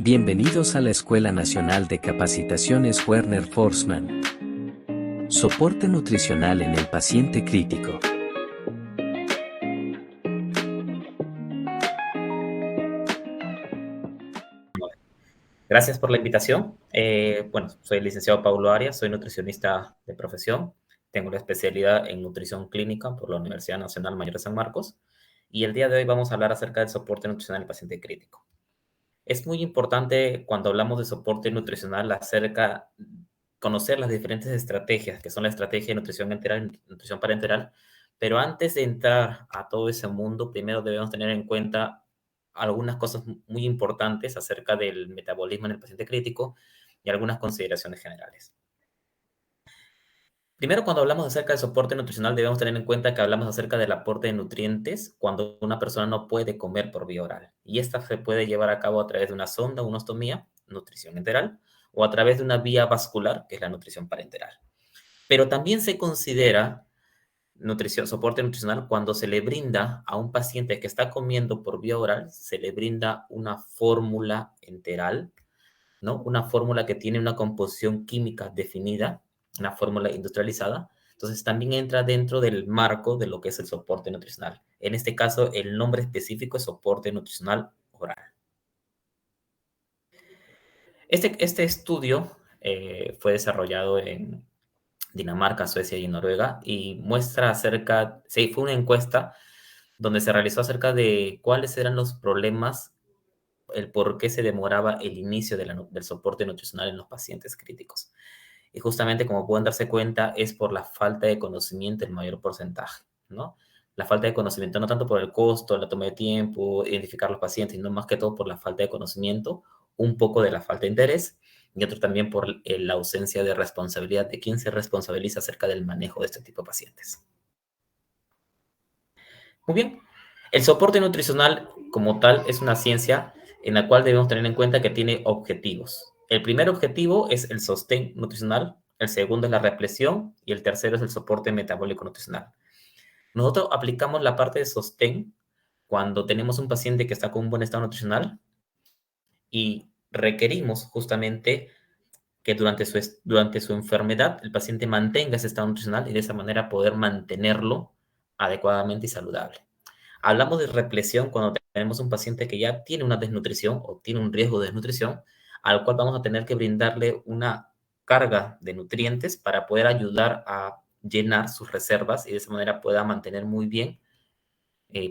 Bienvenidos a la Escuela Nacional de Capacitaciones Werner Forsman. Soporte nutricional en el paciente crítico. Gracias por la invitación. Soy el licenciado Paulo Arias, soy nutricionista de profesión. Tengo la especialidad en nutrición clínica por la Universidad Nacional Mayor de San Marcos. Y el día de hoy vamos a hablar acerca del soporte nutricional al paciente crítico. Es muy importante cuando hablamos de soporte nutricional conocer las diferentes estrategias, que son la estrategia de nutrición enteral y nutrición parenteral. Pero antes de entrar a todo ese mundo, primero debemos tener en cuenta algunas cosas muy importantes acerca del metabolismo en el paciente crítico y algunas consideraciones generales. Primero, cuando hablamos acerca del soporte nutricional, debemos tener en cuenta que hablamos acerca del aporte de nutrientes cuando una persona no puede comer por vía oral. Y esta se puede llevar a cabo a través de una sonda, una ostomía, nutrición enteral, o a través de una vía vascular, que es la nutrición parenteral. Pero también se considera soporte nutricional cuando se le brinda a un paciente que está comiendo por vía oral, se le brinda una fórmula enteral, ¿no? Una fórmula que tiene una composición química definida, una fórmula industrializada. Entonces también entra dentro del marco de lo que es el soporte nutricional. En este caso, el nombre específico es soporte nutricional oral. Este estudio fue desarrollado en Dinamarca, Suecia y Noruega y fue una encuesta donde se realizó acerca de cuáles eran los problemas, el por qué se demoraba el inicio del soporte nutricional en los pacientes críticos. Y justamente, como pueden darse cuenta, es por la falta de conocimiento el mayor porcentaje, ¿no? La falta de conocimiento, no tanto por el costo, la toma de tiempo, identificar los pacientes, sino más que todo por la falta de conocimiento, un poco de la falta de interés y otro también por la ausencia de responsabilidad de quién se responsabiliza acerca del manejo de este tipo de pacientes. Muy bien. El soporte nutricional como tal es una ciencia en la cual debemos tener en cuenta que tiene objetivos. El primer objetivo es el sostén nutricional, el segundo es la represión y el tercero es el soporte metabólico nutricional. Nosotros aplicamos la parte de sostén cuando tenemos un paciente que está con un buen estado nutricional y requerimos justamente que durante su enfermedad el paciente mantenga ese estado nutricional y de esa manera poder mantenerlo adecuadamente y saludable. Hablamos de represión cuando tenemos un paciente que ya tiene una desnutrición o tiene un riesgo de desnutrición, al cual vamos a tener que brindarle una carga de nutrientes para poder ayudar a llenar sus reservas y de esa manera pueda mantener muy bien,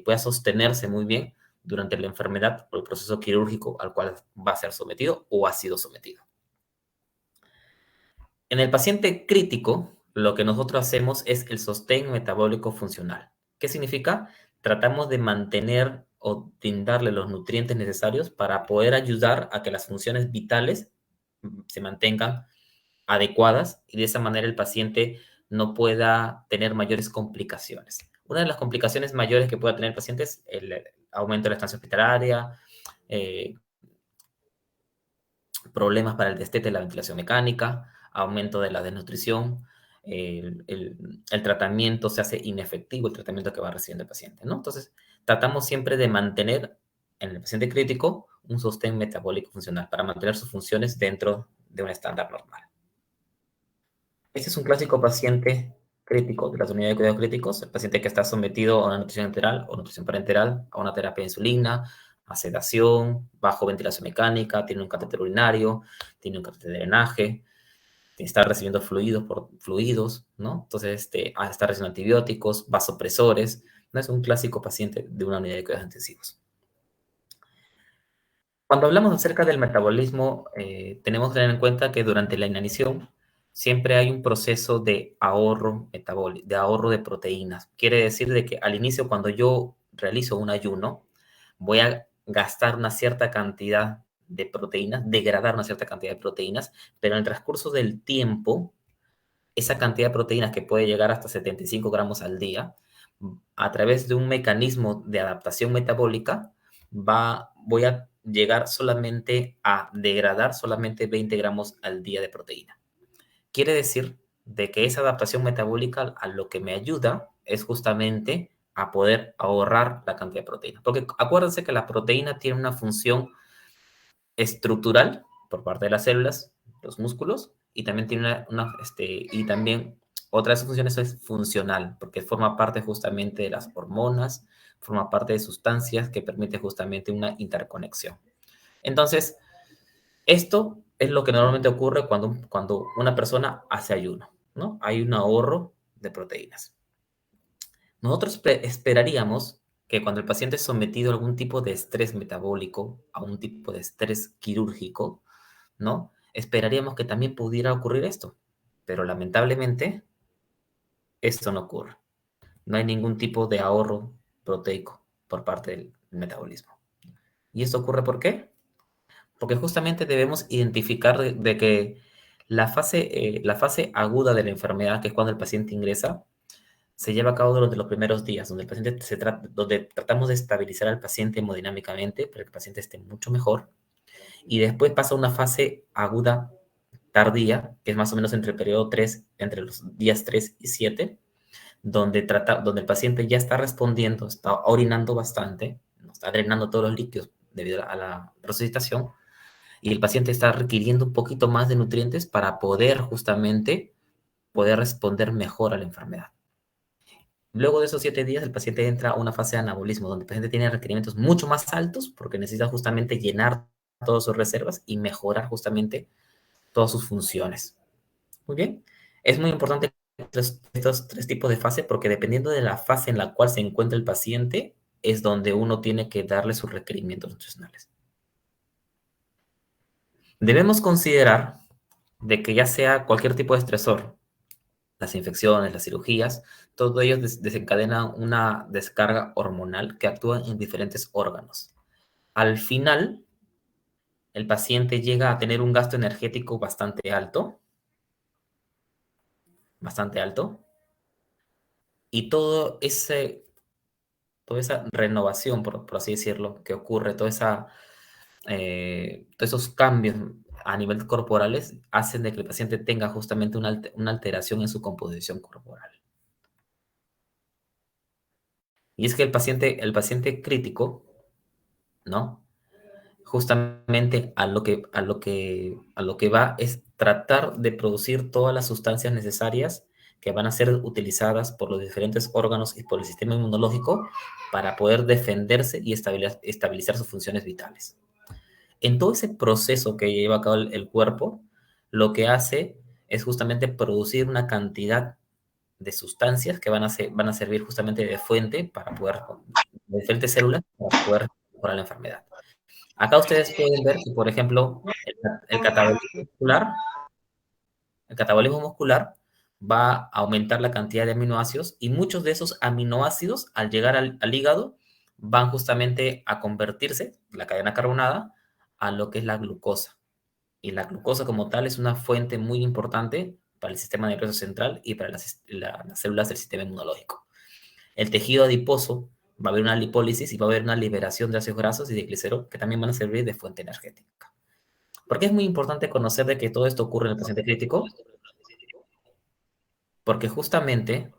pueda sostenerse muy bien durante la enfermedad o el proceso quirúrgico al cual va a ser sometido o ha sido sometido. En el paciente crítico, lo que nosotros hacemos es el sostén metabólico funcional. ¿Qué significa? Tratamos de mantener o brindarle los nutrientes necesarios para poder ayudar a que las funciones vitales se mantengan adecuadas y de esa manera el paciente no pueda tener mayores complicaciones. Una de las complicaciones mayores que pueda tener el paciente es el aumento de la estancia hospitalaria, eh, problemas para el destete de la ventilación mecánica, aumento de la desnutrición, el tratamiento se hace inefectivo, el tratamiento que va recibiendo el paciente, ¿no? Entonces, tratamos siempre de mantener en el paciente crítico un sostén metabólico funcional para mantener sus funciones dentro de un estándar normal. Este es un clásico paciente crítico de las unidades de cuidados críticos, el paciente que está sometido a una nutrición enteral o nutrición parenteral, a una terapia de insulina, a sedación, bajo ventilación mecánica, tiene un catéter urinario, tiene un catéter de drenaje, está recibiendo fluidos, ¿no? Entonces, está recibiendo antibióticos, vasopresores, ¿no? Es un clásico paciente de una unidad de cuidados intensivos. Cuando hablamos acerca del metabolismo, tenemos que tener en cuenta que durante la inanición siempre hay un proceso de ahorro metabólico, de ahorro de proteínas. Quiere decir de que al inicio, cuando yo realizo un ayuno, voy a gastar una cierta cantidad de proteínas, degradar una cierta cantidad de proteínas, pero en el transcurso del tiempo, esa cantidad de proteínas que puede llegar hasta 75 gramos al día, a través de un mecanismo de adaptación metabólica, voy a llegar solamente a degradar solamente 20 gramos al día de proteína. Quiere decir de que esa adaptación metabólica a lo que me ayuda es justamente a poder ahorrar la cantidad de proteína. Porque acuérdense que la proteína tiene una función estructural por parte de las células, los músculos, y también tiene y también otra de sus funciones es funcional, porque forma parte justamente de las hormonas, forma parte de sustancias que permite justamente una interconexión. Entonces, esto es lo que normalmente ocurre cuando una persona hace ayuno, ¿no? Hay un ahorro de proteínas. Nosotros esperaríamos que cuando el paciente es sometido a algún tipo de estrés metabólico, a un tipo de estrés quirúrgico, ¿no? Esperaríamos que también pudiera ocurrir esto, pero lamentablemente esto no ocurre. No hay ningún tipo de ahorro proteico por parte del metabolismo. ¿Y esto ocurre por qué? Porque justamente debemos identificar de que la fase aguda de la enfermedad, que es cuando el paciente ingresa, se lleva a cabo durante los primeros días, donde donde tratamos de estabilizar al paciente hemodinámicamente para que el paciente esté mucho mejor, y después pasa una fase aguda tardía, que es más o menos entre el periodo 3, entre los días 3 y 7, donde el paciente ya está respondiendo, está orinando bastante, está drenando todos los líquidos debido a la resucitación, y el paciente está requiriendo un poquito más de nutrientes para poder justamente poder responder mejor a la enfermedad. Luego de esos 7 días, el paciente entra a una fase de anabolismo, donde el paciente tiene requerimientos mucho más altos porque necesita justamente llenar todas sus reservas y mejorar justamente todas sus funciones. Muy bien. Es muy importante estos tres tipos de fase porque dependiendo de la fase en la cual se encuentra el paciente, es donde uno tiene que darle sus requerimientos nutricionales. Debemos considerar de que ya sea cualquier tipo de estresor, las infecciones, las cirugías, todo ello desencadena una descarga hormonal que actúa en diferentes órganos. Al final, el paciente llega a tener un gasto energético bastante alto, y toda esa renovación, por así decirlo, que ocurre, todos esos cambios a nivel corporales hacen de que el paciente tenga justamente una alteración en su composición corporal. Y es que el paciente crítico, ¿no? Justamente a lo que va es tratar de producir todas las sustancias necesarias que van a ser utilizadas por los diferentes órganos y por el sistema inmunológico para poder defenderse y estabilizar sus funciones vitales. En todo ese proceso que lleva a cabo el cuerpo, lo que hace es justamente producir una cantidad de sustancias que van a servir justamente de fuente para poder, de diferentes células, para poder mejorar la enfermedad. Acá ustedes pueden ver que, por ejemplo, el catabolismo muscular va a aumentar la cantidad de aminoácidos y muchos de esos aminoácidos, al llegar al hígado, van justamente a convertirse, la cadena carbonada, a lo que es la glucosa. Y la glucosa como tal es una fuente muy importante para el sistema nervioso central y para las células del sistema inmunológico. El tejido adiposo va a haber una lipólisis y va a haber una liberación de ácidos grasos y de glicerol que también van a servir de fuente energética. ¿Por qué es muy importante conocer de que todo esto ocurre en el paciente crítico? Porque justamente,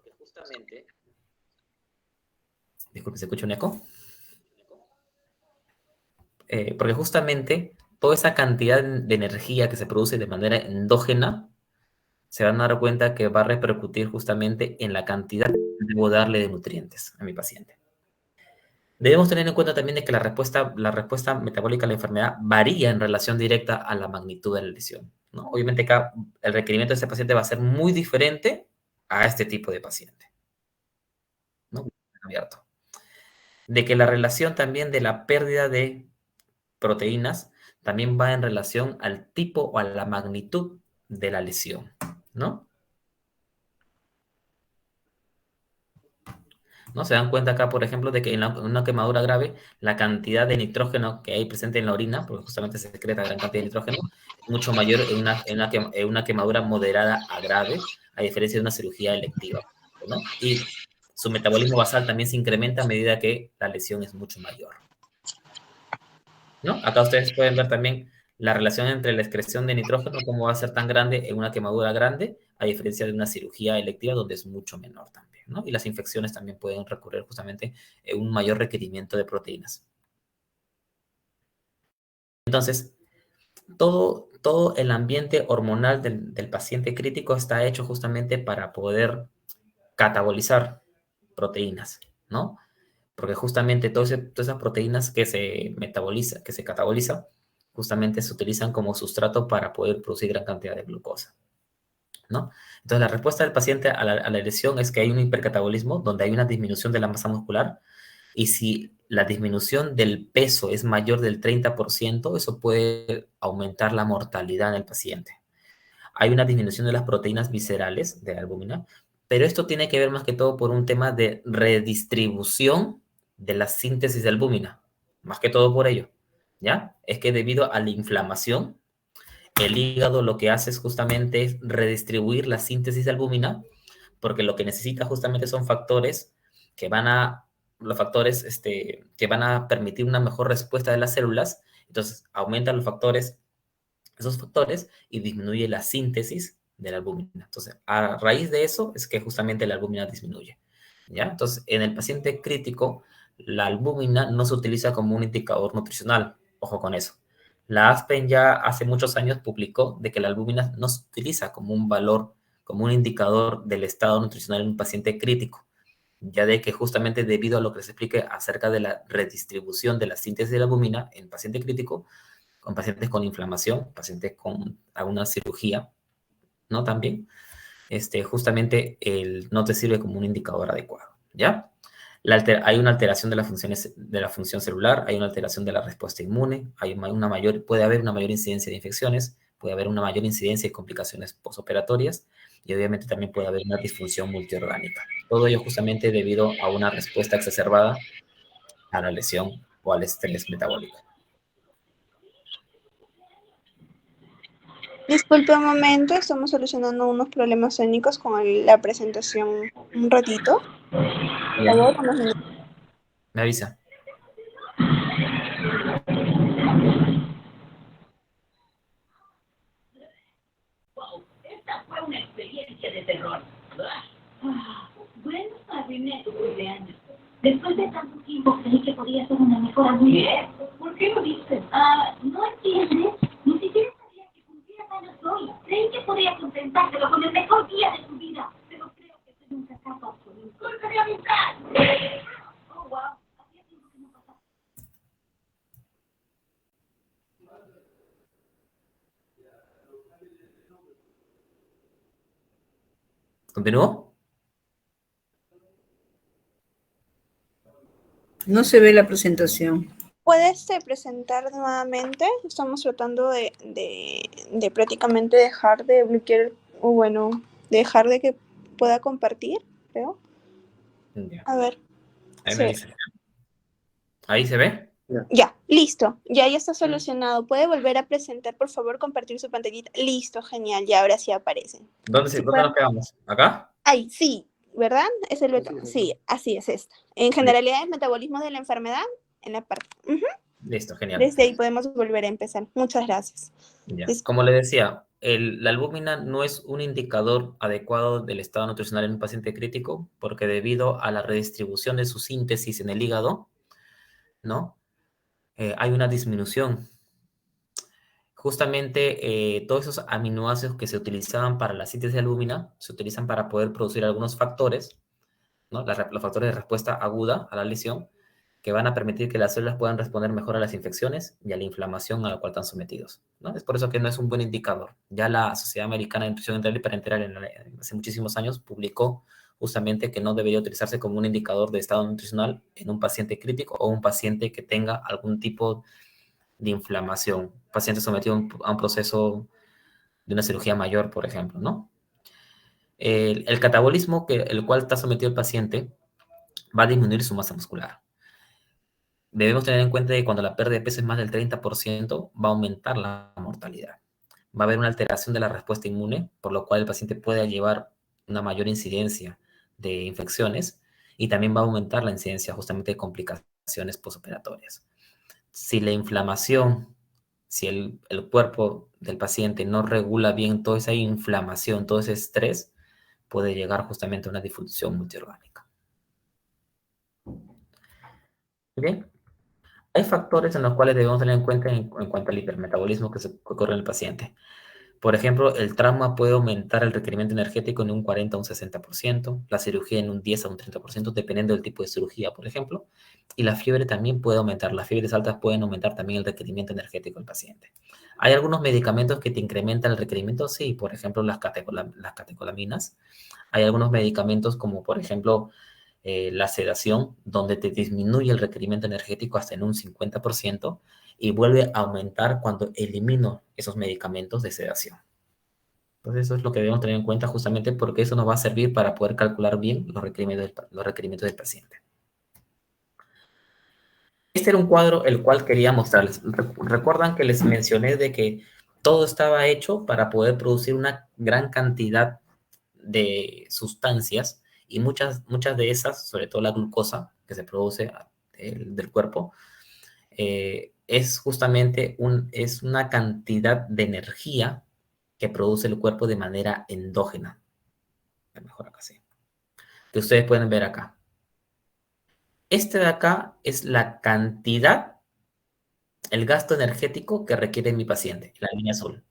disculpe, ¿se escucha un eco? Porque justamente toda esa cantidad de energía que se produce de manera endógena, se van a dar cuenta que va a repercutir justamente en la cantidad que debo darle de nutrientes a mi paciente. Debemos tener en cuenta también de que la respuesta metabólica a la enfermedad varía en relación directa a la magnitud de la lesión, ¿no? Obviamente acá el requerimiento de este paciente va a ser muy diferente a este tipo de paciente, ¿no? Abierto. De que la relación también de la pérdida de proteínas también va en relación al tipo o a la magnitud de la lesión, ¿no? ¿No? Se dan cuenta acá, por ejemplo, de que en una quemadura grave, la cantidad de nitrógeno que hay presente en la orina, porque justamente se secreta gran cantidad de nitrógeno, es mucho mayor en una quemadura moderada a grave, a diferencia de una cirugía electiva, ¿no? Y su metabolismo basal también se incrementa a medida que la lesión es mucho mayor, ¿no? Acá ustedes pueden ver también la relación entre la excreción de nitrógeno, cómo va a ser tan grande en una quemadura grande, a diferencia de una cirugía electiva donde es mucho menor también, ¿no? Y las infecciones también pueden recurrir justamente a un mayor requerimiento de proteínas. Entonces, todo el ambiente hormonal del paciente crítico está hecho justamente para poder catabolizar proteínas, ¿no? Porque justamente todas esas proteínas que se metabolizan, que se catabolizan, justamente se utilizan como sustrato para poder producir gran cantidad de glucosa, ¿no? Entonces, la respuesta del paciente a la lesión es que hay un hipercatabolismo donde hay una disminución de la masa muscular y si la disminución del peso es mayor del 30%, eso puede aumentar la mortalidad en el paciente. Hay una disminución de las proteínas viscerales de la albúmina, pero esto tiene que ver más que todo por un tema de redistribución de la síntesis de albúmina, más que todo por ello, ¿ya? Es que debido a la inflamación, el hígado lo que hace es justamente es redistribuir la síntesis de albúmina, porque lo que necesita justamente son factores que van a, los factores que van a permitir una mejor respuesta de las células, entonces aumentan los factores, esos factores, y disminuye la síntesis de la albúmina. Entonces, a raíz de eso es que justamente la albúmina disminuye, ¿ya? Entonces, en el paciente crítico, la albúmina no se utiliza como un indicador nutricional, ojo con eso. La Aspen ya hace muchos años publicó de que la albúmina no se utiliza como un valor, como un indicador del estado nutricional en un paciente crítico, ya de que justamente debido a lo que les expliqué acerca de la redistribución de la síntesis de la albúmina en paciente crítico, con pacientes con inflamación, pacientes con alguna cirugía, ¿no? También, justamente no te sirve como un indicador adecuado, ¿ya? Hay una alteración de las funciones de la función celular, hay una alteración de la respuesta inmune, puede haber una mayor incidencia de infecciones, puede haber una mayor incidencia de complicaciones postoperatorias y obviamente también puede haber una disfunción multiorgánica. Todo ello justamente debido a una respuesta exacerbada a la lesión o al estrés metabólico. Disculpe un momento, estamos solucionando unos problemas técnicos con la presentación un ratito. Por favor, Me avisa. Esta fue una experiencia de terror. Bueno, arruiné tu cumpleaños. Después de tanto tiempo creí que podía ser una mejor amiga. ¿Por qué lo dices? ¿No entiendes? Ni siquiera sabía que cumplías años hoy. Creí que podía contentártelo con el mejor día de tu vida. Pero creo que soy un fracaso absoluto. ¡Corta de amistad! Oh, wow. Hacía tiempo que no pasaba. ¿Continúo? No se ve la presentación. ¿Puedes presentar nuevamente? Estamos tratando de prácticamente dejar de bloquear, o bueno, dejar de que pueda compartir, creo. Ya. A ver. Ahí Sí. me dice. ¿Ahí se ve? Ya, listo. Ya está solucionado. ¿Puede volver a presentar, por favor, compartir su pantallita? Listo, genial. Ya ahora sí aparecen. ¿Dónde nos pegamos? ¿Acá? Ay, sí, ¿verdad? Es el botón. Sí, así es esta. En generalidad, el metabolismo de la enfermedad, en la parte. Listo, genial. Desde ahí podemos volver a empezar. Muchas gracias. Ya. Como le decía, la albúmina no es un indicador adecuado del estado nutricional en un paciente crítico porque debido a la redistribución de su síntesis en el hígado, ¿no? Hay una disminución. Justamente todos esos aminoácidos que se utilizaban para la síntesis de albúmina se utilizan para poder producir algunos factores, ¿no? Los factores de respuesta aguda a la lesión que van a permitir que las células puedan responder mejor a las infecciones y a la inflamación a la cual están sometidos, ¿no? Es por eso que no es un buen indicador. Ya la Sociedad Americana de Nutrición Enteral y Parenteral hace muchísimos años publicó justamente que no debería utilizarse como un indicador de estado nutricional en un paciente crítico o un paciente que tenga algún tipo de inflamación, paciente sometido a un proceso de una cirugía mayor, por ejemplo, ¿no? El catabolismo el cual está sometido el paciente va a disminuir su masa muscular. Debemos tener en cuenta que cuando la pérdida de peso es más del 30%, va a aumentar la mortalidad. Va a haber una alteración de la respuesta inmune, por lo cual el paciente puede llevar una mayor incidencia de infecciones y también va a aumentar la incidencia justamente de complicaciones postoperatorias. Si la inflamación, si el cuerpo del paciente no regula bien toda esa inflamación, todo ese estrés, puede llegar justamente a una disfunción multiorgánica. ¿Ok? Hay factores en los cuales debemos tener en cuenta en cuanto al hipermetabolismo que ocurre en el paciente. Por ejemplo, el trauma puede aumentar el requerimiento energético en un 40 a un 60%, la cirugía en un 10 a un 30%, dependiendo del tipo de cirugía, por ejemplo, y la fiebre también puede aumentar. Las fiebres altas pueden aumentar también el requerimiento energético del paciente. ¿Hay algunos medicamentos que te incrementan el requerimiento? Sí, por ejemplo, las catecolaminas. Hay algunos medicamentos como, por ejemplo, la sedación, donde te disminuye el requerimiento energético hasta en un 50% y vuelve a aumentar cuando elimino esos medicamentos de sedación. Entonces eso es lo que debemos tener en cuenta justamente porque eso nos va a servir para poder calcular bien los requerimientos del paciente. Este era un cuadro el cual quería mostrarles. Recuerdan que les mencioné de que todo estaba hecho para poder producir una gran cantidad de sustancias y muchas de esas, sobre todo la glucosa que se produce del cuerpo, es justamente es una cantidad de energía que produce el cuerpo de manera endógena. Mejor acá sí. Que ustedes pueden ver acá. Este de acá es la cantidad, el gasto energético que requiere mi paciente, la línea azul.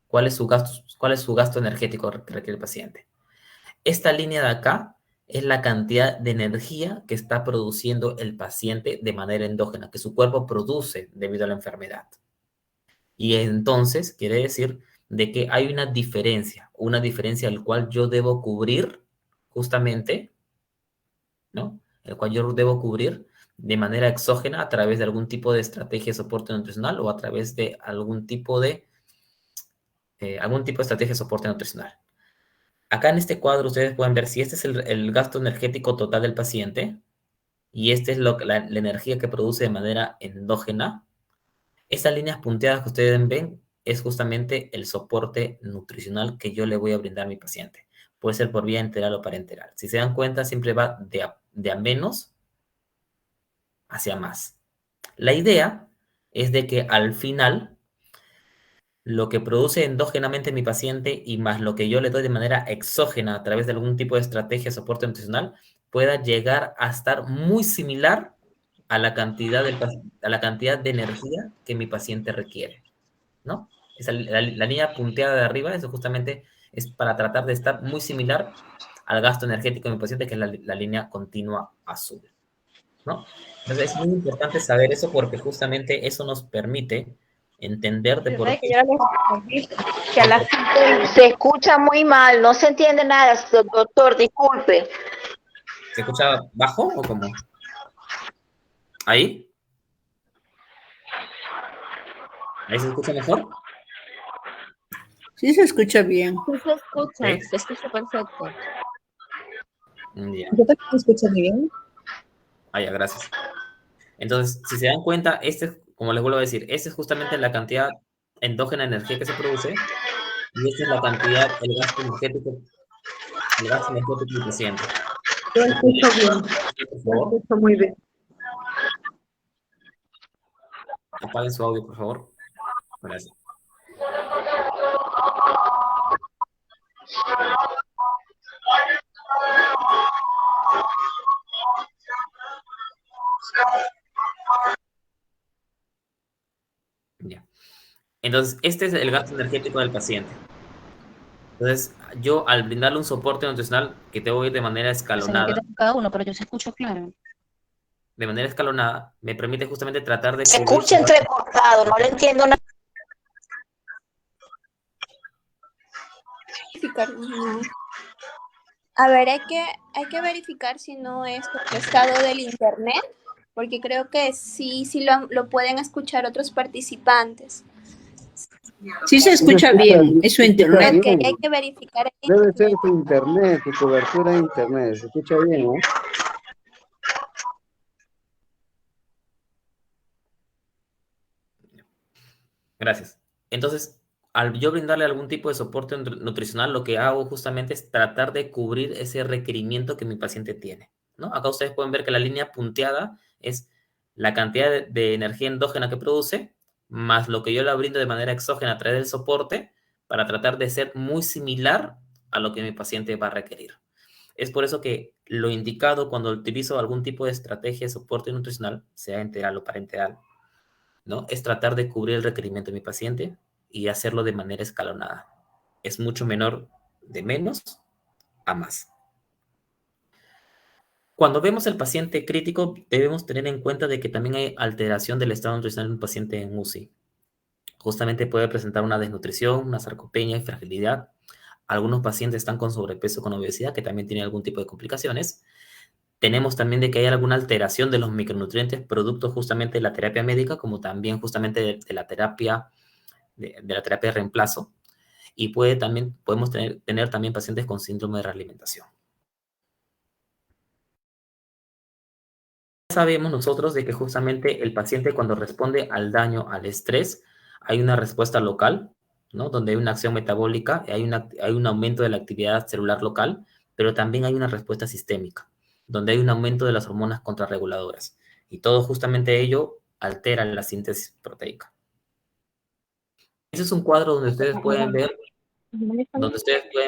¿Cuál es su gasto energético que requiere el paciente? Esta línea de acá es la cantidad de energía que está produciendo el paciente de manera endógena, que su cuerpo produce debido a la enfermedad. Y entonces quiere decir de que hay una diferencia al cual yo debo cubrir justamente, ¿no? El cual yo debo cubrir de manera exógena a través de algún tipo de estrategia de soporte nutricional o a través de algún tipo de estrategia de soporte nutricional. Acá en este cuadro ustedes pueden ver si este es el gasto energético total del paciente y esta es la energía que produce de manera endógena. Estas líneas punteadas que ustedes ven es justamente el soporte nutricional que yo le voy a brindar a mi paciente. Puede ser por vía enteral o parenteral. Si se dan cuenta, siempre va de a menos hacia más. La idea es de que al final, lo que produce endógenamente mi paciente y más lo que yo le doy de manera exógena a través de algún tipo de estrategia de soporte nutricional pueda llegar a estar muy similar a la cantidad de energía que mi paciente requiere, ¿no? La línea punteada de arriba, eso justamente es para tratar de estar muy similar al gasto energético de mi paciente, que es la línea continua azul, ¿no? Entonces es muy importante saber eso porque justamente eso nos permite entender de por qué. Se escucha muy mal, no se entiende nada, doctor, disculpe. ¿Se escucha bajo o cómo? ¿Ahí? ¿Ahí se escucha mejor? Sí, se escucha bien. Sí, se escucha, ¿Sí? se escucha perfecto. Ya. Yo también me escucho bien. Ah, ya, gracias. Entonces, si se dan cuenta, como les vuelvo a decir, esta es justamente la cantidad endógena de energía que se produce y esta es la cantidad, el gasto energético del paciente. Yo escucho bien. Por Yo favor, escucho muy bien. apaguen su audio, por favor. Gracias. Ya. Entonces, este es el gasto energético del paciente. Entonces, yo al brindarle un soporte nutricional que tengo que ir de manera escalonada, Cada uno, pero yo se escucho claro. me permite justamente tratar de Se cubrir escucha entrecortado, no le entiendo nada. A ver, hay que verificar si no es el estado del internet, porque creo que sí lo pueden escuchar otros participantes. Sí se escucha bien, es su internet. Ok, hay que verificar. Debe ser tu internet, tu cobertura de internet. Se escucha bien, ¿no? Gracias. Entonces, al yo brindarle algún tipo de soporte nutricional, lo que hago justamente es tratar de cubrir ese requerimiento que mi paciente tiene, ¿no? Acá ustedes pueden ver que la línea punteada es la cantidad de energía endógena que produce, más lo que yo le brindo de manera exógena a través del soporte, para tratar de ser muy similar a lo que mi paciente va a requerir. Es por eso que lo indicado cuando utilizo algún tipo de estrategia de soporte nutricional, sea enteral o parenteral, ¿no? Es tratar de cubrir el requerimiento de mi paciente y hacerlo de manera escalonada. Es mucho menor de menos a más. Cuando vemos el paciente crítico, debemos tener en cuenta de que también hay alteración del estado nutricional de un paciente en UCI. Justamente puede presentar una desnutrición, una sarcopenia y fragilidad. Algunos pacientes están con sobrepeso, con obesidad, que también tienen algún tipo de complicaciones. Tenemos también de que hay alguna alteración de los micronutrientes producto justamente de la terapia médica, como también justamente de la terapia de la terapia de reemplazo. Y podemos tener también pacientes con síndrome de realimentación. Sabemos nosotros de que justamente el paciente cuando responde al daño, al estrés, hay una respuesta local, ¿no? Donde hay una acción metabólica, hay un aumento de la actividad celular local, pero también hay una respuesta sistémica, donde hay un aumento de las hormonas contrarreguladoras. Y todo justamente ello altera la síntesis proteica. Ese es un cuadro donde ustedes pueden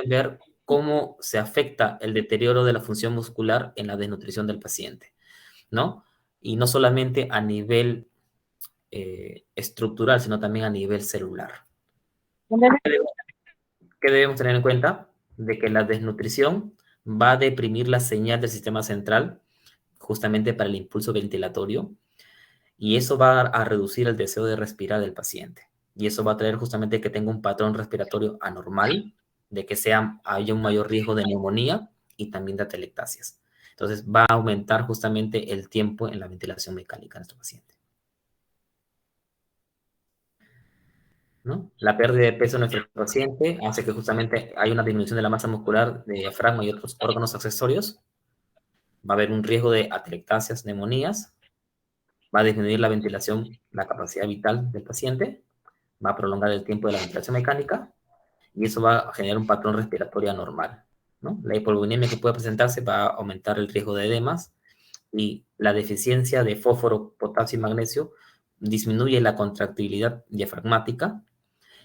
ver cómo se afecta el deterioro de la función muscular en la desnutrición del paciente, ¿no? Y no solamente a nivel estructural, sino también a nivel celular. ¿Qué debemos tener en cuenta? De que la desnutrición va a deprimir la señal del sistema central, justamente para el impulso ventilatorio, y eso va a reducir el deseo de respirar del paciente. Y eso va a traer justamente que tenga un patrón respiratorio anormal, de que haya un mayor riesgo de neumonía y también de atelectasias. Entonces va a aumentar justamente el tiempo en la ventilación mecánica de nuestro paciente, ¿no? La pérdida de peso en nuestro paciente hace que justamente hay una disminución de la masa muscular de diafragma y otros órganos accesorios. Va a haber un riesgo de atelectasias, neumonías. Va a disminuir la ventilación, la capacidad vital del paciente. Va a prolongar el tiempo de la ventilación mecánica. Y eso va a generar un patrón respiratorio anormal, ¿no? La hipovolemia que puede presentarse va a aumentar el riesgo de edemas. Y la deficiencia de fósforo, potasio y magnesio disminuye la contractibilidad diafragmática.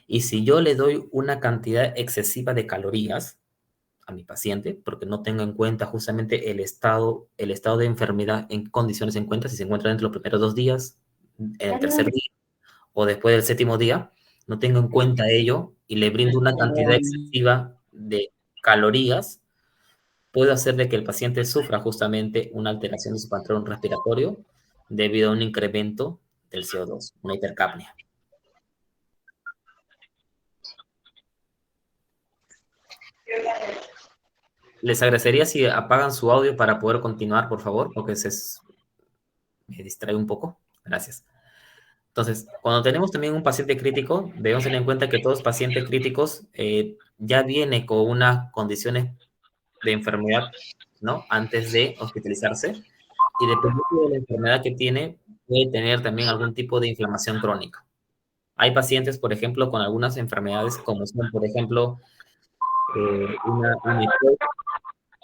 Y si yo le doy una cantidad excesiva de calorías a mi paciente, porque no tengo en cuenta justamente el estado de enfermedad, en qué condiciones se encuentra, si se encuentra dentro de los primeros 2 días, en el tercer día o después del 7º día, no tengo en cuenta ello y le brindo una cantidad excesiva de calorías, puede hacer de que el paciente sufra justamente una alteración de su patrón respiratorio debido a un incremento del CO2, una hipercapnia. Les agradecería si apagan su audio para poder continuar, por favor, porque me distrae un poco. Gracias. Entonces, cuando tenemos también un paciente crítico, debemos tener en cuenta que todos los pacientes críticos ya vienen con unas condiciones de enfermedad, ¿no? Antes de hospitalizarse. Y dependiendo de la enfermedad que tiene, puede tener también algún tipo de inflamación crónica. Hay pacientes, por ejemplo, con algunas enfermedades como son, por ejemplo, una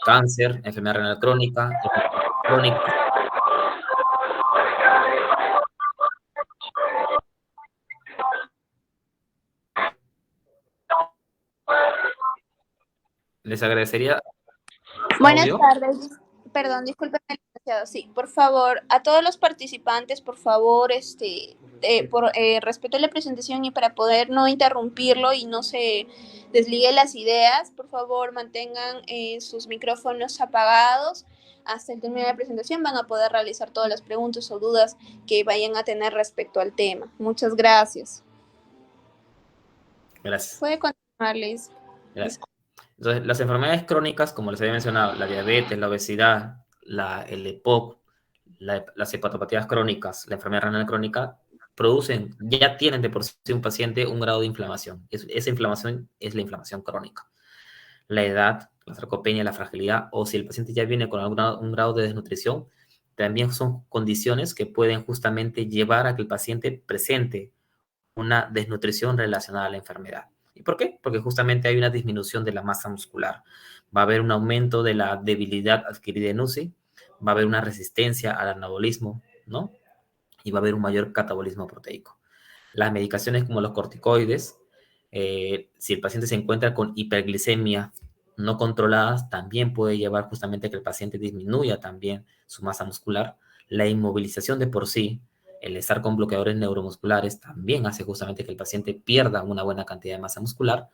cáncer, enfermedad renal crónica, Les agradecería. Buenas tardes. Perdón, discúlpeme, licenciado. Sí, por favor, a todos los participantes, por favor, respeto a la presentación y para poder no interrumpirlo y no se desligue las ideas, por favor, mantengan sus micrófonos apagados. Hasta el término de la presentación van a poder realizar todas las preguntas o dudas que vayan a tener respecto al tema. Muchas gracias. Gracias. Puede continuar, Liz. Gracias. Entonces, las enfermedades crónicas, como les había mencionado, la diabetes, la obesidad, el EPOC, las hepatopatías crónicas, la enfermedad renal crónica, ya tienen de por sí un paciente un grado de inflamación. Esa inflamación es la inflamación crónica. La edad, la sarcopenia, la fragilidad, o si el paciente ya viene con un grado de desnutrición, también son condiciones que pueden justamente llevar a que el paciente presente una desnutrición relacionada a la enfermedad. ¿Y por qué? Porque justamente hay una disminución de la masa muscular. Va a haber un aumento de la debilidad adquirida en UCI, va a haber una resistencia al anabolismo, ¿no? Y va a haber un mayor catabolismo proteico. Las medicaciones como los corticoides, si el paciente se encuentra con hiperglicemia no controladas, también puede llevar justamente a que el paciente disminuya también su masa muscular. La inmovilización de por sí El estar con bloqueadores neuromusculares también hace justamente que el paciente pierda una buena cantidad de masa muscular,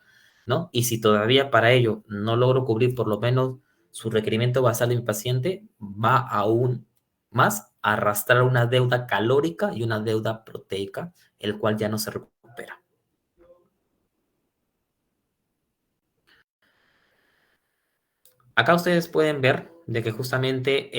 ¿no? Y si todavía para ello no logro cubrir por lo menos su requerimiento basal de mi paciente, va aún más a arrastrar una deuda calórica y una deuda proteica, el cual ya no se recupera. Acá ustedes pueden ver de que justamente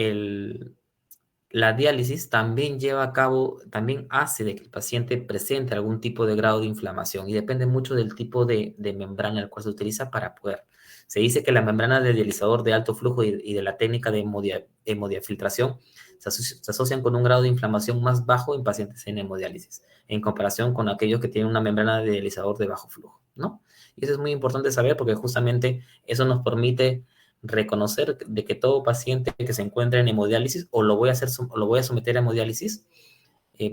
la diálisis también lleva a cabo, también hace de que el paciente presente algún tipo de grado de inflamación y depende mucho del tipo de membrana el cual se utiliza para poder. Se dice que la membrana del dializador de alto flujo y de la técnica de hemodiafiltración se asocian con un grado de inflamación más bajo en pacientes en hemodiálisis, en comparación con aquellos que tienen una membrana de dializador de bajo flujo, ¿no? Y eso es muy importante saber porque justamente eso nos permite reconocer de que todo paciente que se encuentra en hemodiálisis o lo voy a someter a hemodiálisis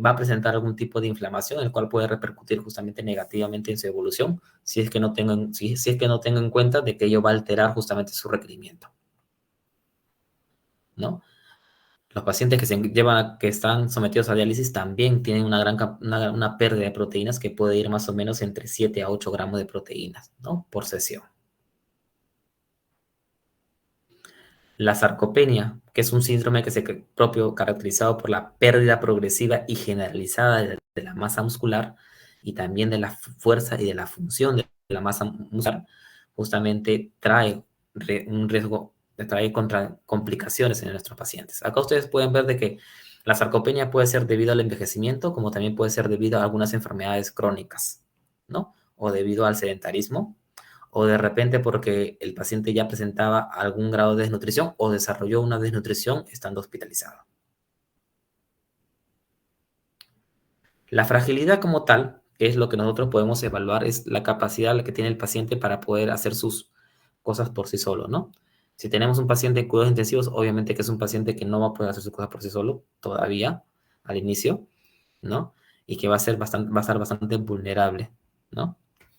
va a presentar algún tipo de inflamación, el cual puede repercutir justamente negativamente en su evolución si es que no tengo en cuenta de que ello va a alterar justamente su requerimiento, ¿no? Los pacientes que están sometidos a diálisis también tienen una pérdida de proteínas que puede ir más o menos entre 7 a 8 gramos de proteínas, ¿no? Por sesión. La sarcopenia, que es un síndrome propio caracterizado por la pérdida progresiva y generalizada de la masa muscular y también de la fuerza y de la función de la masa muscular, justamente trae un riesgo, trae complicaciones en nuestros pacientes. Acá ustedes pueden ver de que la sarcopenia puede ser debido al envejecimiento, como también puede ser debido a algunas enfermedades crónicas, ¿no? O debido al sedentarismo, o de repente porque el paciente ya presentaba algún grado de desnutrición o desarrolló una desnutrición estando hospitalizado. La fragilidad como tal, que es lo que nosotros podemos evaluar, es la capacidad que tiene el paciente para poder hacer sus cosas por sí solo, ¿no? Si tenemos un paciente en cuidados intensivos, obviamente que es un paciente que no va a poder hacer sus cosas por sí solo todavía, al inicio, ¿no? Y que va a estar bastante vulnerable, ¿no?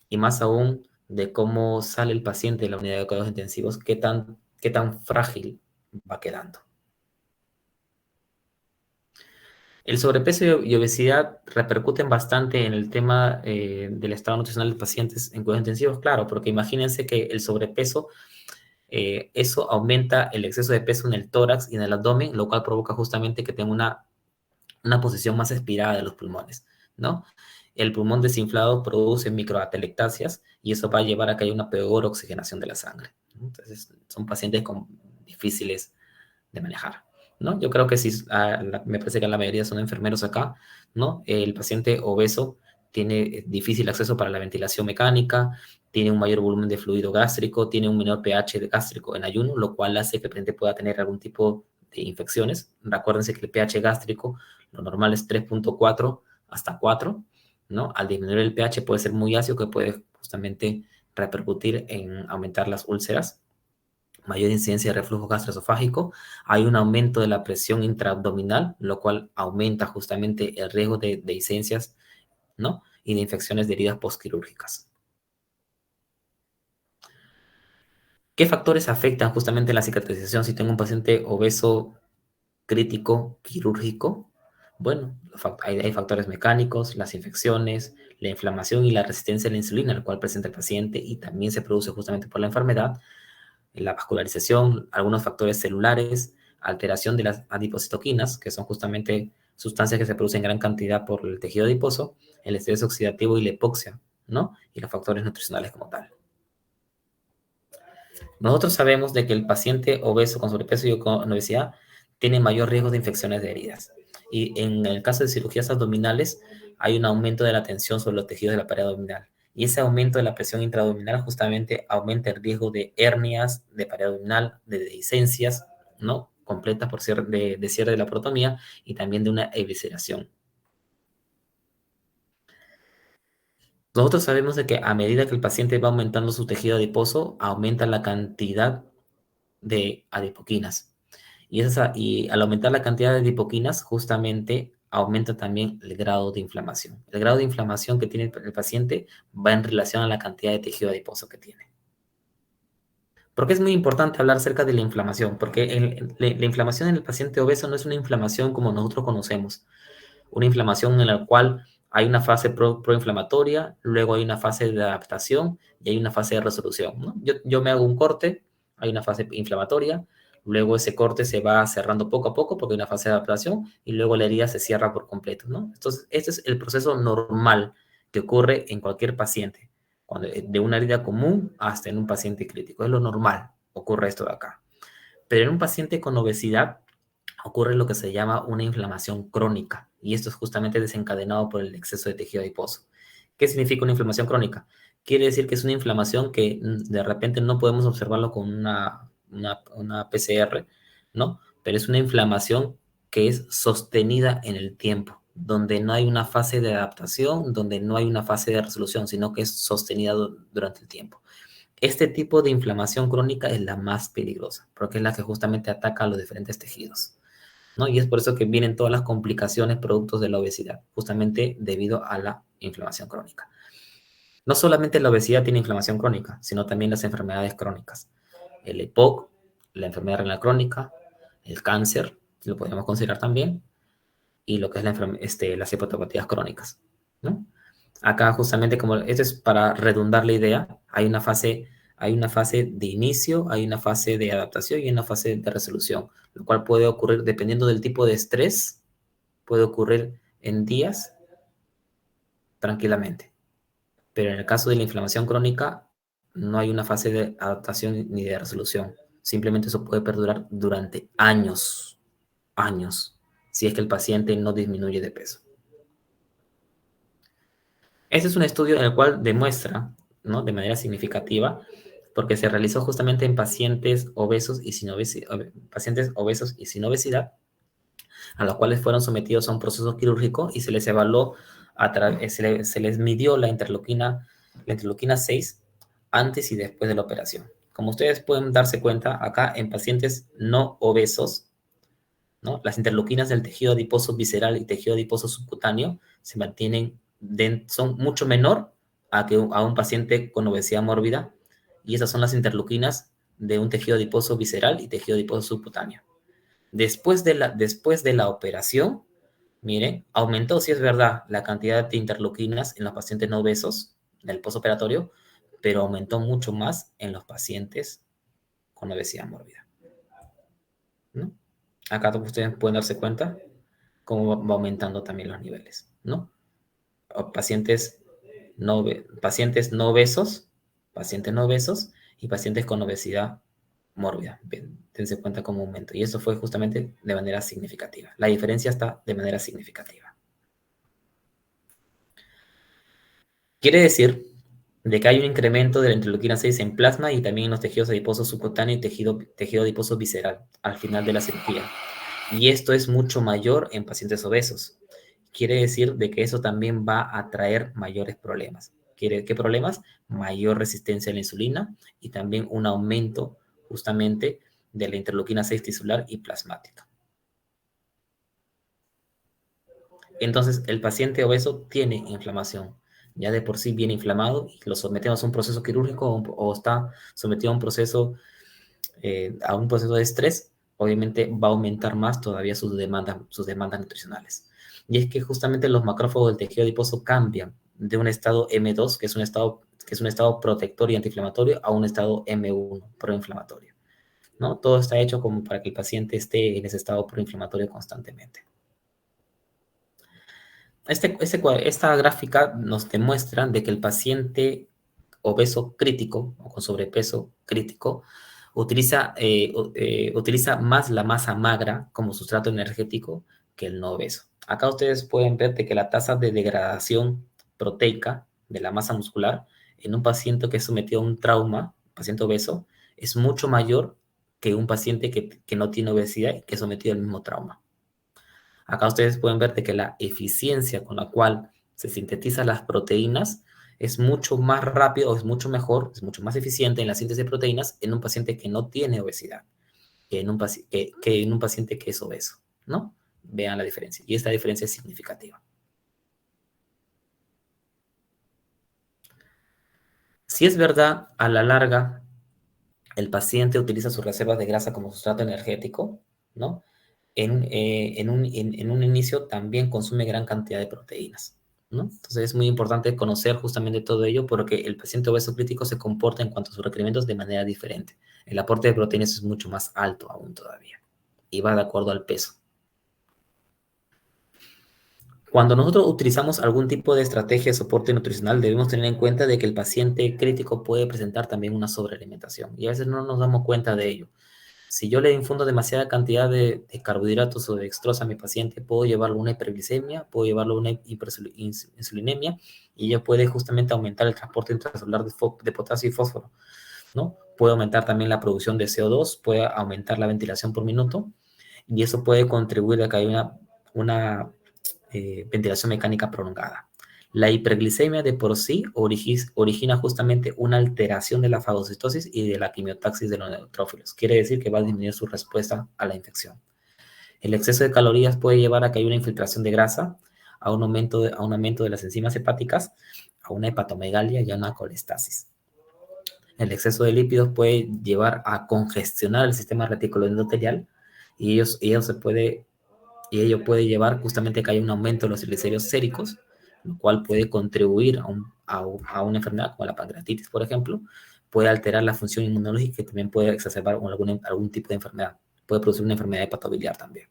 Y más aún de cómo sale el paciente de la unidad de cuidados intensivos, qué tan frágil va quedando. El sobrepeso y obesidad repercuten bastante en el tema del estado nutricional de pacientes en cuidados intensivos, claro, porque imagínense que el sobrepeso, eso aumenta el exceso de peso en el tórax y en el abdomen, lo cual provoca justamente que tenga una posición más expirada de los pulmones, ¿no? El pulmón desinflado produce microatelectasias y eso va a llevar a que haya una peor oxigenación de la sangre. Entonces, son pacientes difíciles de manejar, ¿no? Yo creo que sí, me parece que la mayoría son enfermeros acá, ¿no? El paciente obeso tiene difícil acceso para la ventilación mecánica, tiene un mayor volumen de fluido gástrico, tiene un menor pH gástrico en ayuno, lo cual hace que el paciente pueda tener algún tipo de infecciones. Recuérdense que el pH gástrico, lo normal es 3.4 hasta 4, ¿no? Al disminuir el pH puede ser muy ácido, que puede justamente repercutir en aumentar las úlceras, mayor incidencia de reflujo gastroesofágico, hay un aumento de la presión intraabdominal, lo cual aumenta justamente el riesgo de discencias, ¿no? Y de infecciones de heridas postquirúrgicas. ¿Qué factores afectan justamente la cicatrización si tengo un paciente obeso crítico quirúrgico? Bueno, hay factores mecánicos, las infecciones, la inflamación y la resistencia a la insulina, el cual presenta el paciente y también se produce justamente por la enfermedad, la vascularización, algunos factores celulares, alteración de las adipocitoquinas, que son justamente sustancias que se producen en gran cantidad por el tejido adiposo, el estrés oxidativo y la hipoxia, ¿no? Y los factores nutricionales como tal. Nosotros sabemos de que el paciente obeso con sobrepeso y con obesidad tiene mayor riesgo de infecciones de heridas. Y en el caso de cirugías abdominales, hay un aumento de la tensión sobre los tejidos de la pared abdominal. Y ese aumento de la presión intraabdominal justamente aumenta el riesgo de hernias, de pared abdominal, de dehiscencias, ¿no? Completas por cierre de la protomía y también de una evisceración. Nosotros sabemos de que a medida que el paciente va aumentando su tejido adiposo, aumenta la cantidad de adipoquinas. Y al aumentar la cantidad de adipoquinas, justamente aumenta también el grado de inflamación. El grado de inflamación que tiene el paciente va en relación a la cantidad de tejido adiposo que tiene. ¿Por qué es muy importante hablar acerca de la inflamación? Porque la inflamación en el paciente obeso no es una inflamación como nosotros conocemos. Una inflamación en la cual hay una fase proinflamatoria, luego hay una fase de adaptación y hay una fase de resolución, ¿no? Yo me hago un corte, hay una fase inflamatoria, luego ese corte se va cerrando poco a poco porque hay una fase de adaptación y luego la herida se cierra por completo, ¿no? Entonces, este es el proceso normal que ocurre en cualquier paciente, de una herida común hasta en un paciente crítico. Es lo normal, ocurre esto de acá. Pero en un paciente con obesidad ocurre lo que se llama una inflamación crónica, y esto es justamente desencadenado por el exceso de tejido adiposo. ¿Qué significa una inflamación crónica? Quiere decir que es una inflamación que de repente no podemos observarlo con una PCR, ¿no? Pero es una inflamación que es sostenida en el tiempo, donde no hay una fase de adaptación, donde no hay una fase de resolución, sino que es sostenida durante el tiempo. Este tipo de inflamación crónica es la más peligrosa, porque es la que justamente ataca a los diferentes tejidos, ¿no? Y es por eso que vienen todas las complicaciones productos de la obesidad, justamente debido a la inflamación crónica. No solamente la obesidad tiene inflamación crónica, sino también las enfermedades crónicas. El EPOC, la enfermedad renal crónica, el cáncer, lo podemos considerar también, y lo que es las hepatopatías crónicas, ¿no? Acá justamente, como esto es para redundar la idea, hay una fase de inicio, hay una fase de adaptación y una fase de resolución, lo cual puede ocurrir dependiendo del tipo de estrés, puede ocurrir en días tranquilamente. Pero en el caso de la inflamación crónica, no hay una fase de adaptación ni de resolución. Simplemente eso puede perdurar durante años, si es que el paciente no disminuye de peso. Este es un estudio en el cual demuestra, ¿no?, de manera significativa, porque se realizó justamente en pacientes obesos y sin obesidad, a los cuales fueron sometidos a un proceso quirúrgico y se les evaluó, se les midió la interleuquina 6 antes y después de la operación. Como ustedes pueden darse cuenta, acá en pacientes no obesos, ¿no?, las interleuquinas del tejido adiposo visceral y tejido adiposo subcutáneo se mantienen, son mucho menor a un paciente con obesidad mórbida, y esas son las interleuquinas de un tejido adiposo visceral y tejido adiposo subcutáneo. Después de la operación, miren, aumentó, sí es verdad, la cantidad de interleuquinas en los pacientes no obesos del postoperatorio, pero aumentó mucho más en los pacientes con obesidad mórbida, ¿no? Acá ustedes pueden darse cuenta cómo va aumentando también los niveles, ¿no? Pacientes no obesos y pacientes con obesidad mórbida. Dense cuenta cómo aumenta. Y eso fue justamente de manera significativa. La diferencia está de manera significativa. Quiere decir de que hay un incremento de la interleuquina 6 en plasma y también en los tejidos adiposos subcutáneos y tejido adiposo visceral al final de la cirugía. Y esto es mucho mayor en pacientes obesos. Quiere decir de que eso también va a traer mayores problemas. ¿Qué problemas? Mayor resistencia a la insulina y también un aumento justamente de la interleuquina 6 tisular y plasmática. Entonces, el paciente obeso tiene inflamación. Ya de por sí viene inflamado y lo sometemos a un proceso quirúrgico o está sometido a un proceso de estrés, obviamente va a aumentar más todavía sus demandas nutricionales. Y es que justamente los macrófagos del tejido adiposo cambian de un estado M2, que es un estado protector y antiinflamatorio, a un estado M1, proinflamatorio, ¿no? Todo está hecho como para que el paciente esté en ese estado proinflamatorio constantemente. Esta gráfica nos demuestra de que el paciente obeso crítico o con sobrepeso crítico utiliza más la masa magra como sustrato energético que el no obeso. Acá ustedes pueden ver de que la tasa de degradación proteica de la masa muscular en un paciente que es sometido a un trauma, paciente obeso, es mucho mayor que un paciente que no tiene obesidad y que es sometido al mismo trauma. Acá ustedes pueden ver de que la eficiencia con la cual se sintetizan las proteínas es mucho más rápido, es mucho mejor, es mucho más eficiente en la síntesis de proteínas en un paciente que no tiene obesidad que en un paciente que es obeso, ¿no? Vean la diferencia. Y esta diferencia es significativa. Si es verdad, a la larga, el paciente utiliza sus reservas de grasa como sustrato energético, ¿no? en un inicio también consume gran cantidad de proteínas, ¿no? Entonces es muy importante conocer justamente todo ello porque el paciente obeso crítico se comporta en cuanto a sus requerimientos de manera diferente. El aporte de proteínas es mucho más alto aún todavía y va de acuerdo al peso. Cuando nosotros utilizamos algún tipo de estrategia de soporte nutricional, debemos tener en cuenta de que el paciente crítico puede presentar también una sobrealimentación y a veces no nos damos cuenta de ello. Si yo le infundo demasiada cantidad de carbohidratos o de dextrosa a mi paciente, puedo llevarlo a una hiperglicemia, puedo llevarlo a una insulinemia y ella puede justamente aumentar el transporte intracelular de potasio y fósforo, ¿no? Puede aumentar también la producción de CO2, puede aumentar la ventilación por minuto y eso puede contribuir a que haya una ventilación mecánica prolongada. La hiperglicemia de por sí origina justamente una alteración de la fagocitosis y de la quimiotaxis de los neutrófilos. Quiere decir que va a disminuir su respuesta a la infección. El exceso de calorías puede llevar a que haya una infiltración de grasa, a un aumento de las enzimas hepáticas, a una hepatomegalia y a una colestasis. El exceso de lípidos puede llevar a congestionar el sistema reticuloendotelial y ello puede llevar justamente a que haya un aumento de los triglicéridos séricos, lo cual puede contribuir a una enfermedad como la pancreatitis, por ejemplo, puede alterar la función inmunológica y también puede exacerbar algún tipo de enfermedad. Puede producir una enfermedad hepatobiliar también.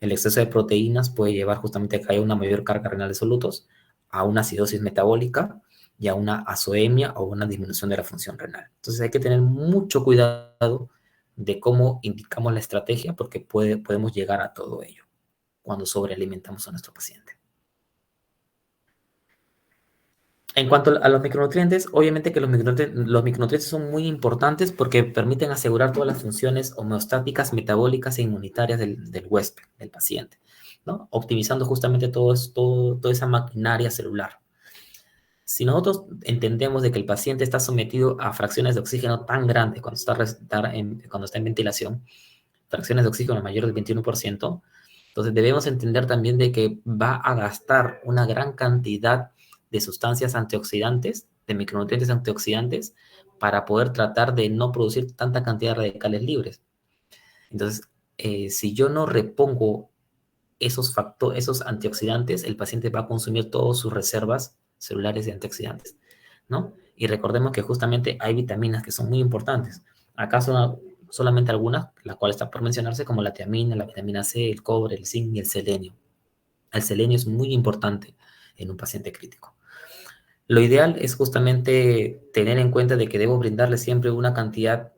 El exceso de proteínas puede llevar justamente a que haya una mayor carga renal de solutos, a una acidosis metabólica y a una azoemia o una disminución de la función renal. Entonces hay que tener mucho cuidado de cómo indicamos la estrategia porque podemos llegar a todo ello cuando sobrealimentamos a nuestro paciente. En cuanto a los micronutrientes, obviamente que los micronutrientes son muy importantes porque permiten asegurar todas las funciones homeostáticas, metabólicas e inmunitarias del huésped, del paciente, ¿no? Optimizando justamente toda esa maquinaria celular. Si nosotros entendemos de que el paciente está sometido a fracciones de oxígeno tan grandes cuando está en ventilación, fracciones de oxígeno mayores del 21%, entonces debemos entender también de que va a gastar una gran cantidad de sustancias antioxidantes, de micronutrientes antioxidantes, para poder tratar de no producir tanta cantidad de radicales libres. Entonces, si yo no repongo esos antioxidantes, el paciente va a consumir todas sus reservas celulares de antioxidantes, ¿no? Y recordemos que justamente hay vitaminas que son muy importantes. Acá son solamente algunas, la cual está por mencionarse, como la tiamina, la vitamina C, el cobre, el zinc y el selenio. El selenio es muy importante en un paciente crítico. Lo ideal es justamente tener en cuenta de que debo brindarle siempre una cantidad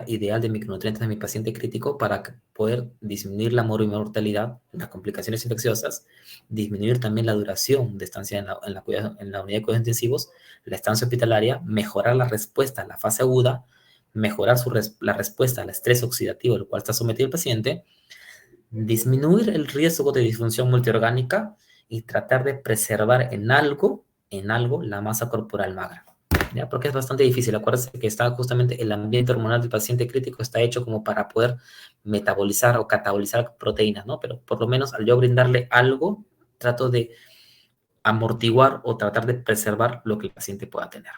ideal de micronutrientes a mi paciente crítico para poder disminuir la mortalidad, las complicaciones infecciosas, disminuir también la duración de estancia en la unidad de cuidados intensivos, la estancia hospitalaria, mejorar la respuesta a la fase aguda, mejorar la respuesta al estrés oxidativo al cual está sometido el paciente, disminuir el riesgo de disfunción multiorgánica y tratar de preservar en algo la masa corporal magra. ¿Ya? Porque es bastante difícil. Acuérdense que está justamente el ambiente hormonal del paciente crítico está hecho como para poder metabolizar o catabolizar proteínas, ¿no? Pero por lo menos al yo brindarle algo, trato de amortiguar o tratar de preservar lo que el paciente pueda tener.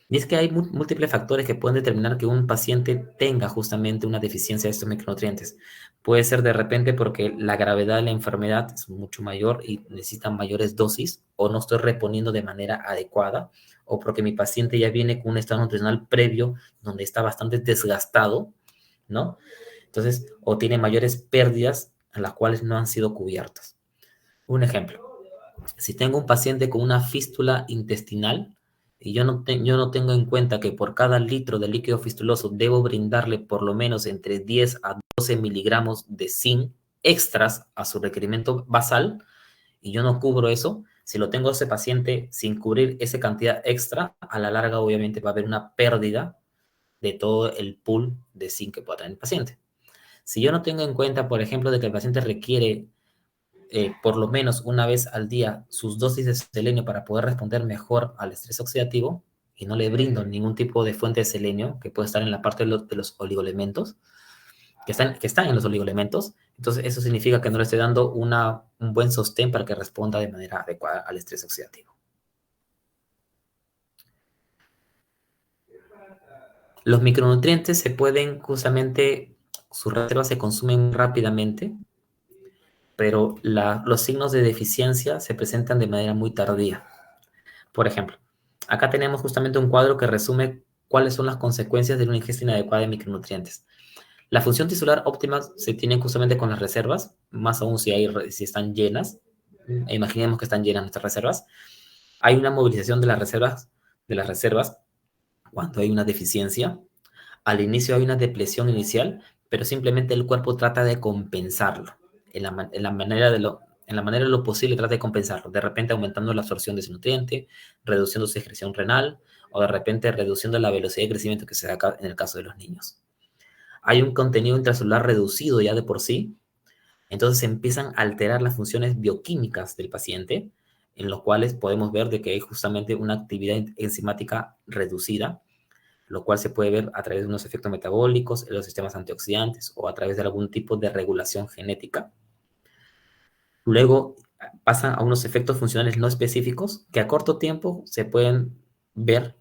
Y es que hay múltiples factores que pueden determinar que un paciente tenga justamente una deficiencia de estos micronutrientes. Puede ser de repente porque la gravedad de la enfermedad es mucho mayor y necesitan mayores dosis, o no estoy reponiendo de manera adecuada, o porque mi paciente ya viene con un estado nutricional previo donde está bastante desgastado, ¿no? Entonces, o tiene mayores pérdidas a las cuales no han sido cubiertas. Un ejemplo, si tengo un paciente con una fístula intestinal, y yo no tengo en cuenta que por cada litro de líquido fistuloso debo brindarle por lo menos entre 10 a 12 miligramos de zinc extras a su requerimiento basal, y yo no cubro eso, si lo tengo a ese paciente sin cubrir esa cantidad extra, a la larga obviamente va a haber una pérdida de todo el pool de zinc que pueda tener el paciente. Si yo no tengo en cuenta, por ejemplo, de que el paciente requiere por lo menos una vez al día sus dosis de selenio para poder responder mejor al estrés oxidativo y no le brindo ningún tipo de fuente de selenio que puede estar en la parte de los oligoelementos, que están en los oligoelementos, entonces eso significa que no le estoy dando un buen sostén para que responda de manera adecuada al estrés oxidativo. Los micronutrientes se pueden justamente, sus reservas se consumen rápidamente, pero los signos de deficiencia se presentan de manera muy tardía. Por ejemplo, acá tenemos justamente un cuadro que resume cuáles son las consecuencias de una ingesta inadecuada de micronutrientes. La función tisular óptima se tiene justamente con las reservas, más aún si están llenas. Imaginemos que están llenas nuestras reservas. Hay una movilización de las reservas cuando hay una deficiencia. Al inicio hay una depleción inicial, pero simplemente el cuerpo trata de compensarlo. En la manera de lo posible trata de compensarlo. De repente aumentando la absorción de ese nutriente, reduciendo su secreción renal, o de repente reduciendo la velocidad de crecimiento que se da en el caso de los niños. Hay un contenido intracelular reducido ya de por sí, entonces se empiezan a alterar las funciones bioquímicas del paciente, en los cuales podemos ver de que hay justamente una actividad enzimática reducida, lo cual se puede ver a través de unos efectos metabólicos en los sistemas antioxidantes o a través de algún tipo de regulación genética. Luego pasan a unos efectos funcionales no específicos que a corto tiempo se pueden ver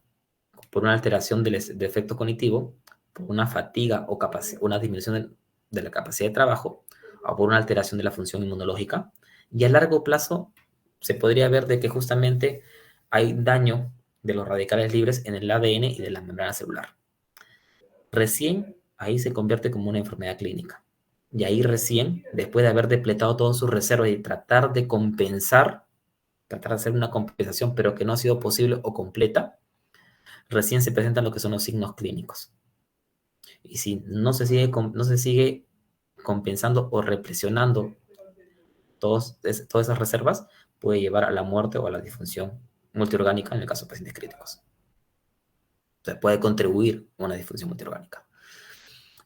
por una alteración del efecto cognitivo, por una fatiga o una disminución de la capacidad de trabajo, o por una alteración de la función inmunológica. Y a largo plazo se podría ver de que justamente hay daño de los radicales libres en el ADN y de la membrana celular. Recién ahí se convierte como una enfermedad clínica. Y ahí recién, después de haber depletado todas sus reservas y tratar de compensar, tratar de hacer una compensación, pero que no ha sido posible o completa, recién se presentan lo que son los signos clínicos. Y si no se sigue compensando o represionando todas esas reservas, puede llevar a la muerte o a la disfunción multiorgánica en el caso de pacientes críticos. O sea, puede contribuir a una disfunción multiorgánica.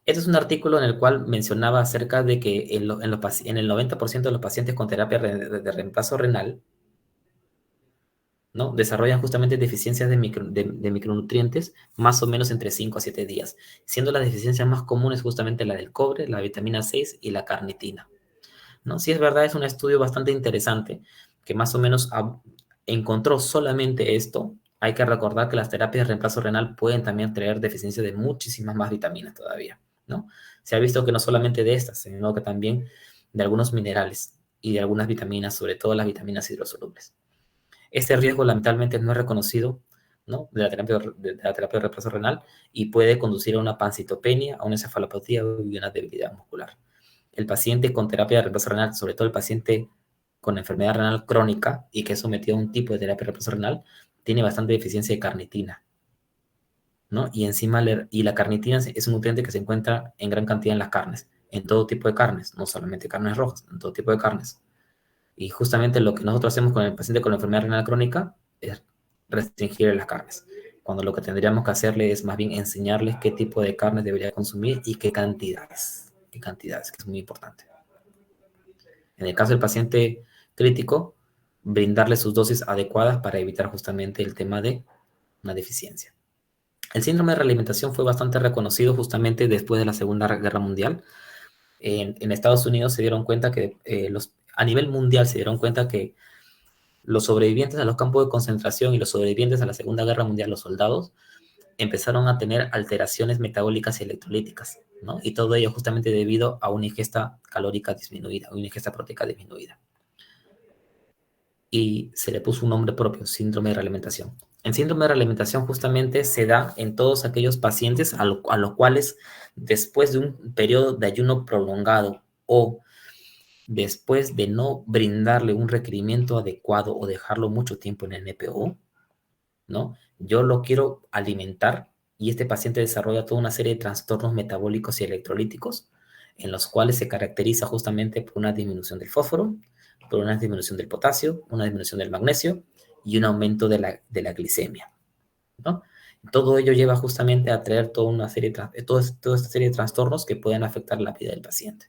Este es un artículo en el cual mencionaba acerca de que en el 90% de los pacientes con terapia de reemplazo renal, ¿no?, desarrollan justamente deficiencias de micronutrientes más o menos entre 5 a 7 días, siendo las deficiencias más comunes justamente la del cobre, la vitamina 6 y la carnitina, ¿no? Sí, es verdad, es un estudio bastante interesante que más o menos encontró solamente esto. Hay que recordar que las terapias de reemplazo renal pueden también traer deficiencia de muchísimas más vitaminas todavía, ¿no? Se ha visto que no solamente de estas, sino que también de algunos minerales y de algunas vitaminas, sobre todo las vitaminas hidrosolubles. Este riesgo lamentablemente no es reconocido, ¿no?, de la terapia de reemplazo renal y puede conducir a una pancitopenia, a una encefalopatía y una debilidad muscular. El paciente con terapia de reemplazo renal, sobre todo el paciente con enfermedad renal crónica y que es sometido a un tipo de terapia de reemplazo renal, tiene bastante deficiencia de carnitina, ¿no? Y encima, la carnitina es un nutriente que se encuentra en gran cantidad en las carnes, en todo tipo de carnes, no solamente carnes rojas, en todo tipo de carnes. Y justamente lo que nosotros hacemos con el paciente con la enfermedad renal crónica es restringir las carnes, cuando lo que tendríamos que hacerle es más bien enseñarles qué tipo de carnes debería consumir y qué cantidades, que es muy importante. En el caso del paciente crítico, brindarle sus dosis adecuadas para evitar justamente el tema de una deficiencia. El síndrome de realimentación fue bastante reconocido justamente después de la Segunda Guerra Mundial. En Estados Unidos se dieron cuenta que, a nivel mundial se dieron cuenta que los sobrevivientes a los campos de concentración y los sobrevivientes a la Segunda Guerra Mundial, los soldados, empezaron a tener alteraciones metabólicas y electrolíticas, ¿no? Y todo ello justamente debido a una ingesta calórica disminuida, una ingesta proteica disminuida. Y se le puso un nombre propio, síndrome de realimentación. El síndrome de realimentación justamente se da en todos aquellos pacientes a los cuales después de un periodo de ayuno prolongado o después de no brindarle un requerimiento adecuado o dejarlo mucho tiempo en el NPO, ¿no?, yo lo quiero alimentar y este paciente desarrolla toda una serie de trastornos metabólicos y electrolíticos en los cuales se caracteriza justamente por una disminución del fósforo, por una disminución del potasio, una disminución del magnesio y un aumento de la glicemia, ¿no? Todo ello lleva justamente a traer toda esta serie de trastornos que pueden afectar la vida del paciente.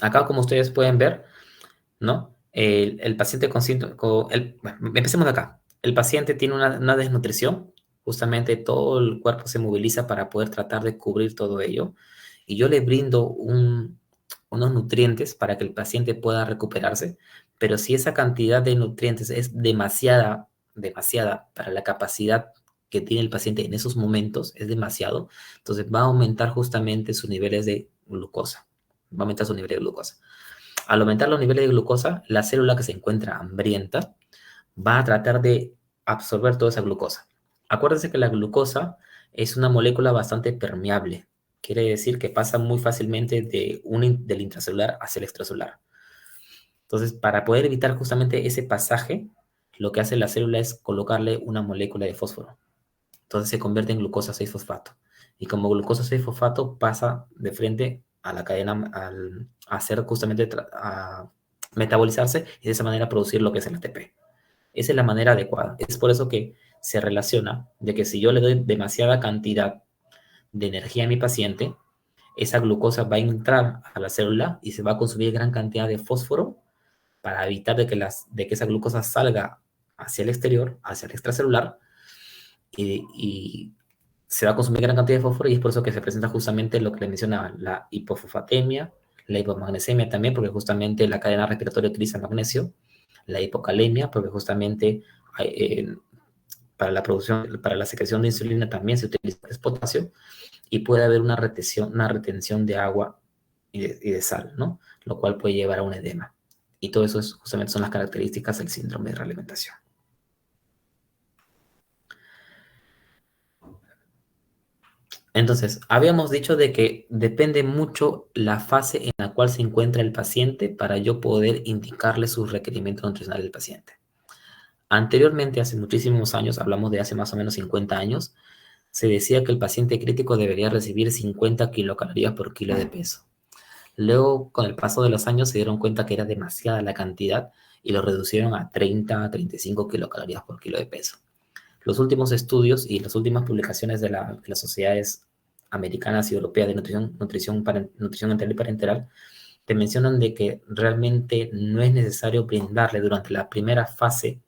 Acá, como ustedes pueden ver, ¿no?, el paciente con síndrome... empecemos de acá. El paciente tiene una desnutrición, justamente todo el cuerpo se moviliza para poder tratar de cubrir todo ello, y yo le brindo unos nutrientes para que el paciente pueda recuperarse, pero si esa cantidad de nutrientes es demasiada, demasiada para la capacidad que tiene el paciente en esos momentos, es demasiado, entonces va a aumentar justamente sus niveles de glucosa. Va a aumentar sus niveles de glucosa. Al aumentar los niveles de glucosa, la célula que se encuentra hambrienta va a tratar de absorber toda esa glucosa. Acuérdense que la glucosa es una molécula bastante permeable. Quiere decir que pasa muy fácilmente del intracelular hacia el extracelular. Entonces, para poder evitar justamente ese pasaje, lo que hace la célula es colocarle una molécula de fósforo. Entonces se convierte en glucosa 6-fosfato. Y como glucosa 6-fosfato pasa de frente a la cadena al hacer justamente a metabolizarse y de esa manera producir lo que es el ATP. Esa es la manera adecuada. Es por eso que se relaciona de que si yo le doy demasiada cantidad de energía a mi paciente, esa glucosa va a entrar a la célula y se va a consumir gran cantidad de fósforo para evitar de que esa glucosa salga hacia el exterior, hacia el extracelular, y se va a consumir gran cantidad de fósforo, y es por eso que se presenta justamente lo que le mencionaba, la hipofosfatemia, la hipomagnesemia también, porque justamente la cadena respiratoria utiliza magnesio, la hipocalemia, porque justamente para la producción, para la secreción de insulina también se utiliza potasio, y puede haber una retención de agua y de sal, ¿no? Lo cual puede llevar a un edema. Y todo eso justamente son las características del síndrome de realimentación. Entonces, habíamos dicho de que depende mucho la fase en la cual se encuentra el paciente para yo poder indicarle sus requerimientos nutricionales del paciente. Anteriormente, hace muchísimos años, hablamos de hace más o menos 50 años, se decía que el paciente crítico debería recibir 50 kilocalorías por kilo de peso. Luego, con el paso de los años, se dieron cuenta que era demasiada la cantidad y lo reducieron a 30 a 35 kilocalorías por kilo de peso. Los últimos estudios y las últimas publicaciones de las sociedades americanas y europeas de nutrición enteral y parenteral te mencionan de que realmente no es necesario brindarle durante la primera fase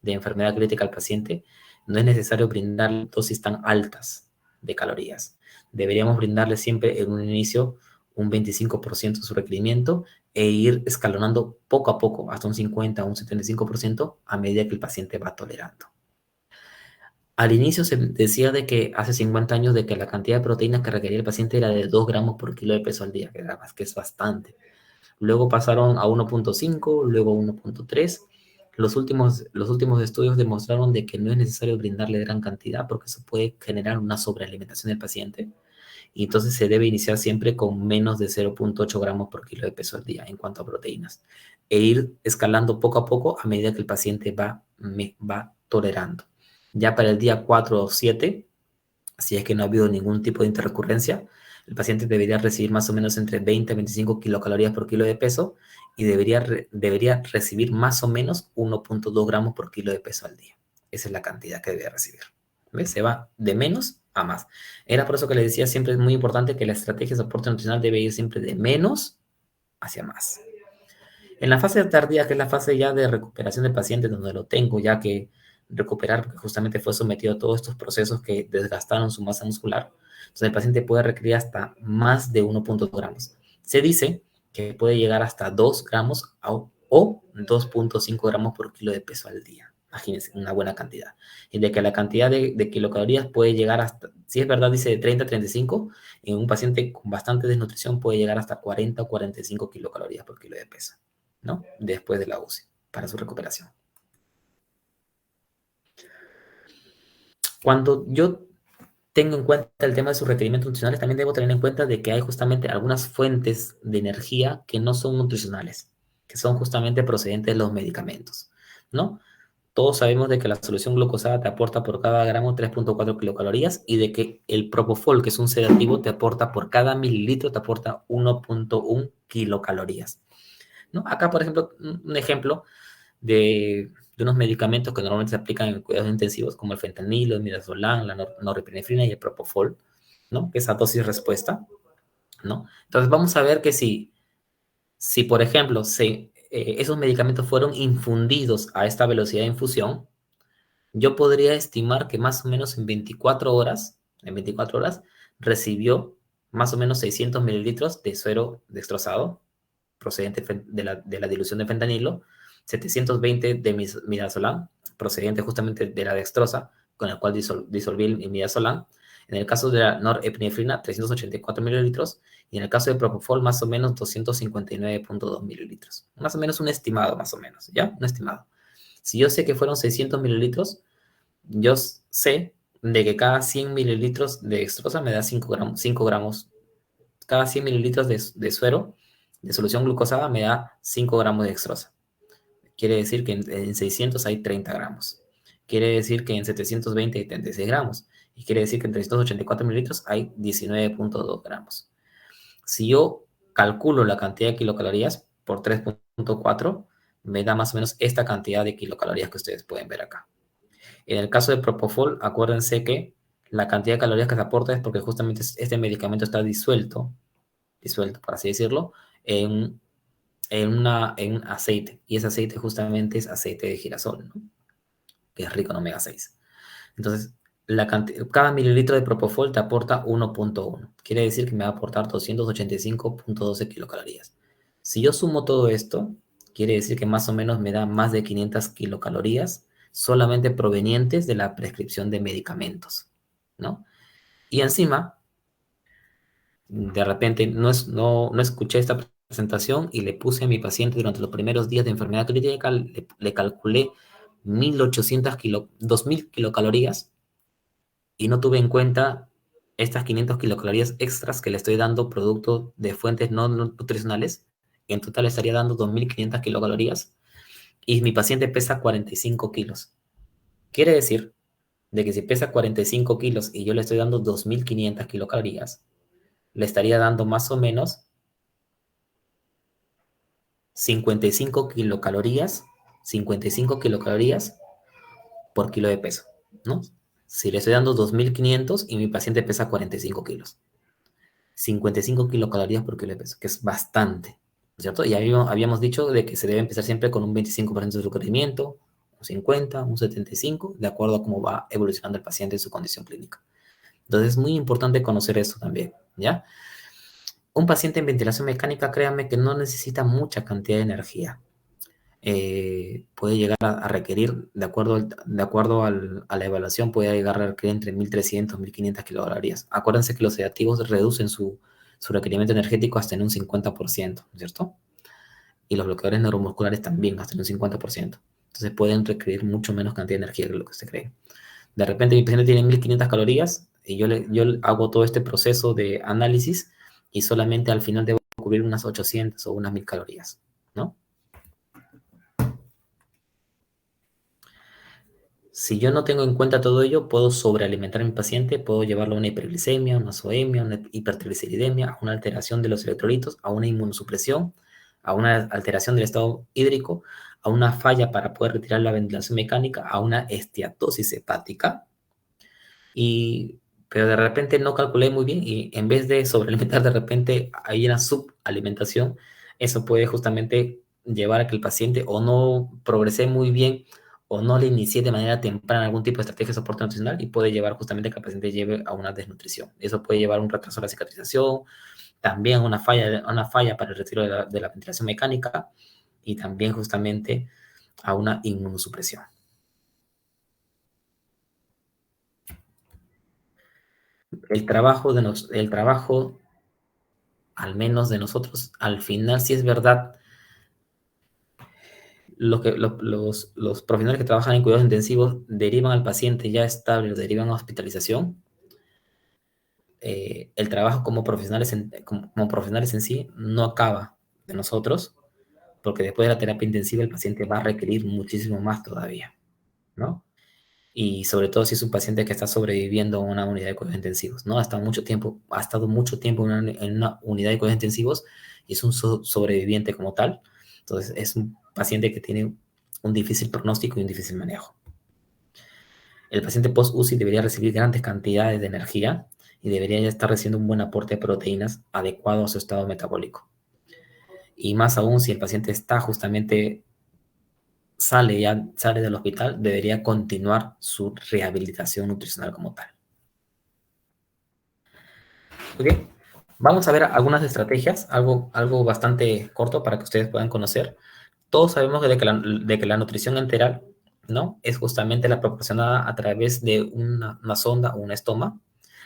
de enfermedad crítica al paciente, no es necesario brindarle dosis tan altas de calorías. Deberíamos brindarle siempre en un inicio un 25% de su requerimiento e ir escalonando poco a poco hasta un 50 o un 75% a medida que el paciente va tolerando. Al inicio se decía de que hace 50 años de que la cantidad de proteínas que requería el paciente era de 2 gramos por kilo de peso al día, que es bastante. Luego pasaron a 1.5, luego a 1.3. Los últimos estudios demostraron de que no es necesario brindarle gran cantidad porque eso puede generar una sobrealimentación del paciente. Y entonces se debe iniciar siempre con menos de 0.8 gramos por kilo de peso al día en cuanto a proteínas. E ir escalando poco a poco a medida que el paciente va tolerando. Ya para el día 4 o 7, si es que no ha habido ningún tipo de interrecurrencia, el paciente debería recibir más o menos entre 20 a 25 kilocalorías por kilo de peso y debería recibir más o menos 1.2 gramos por kilo de peso al día. Esa es la cantidad que debe recibir. ¿Ves? Se va de menos a más. Era por eso que le decía, siempre es muy importante que la estrategia de soporte nutricional debe ir siempre de menos hacia más. En la fase tardía, que es la fase ya de recuperación del paciente, donde lo tengo ya que recuperar, porque justamente fue sometido a todos estos procesos que desgastaron su masa muscular, entonces el paciente puede requerir hasta más de 1.2 gramos. Se dice que puede llegar hasta 2 gramos o 2.5 gramos por kilo de peso al día. Imagínense, una buena cantidad. Y de que la cantidad de kilocalorías puede llegar hasta, si es verdad, dice de 30 a 35, en un paciente con bastante desnutrición puede llegar hasta 40 o 45 kilocalorías por kilo de peso, ¿no? Después de la UCI, para su recuperación. Cuando yo tengo en cuenta el tema de sus requerimientos nutricionales, también debo tener en cuenta de que hay justamente algunas fuentes de energía que no son nutricionales, que son justamente procedentes de los medicamentos, ¿no? Todos sabemos de que la solución glucosada te aporta por cada gramo 3.4 kilocalorías y de que el propofol, que es un sedativo, te aporta por cada mililitro, te aporta 1.1 kilocalorías, ¿no? Acá, por ejemplo, un ejemplo de unos medicamentos que normalmente se aplican en cuidados intensivos, como el fentanilo, el midazolam, la norepinefrina y el propofol, ¿no? Esa dosis respuesta, ¿no? Entonces vamos a ver que si por ejemplo, esos medicamentos fueron infundidos a esta velocidad de infusión, yo podría estimar que más o menos en 24 horas recibió más o menos 600 mililitros de suero destrozado, procedente de la dilución de fentanilo, 720 de midazolam, procedente justamente de la dextrosa, con el cual disolví el midazolam. En el caso de la norepinefrina, 384 mililitros. Y en el caso de propofol, más o menos 259.2 mililitros. Más o menos un estimado, más o menos, ¿ya? Un estimado. Si yo sé que fueron 600 mililitros, yo sé de que cada 100 mililitros de dextrosa me da 5 gramos. Cada 100 mililitros de suero, de solución glucosada, me da 5 gramos de dextrosa. Quiere decir que en 600 hay 30 gramos. Quiere decir que en 720 hay 36 gramos. Y quiere decir que en 384 mililitros hay 19.2 gramos. Si yo calculo la cantidad de kilocalorías por 3.4, me da más o menos esta cantidad de kilocalorías que ustedes pueden ver acá. En el caso de propofol, acuérdense que la cantidad de calorías que se aporta es porque justamente este medicamento está disuelto, por así decirlo, en un aceite. Y ese aceite justamente es aceite de girasol, ¿no? Que es rico en omega 6. Entonces, cada mililitro de propofol te aporta 1.1. Quiere decir que me va a aportar 285.12 kilocalorías. Si yo sumo todo esto, quiere decir que más o menos me da más de 500 kilocalorías solamente provenientes de la prescripción de medicamentos, ¿no? Y encima, de repente no escuché esta presentación y le puse a mi paciente durante los primeros días de enfermedad crítica, le calculé 2.000 kilocalorías y no tuve en cuenta estas 500 kilocalorías extras que le estoy dando producto de fuentes no nutricionales. En total estaría dando 2.500 kilocalorías y mi paciente pesa 45 kilos. Quiere decir de que si pesa 45 kilos y yo le estoy dando 2.500 kilocalorías, le estaría dando más o menos 55 kilocalorías por kilo de peso, ¿no? Si le estoy dando 2.500 y mi paciente pesa 45 kilos. 55 kilocalorías por kilo de peso, que es bastante, ¿cierto? Y habíamos dicho de que se debe empezar siempre con un 25% de requerimiento, un 50, un 75, de acuerdo a cómo va evolucionando el paciente en su condición clínica. Entonces es muy importante conocer eso también, ¿ya? Un paciente en ventilación mecánica, créanme que no necesita mucha cantidad de energía. Puede llegar a requerir, de acuerdo a la evaluación, puede llegar a requerir entre 1.300 y 1.500 kilocalorías. Acuérdense que los sedativos reducen su requerimiento energético hasta en un 50%, ¿cierto? Y los bloqueadores neuromusculares también hasta en un 50%. Entonces pueden requerir mucho menos cantidad de energía que lo que se cree. De repente mi paciente tiene 1.500 calorías y yo hago todo este proceso de análisis y solamente al final debo cubrir unas 800 o unas 1.000 calorías, ¿no? Si yo no tengo en cuenta todo ello, puedo sobrealimentar a mi paciente, puedo llevarlo a una hiperglicemia, una azoemia, una hipertrigliceridemia, a una alteración de los electrolitos, a una inmunosupresión, a una alteración del estado hídrico, a una falla para poder retirar la ventilación mecánica, a una esteatosis hepática. Pero de repente no calculé muy bien y en vez de sobrealimentar, de repente hay una subalimentación. Eso puede justamente llevar a que el paciente o no progrese muy bien o no le inicie de manera temprana algún tipo de estrategia de soporte nutricional y puede llevar justamente a que el paciente lleve a una desnutrición. Eso puede llevar a un retraso de la cicatrización, también a una falla para el retiro de la ventilación mecánica y también justamente a una inmunosupresión. El trabajo, al menos de nosotros, al final sí es verdad. Los profesionales que trabajan en cuidados intensivos derivan al paciente ya estable, derivan a hospitalización. El trabajo como profesionales en sí no acaba de nosotros, porque después de la terapia intensiva el paciente va a requerir muchísimo más todavía, ¿no? Y sobre todo si es un paciente que está sobreviviendo a una unidad de cuidados intensivos, ¿no? Ha estado mucho tiempo en una unidad de cuidados intensivos y es un sobreviviente como tal. Entonces es un paciente que tiene un difícil pronóstico y un difícil manejo. El paciente post-UCI debería recibir grandes cantidades de energía y debería ya estar recibiendo un buen aporte de proteínas adecuado a su estado metabólico. Y más aún si el paciente está justamente sale del hospital, debería continuar su rehabilitación nutricional como tal. ¿Ok? Vamos a ver algunas estrategias, algo bastante corto para que ustedes puedan conocer Todos sabemos de que la nutrición enteral, ¿no? Es justamente la proporcionada a través de una sonda o un estoma.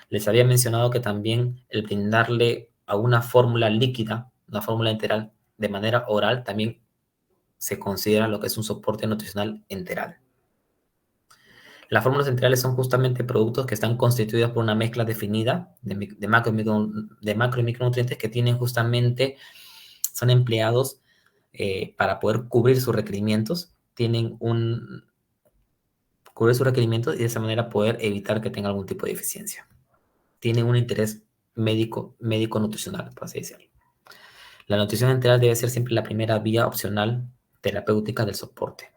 Les había mencionado que también el brindarle a una fórmula líquida, una fórmula enteral, de manera oral, también se considera lo que es un soporte nutricional enteral. Las fórmulas enterales son justamente productos que están constituidos por una mezcla definida de macro y micronutrientes que tienen justamente, son empleados para poder cubrir sus requerimientos, cubrir sus requerimientos y de esa manera poder evitar que tenga algún tipo de deficiencia. Tienen un interés médico-nutricional, por así decirlo. La nutrición enteral debe ser siempre la primera vía opcional terapéutica del soporte.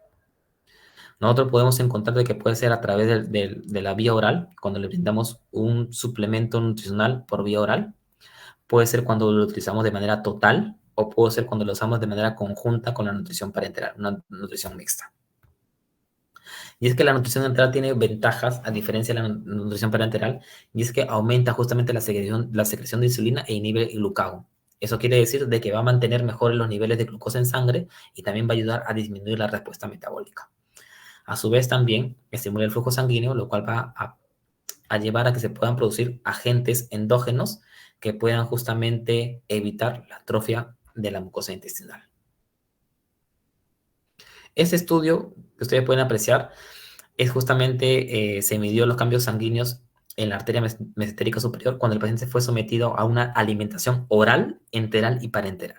Nosotros podemos encontrar de que puede ser a través de la vía oral, cuando le brindamos un suplemento nutricional por vía oral. Puede ser cuando lo utilizamos de manera total o puede ser cuando lo usamos de manera conjunta con la nutrición parenteral, una nutrición mixta. Y es que la nutrición enteral tiene ventajas a diferencia de la nutrición parenteral, y es que aumenta justamente la secreción de insulina e inhibe el glucagón. Eso quiere decir de que va a mantener mejor los niveles de glucosa en sangre y también va a ayudar a disminuir la respuesta metabólica. A su vez también estimula el flujo sanguíneo, lo cual va a llevar a que se puedan producir agentes endógenos que puedan justamente evitar la atrofia de la mucosa intestinal. Ese estudio que ustedes pueden apreciar es justamente, se midió los cambios sanguíneos en la arteria mesentérica superior cuando el paciente fue sometido a una alimentación oral, enteral y parenteral.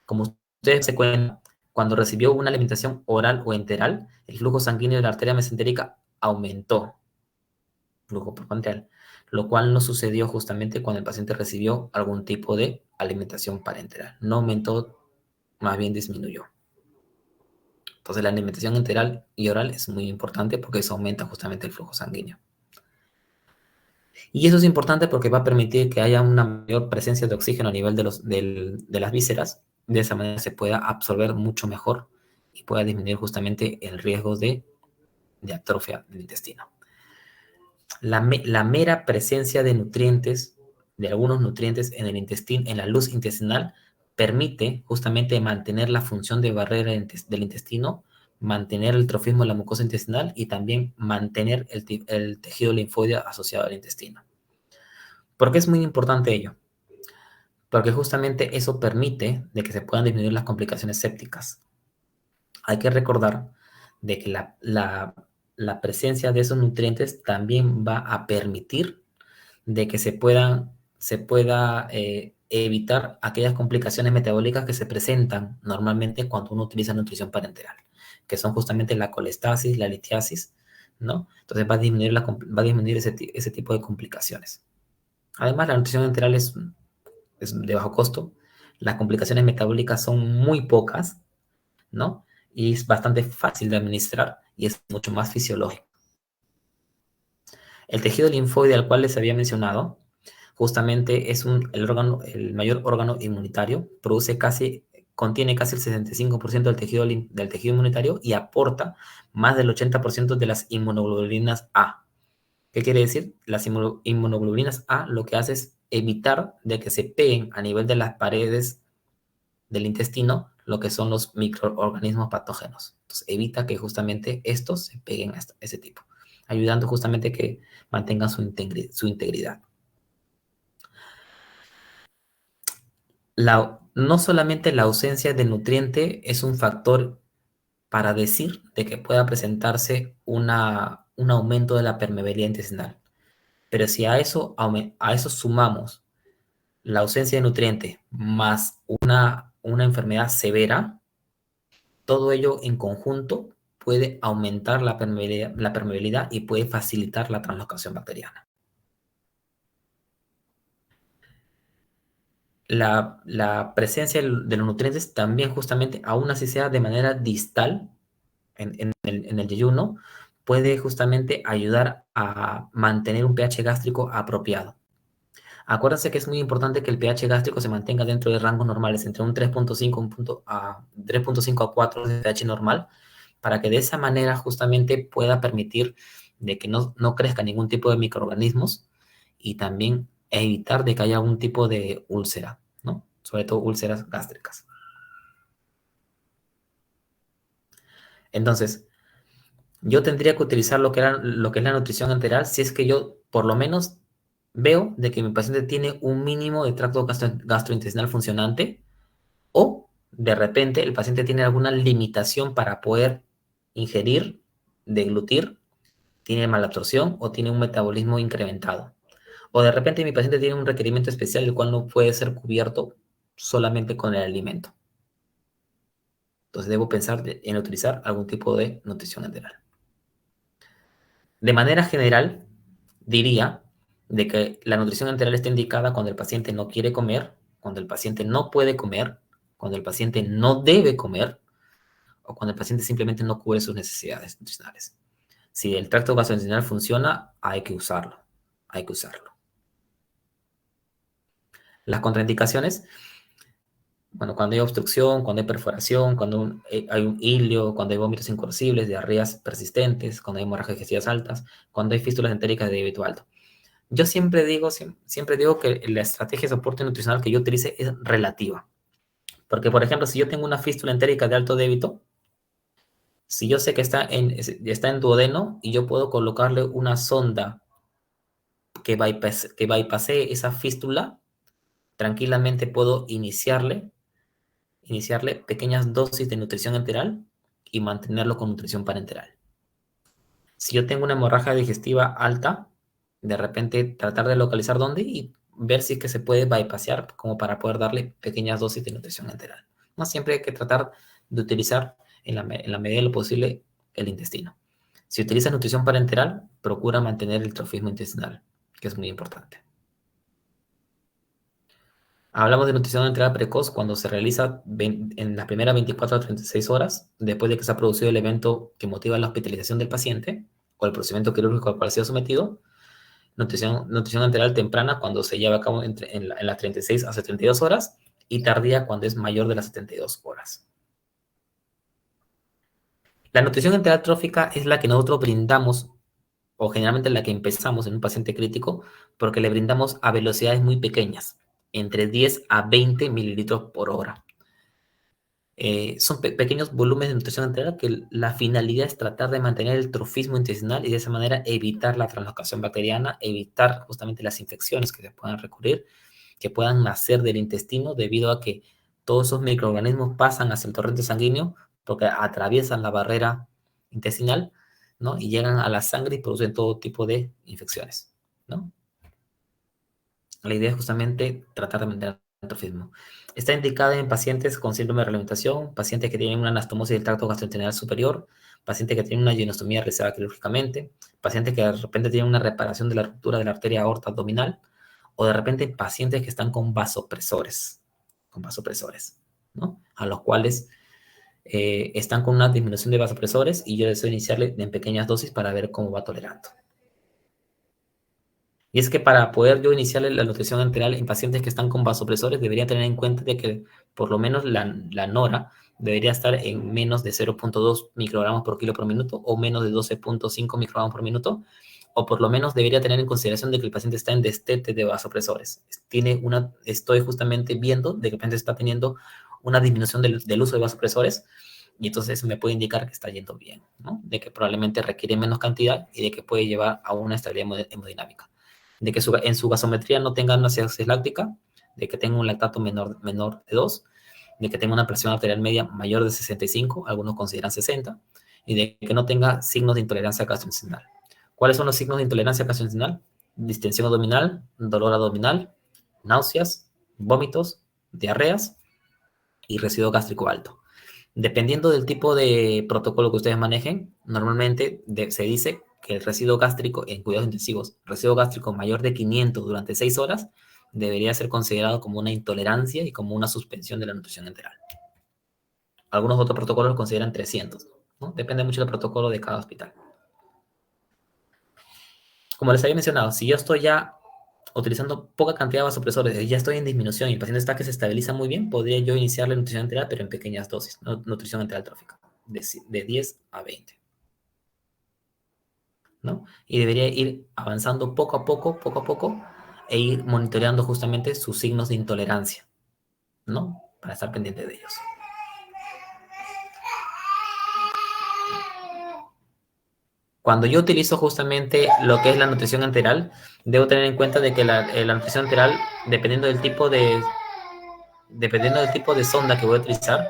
Como ustedes se cuentan, cuando recibió una alimentación oral o enteral, el flujo sanguíneo de la arteria mesentérica aumentó, flujo parenteral, lo cual no sucedió justamente cuando el paciente recibió algún tipo de alimentación parenteral. No aumentó, más bien disminuyó. Entonces la alimentación enteral y oral es muy importante porque eso aumenta justamente el flujo sanguíneo. Y eso es importante porque va a permitir que haya una mayor presencia de oxígeno a nivel de las vísceras. De esa manera se pueda absorber mucho mejor y pueda disminuir justamente el riesgo de atrofia del intestino. La mera presencia de nutrientes, de algunos nutrientes en el intestino, en la luz intestinal, permite justamente mantener la función de barrera del intestino, mantener el trofismo de la mucosa intestinal y también mantener el tejido linfoide asociado al intestino. ¿Por qué es muy importante ello? Porque justamente eso permite de que se puedan disminuir las complicaciones sépticas. Hay que recordar de que la presencia de esos nutrientes también va a permitir de que se pueda evitar aquellas complicaciones metabólicas que se presentan normalmente cuando uno utiliza nutrición parenteral, que son justamente la colestasis, la litiasis, ¿no? Entonces va a disminuir ese tipo de complicaciones. Además, la nutrición enteral es de bajo costo, las complicaciones metabólicas son muy pocas, ¿no? Y es bastante fácil de administrar y es mucho más fisiológico. El tejido linfoide al cual les había mencionado, justamente es el mayor órgano inmunitario, contiene casi el 65% del tejido inmunitario y aporta más del 80% de las inmunoglobulinas A. ¿Qué quiere decir? Las inmunoglobulinas A lo que hace es evitar de que se peguen a nivel de las paredes del intestino lo que son los microorganismos patógenos. Entonces evita que justamente estos se peguen a ese tipo, ayudando justamente a que mantengan su integridad. No solamente la ausencia de nutriente es un factor para decir de que pueda presentarse un aumento de la permeabilidad intestinal, pero si a eso sumamos la ausencia de nutriente más una enfermedad severa, todo ello en conjunto puede aumentar la permeabilidad y puede facilitar la translocación bacteriana. La presencia de los nutrientes también justamente, aún así sea de manera distal en el yeyuno, puede justamente ayudar a mantener un pH gástrico apropiado. Acuérdense que es muy importante que el pH gástrico se mantenga dentro de rangos normales, entre un 3.5 a 4 de pH normal, para que de esa manera justamente pueda permitir de que no crezca ningún tipo de microorganismos y también evitar de que haya algún tipo de úlcera, ¿no? Sobre todo úlceras gástricas. Entonces, yo tendría que utilizar lo que es la nutrición enteral si es que yo, por lo menos, veo de que mi paciente tiene un mínimo de tracto gastrointestinal funcionante o, de repente, el paciente tiene alguna limitación para poder ingerir, deglutir, tiene malabsorción o tiene un metabolismo incrementado. O de repente mi paciente tiene un requerimiento especial el cual no puede ser cubierto solamente con el alimento. Entonces debo pensar en utilizar algún tipo de nutrición enteral. De manera general, diría de que la nutrición enteral está indicada cuando el paciente no quiere comer, cuando el paciente no puede comer, cuando el paciente no debe comer o cuando el paciente simplemente no cubre sus necesidades nutricionales. Si el tracto gastrointestinal funciona, hay que usarlo. Hay que usarlo. Las contraindicaciones, bueno, cuando hay obstrucción, cuando hay perforación, cuando hay un hilio, cuando hay vómitos incorcibles, diarreas persistentes, cuando hay hemorragias digestivas altas, cuando hay fístulas entéricas de débito alto. Yo siempre digo que la estrategia de soporte nutricional que yo utilice es relativa. Porque, por ejemplo, si yo tengo una fístula entérica de alto débito, si yo sé que está en duodeno y yo puedo colocarle una sonda que bypasse esa fístula, tranquilamente puedo iniciarle pequeñas dosis de nutrición enteral y mantenerlo con nutrición parenteral. Si yo tengo una hemorragia digestiva alta, de repente tratar de localizar dónde y ver si es que se puede bypassear como para poder darle pequeñas dosis de nutrición enteral. No siempre hay que tratar de utilizar en la medida de lo posible el intestino. Si utilizas nutrición parenteral, procura mantener el trofismo intestinal, que es muy importante. Hablamos de nutrición enteral precoz cuando se realiza en las primeras 24 a 36 horas después de que se ha producido el evento que motiva la hospitalización del paciente o el procedimiento quirúrgico al cual ha sido sometido. Nutrición enteral temprana cuando se lleva a cabo en las 36 a 72 horas y tardía cuando es mayor de las 72 horas. La nutrición enteral trófica es la que nosotros brindamos o generalmente la que empezamos en un paciente crítico porque le brindamos a velocidades muy pequeñas, entre 10 a 20 mililitros por hora. Son pequeños volúmenes de nutrición enteral que la finalidad es tratar de mantener el trofismo intestinal y de esa manera evitar la translocación bacteriana, evitar justamente las infecciones que se puedan recurrir, que puedan nacer del intestino debido a que todos esos microorganismos pasan hacia el torrente sanguíneo porque atraviesan la barrera intestinal, ¿no? Y llegan a la sangre y producen todo tipo de infecciones, ¿no? La idea es justamente tratar de mantener el trofismo. Está indicada en pacientes con síndrome de realimentación, pacientes que tienen una anastomosis del tracto gastrointestinal superior, pacientes que tienen una ginostomía realizada quirúrgicamente, pacientes que de repente tienen una reparación de la ruptura de la arteria aorta abdominal, o de repente pacientes que están con vasopresores, ¿no? A los cuales están con una disminución de vasopresores y yo deseo iniciarle en pequeñas dosis para ver cómo va tolerando. Y es que para poder yo iniciarle la nutrición enteral en pacientes que están con vasopresores, debería tener en cuenta de que por lo menos la NORA debería estar en menos de 0.2 microgramos por kilo por minuto o menos de 12.5 microgramos por minuto, o por lo menos debería tener en consideración de que el paciente está en destete de vasopresores. Estoy justamente viendo de que el paciente está teniendo una disminución del uso de vasopresores y entonces me puede indicar que está yendo bien, ¿no? De que probablemente requiere menos cantidad y de que puede llevar a una estabilidad hemodinámica. De que en su gasometría no tenga una acidosis láctica, de que tenga un lactato menor de 2, de que tenga una presión arterial media mayor de 65, algunos consideran 60, y de que no tenga signos de intolerancia gastrointestinal. ¿Cuáles son los signos de intolerancia gastrointestinal? Distensión abdominal, dolor abdominal, náuseas, vómitos, diarreas y residuo gástrico alto. Dependiendo del tipo de protocolo que ustedes manejen, normalmente se dice que el residuo gástrico en cuidados intensivos, residuo gástrico mayor de 500 durante 6 horas, debería ser considerado como una intolerancia y como una suspensión de la nutrición enteral. Algunos otros protocolos lo consideran 300, ¿no? Depende mucho del protocolo de cada hospital. Como les había mencionado, si yo estoy ya utilizando poca cantidad de vasopresores, ya estoy en disminución y el paciente está que se estabiliza muy bien, podría yo iniciar la nutrición enteral, pero en pequeñas dosis, nutrición enteral trófica, de 10 a 20. ¿No? Y debería ir avanzando poco a poco, e ir monitoreando justamente sus signos de intolerancia, ¿no? Para estar pendiente de ellos. Cuando yo utilizo justamente lo que es la nutrición enteral, debo tener en cuenta de que la nutrición enteral, dependiendo del tipo de sonda que voy a utilizar,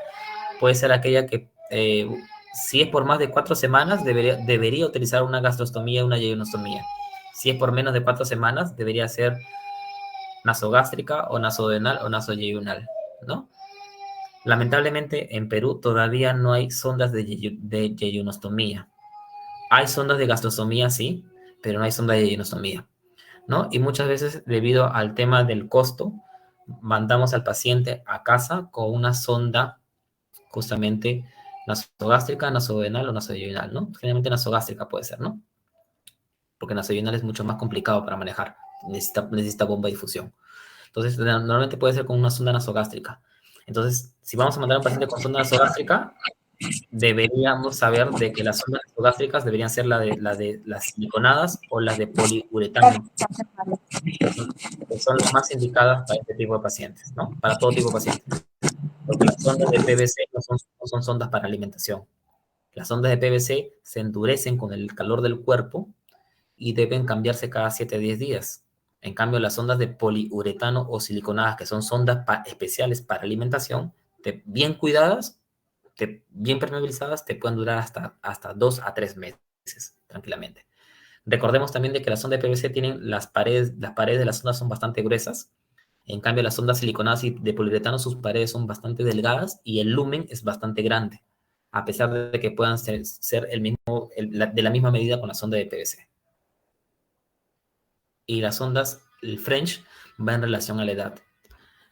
puede ser aquella que, si es por más de 4 semanas, debería utilizar una gastrostomía y una yeyonostomía. Si es por menos de 4 semanas, debería ser nasogástrica o nasodenal o nasoyeyunal, ¿no? Lamentablemente, en Perú todavía no hay sondas de yeyonostomía. Hay sondas de gastrostomía, sí, pero no hay sondas de yeyonostomía, ¿no? Y muchas veces, debido al tema del costo, mandamos al paciente a casa con una sonda justamente nasogástrica, nasodenal o nasoyeyunal, ¿no? Generalmente nasogástrica puede ser, ¿no? Porque nasoyeyunal es mucho más complicado para manejar, necesita bomba de difusión. Entonces, normalmente puede ser con una sonda nasogástrica. Entonces, si vamos a mandar a un paciente con sonda nasogástrica, deberíamos saber de que las sondas nasogástricas deberían ser las siliconadas o las de poliuretano, que son las más indicadas para este tipo de pacientes, ¿no? Para todo tipo de pacientes. Porque las sondas de PVC no son sondas para alimentación. Las sondas de PVC se endurecen con el calor del cuerpo y deben cambiarse cada 7 a 10 días. En cambio, las sondas de poliuretano o siliconadas, que son sondas especiales para alimentación, bien cuidadas, bien permeabilizadas, te pueden durar hasta 2 a 3 meses, tranquilamente. Recordemos también de que las sondas de PVC tienen las paredes de las sondas son bastante gruesas. En cambio, las sondas siliconadas y de poliuretano, sus paredes son bastante delgadas y el lumen es bastante grande, a pesar de que puedan ser de la misma medida con la sonda de PVC. Y las ondas, el French, va en relación a la edad.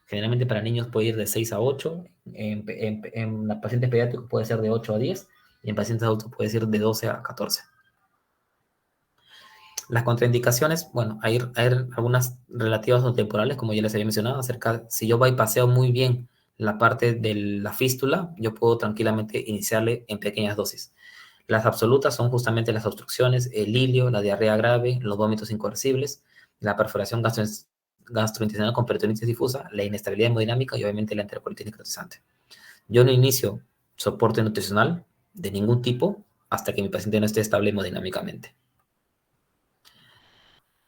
Generalmente para niños puede ir de 6 a 8, en pacientes pediátricos puede ser de 8 a 10, y en pacientes adultos puede ser de 12 a 14. Las contraindicaciones, bueno, hay algunas relativas o temporales, como ya les había mencionado, acerca, si yo bypasseo muy bien la parte de la fístula, yo puedo tranquilamente iniciarle en pequeñas dosis. Las absolutas son justamente las obstrucciones, el ilio, la diarrea grave, los vómitos incoercibles, la perforación gastrointestinal con peritonitis difusa, la inestabilidad hemodinámica y obviamente la enterocolitis necrotizante. Yo no inicio soporte nutricional de ningún tipo hasta que mi paciente no esté estable hemodinámicamente.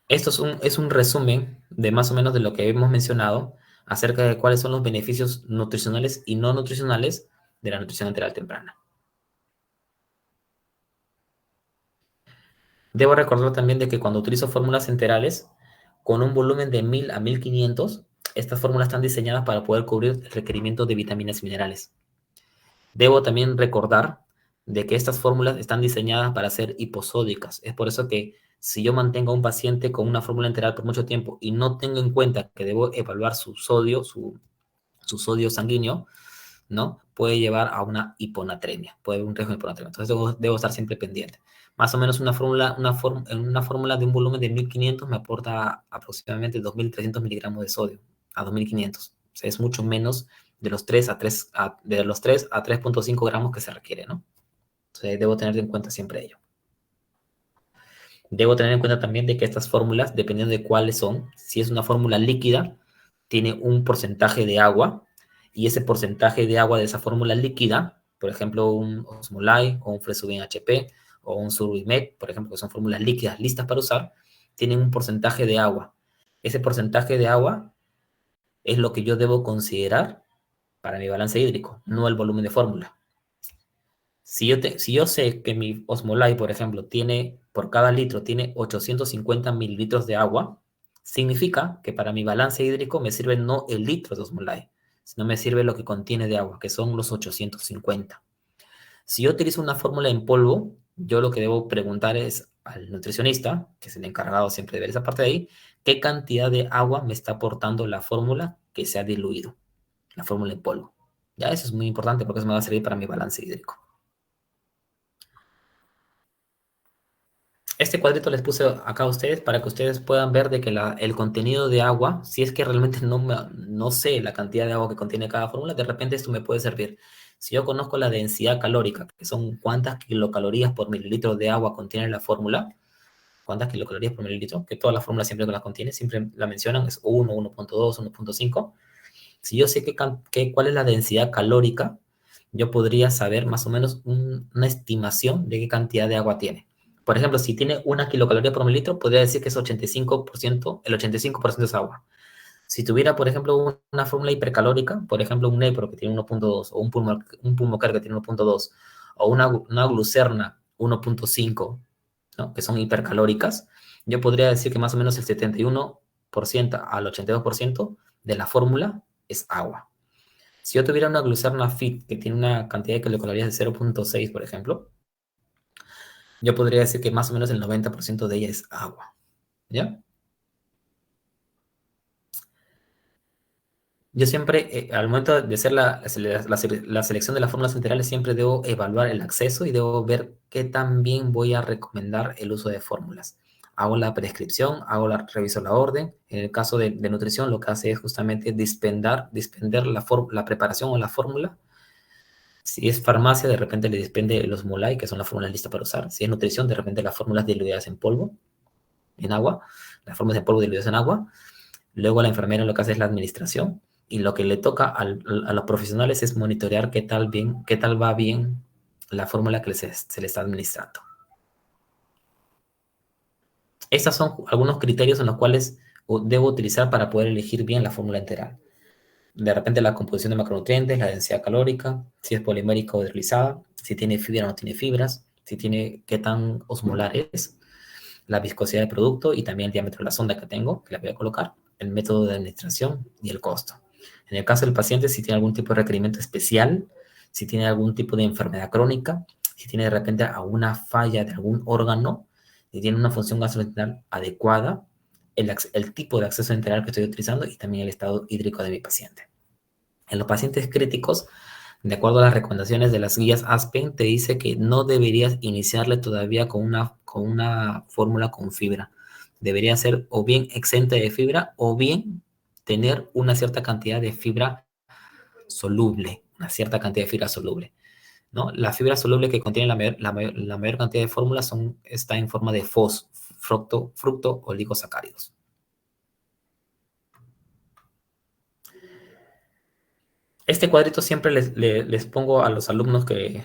Esto es un resumen de más o menos de lo que hemos mencionado acerca de cuáles son los beneficios nutricionales y no nutricionales de la nutrición enteral temprana. Debo recordar también de que cuando utilizo fórmulas enterales con un volumen de 1000 a 1500, estas fórmulas están diseñadas para poder cubrir el requerimiento de vitaminas y minerales. Debo también recordar de que estas fórmulas están diseñadas para ser hiposódicas. Es por eso que si yo mantengo a un paciente con una fórmula enteral por mucho tiempo y no tengo en cuenta que debo evaluar su sodio, su sodio sanguíneo, ¿no? Puede llevar a una hiponatremia, puede haber un riesgo de hiponatremia. Entonces debo estar siempre pendiente. Más o menos una fórmula de un volumen de 1500 me aporta aproximadamente 2300 miligramos de sodio a 2500. O sea, es mucho menos de los 3 a 3.5 gramos que se requiere, ¿no? Entonces debo tener en cuenta siempre ello. Debo tener en cuenta también de que estas fórmulas, dependiendo de cuáles son, si es una fórmula líquida, tiene un porcentaje de agua, y ese porcentaje de agua de esa fórmula líquida, por ejemplo, un Osmolay o un Fresugen HP o un Surbimed, por ejemplo, que son fórmulas líquidas listas para usar, tienen un porcentaje de agua. Ese porcentaje de agua es lo que yo debo considerar para mi balance hídrico, no el volumen de fórmula. Si yo sé que mi Osmolay, por ejemplo, por cada litro tiene 850 mililitros de agua, significa que para mi balance hídrico me sirve no el litro de Osmolay, sino me sirve lo que contiene de agua, que son los 850. Si yo utilizo una fórmula en polvo, yo lo que debo preguntar es al nutricionista, que es el encargado siempre de ver esa parte de ahí, qué cantidad de agua me está aportando la fórmula que se ha diluido, la fórmula en polvo. Ya eso es muy importante porque eso me va a servir para mi balance hídrico. Este cuadrito les puse acá a ustedes para que ustedes puedan ver de que el contenido de agua, si es que realmente no sé la cantidad de agua que contiene cada fórmula, de repente esto me puede servir. Si yo conozco la densidad calórica, que son cuántas kilocalorías por mililitro de agua contiene la fórmula, cuántas kilocalorías por mililitro, que todas las fórmulas siempre la contienen, siempre la mencionan, es 1, 1.2, 1.5. Si yo sé cuál es la densidad calórica, yo podría saber más o menos una estimación de qué cantidad de agua tiene. Por ejemplo, si tiene 1 kilocaloría por mililitro, podría decir que es 85%, el 85% es agua. Si tuviera, por ejemplo, una fórmula hipercalórica, por ejemplo, un Nepro que tiene 1.2, o un Pulmocar que tiene 1.2, o una Glucerna 1.5, ¿no? Que son hipercalóricas, yo podría decir que más o menos el 71% al 82% de la fórmula es agua. Si yo tuviera una Glucerna Fit que tiene una cantidad de kilocalorías de 0.6, por ejemplo, yo podría decir que más o menos el 90% de ella es agua, ¿ya? Yo siempre, al momento de hacer la selección de las fórmulas integrales, siempre debo evaluar el acceso y debo ver qué tan bien voy a recomendar el uso de fórmulas. Hago la prescripción, reviso la orden. En el caso de nutrición, lo que hace es justamente dispender la preparación o la fórmula. Si es farmacia, de repente le dispende los MOLAI, que son las fórmulas listas para usar. Si es nutrición, de repente las fórmulas diluidas en polvo, en agua, las fórmulas de polvo diluidas en agua. Luego la enfermera lo que hace es la administración. Y lo que le toca a los profesionales es monitorear qué tal va bien la fórmula que se le está administrando. Estos son algunos criterios en los cuales debo utilizar para poder elegir bien la fórmula integral. De repente la composición de macronutrientes, la densidad calórica, si es polimérica o hidrolizada, si tiene fibra o no tiene fibras, qué tan osmolar es, la viscosidad del producto y también el diámetro de la sonda que tengo, que la voy a colocar, el método de administración y el costo. En el caso del paciente, si tiene algún tipo de requerimiento especial, si tiene algún tipo de enfermedad crónica, si tiene de repente alguna falla de algún órgano, si tiene una función gastrointestinal adecuada, el tipo de acceso integral que estoy utilizando y también el estado hídrico de mi paciente. En los pacientes críticos, de acuerdo a las recomendaciones de las guías ASPEN, te dice que no deberías iniciarle todavía con una fórmula con fibra. Debería ser o bien exenta de fibra o bien tener una cierta cantidad de fibra soluble, ¿no? La fibra soluble que contiene la mayor cantidad de fórmulas está en forma de FOS, fructo oligosacáridos. Este cuadrito siempre les pongo a los alumnos que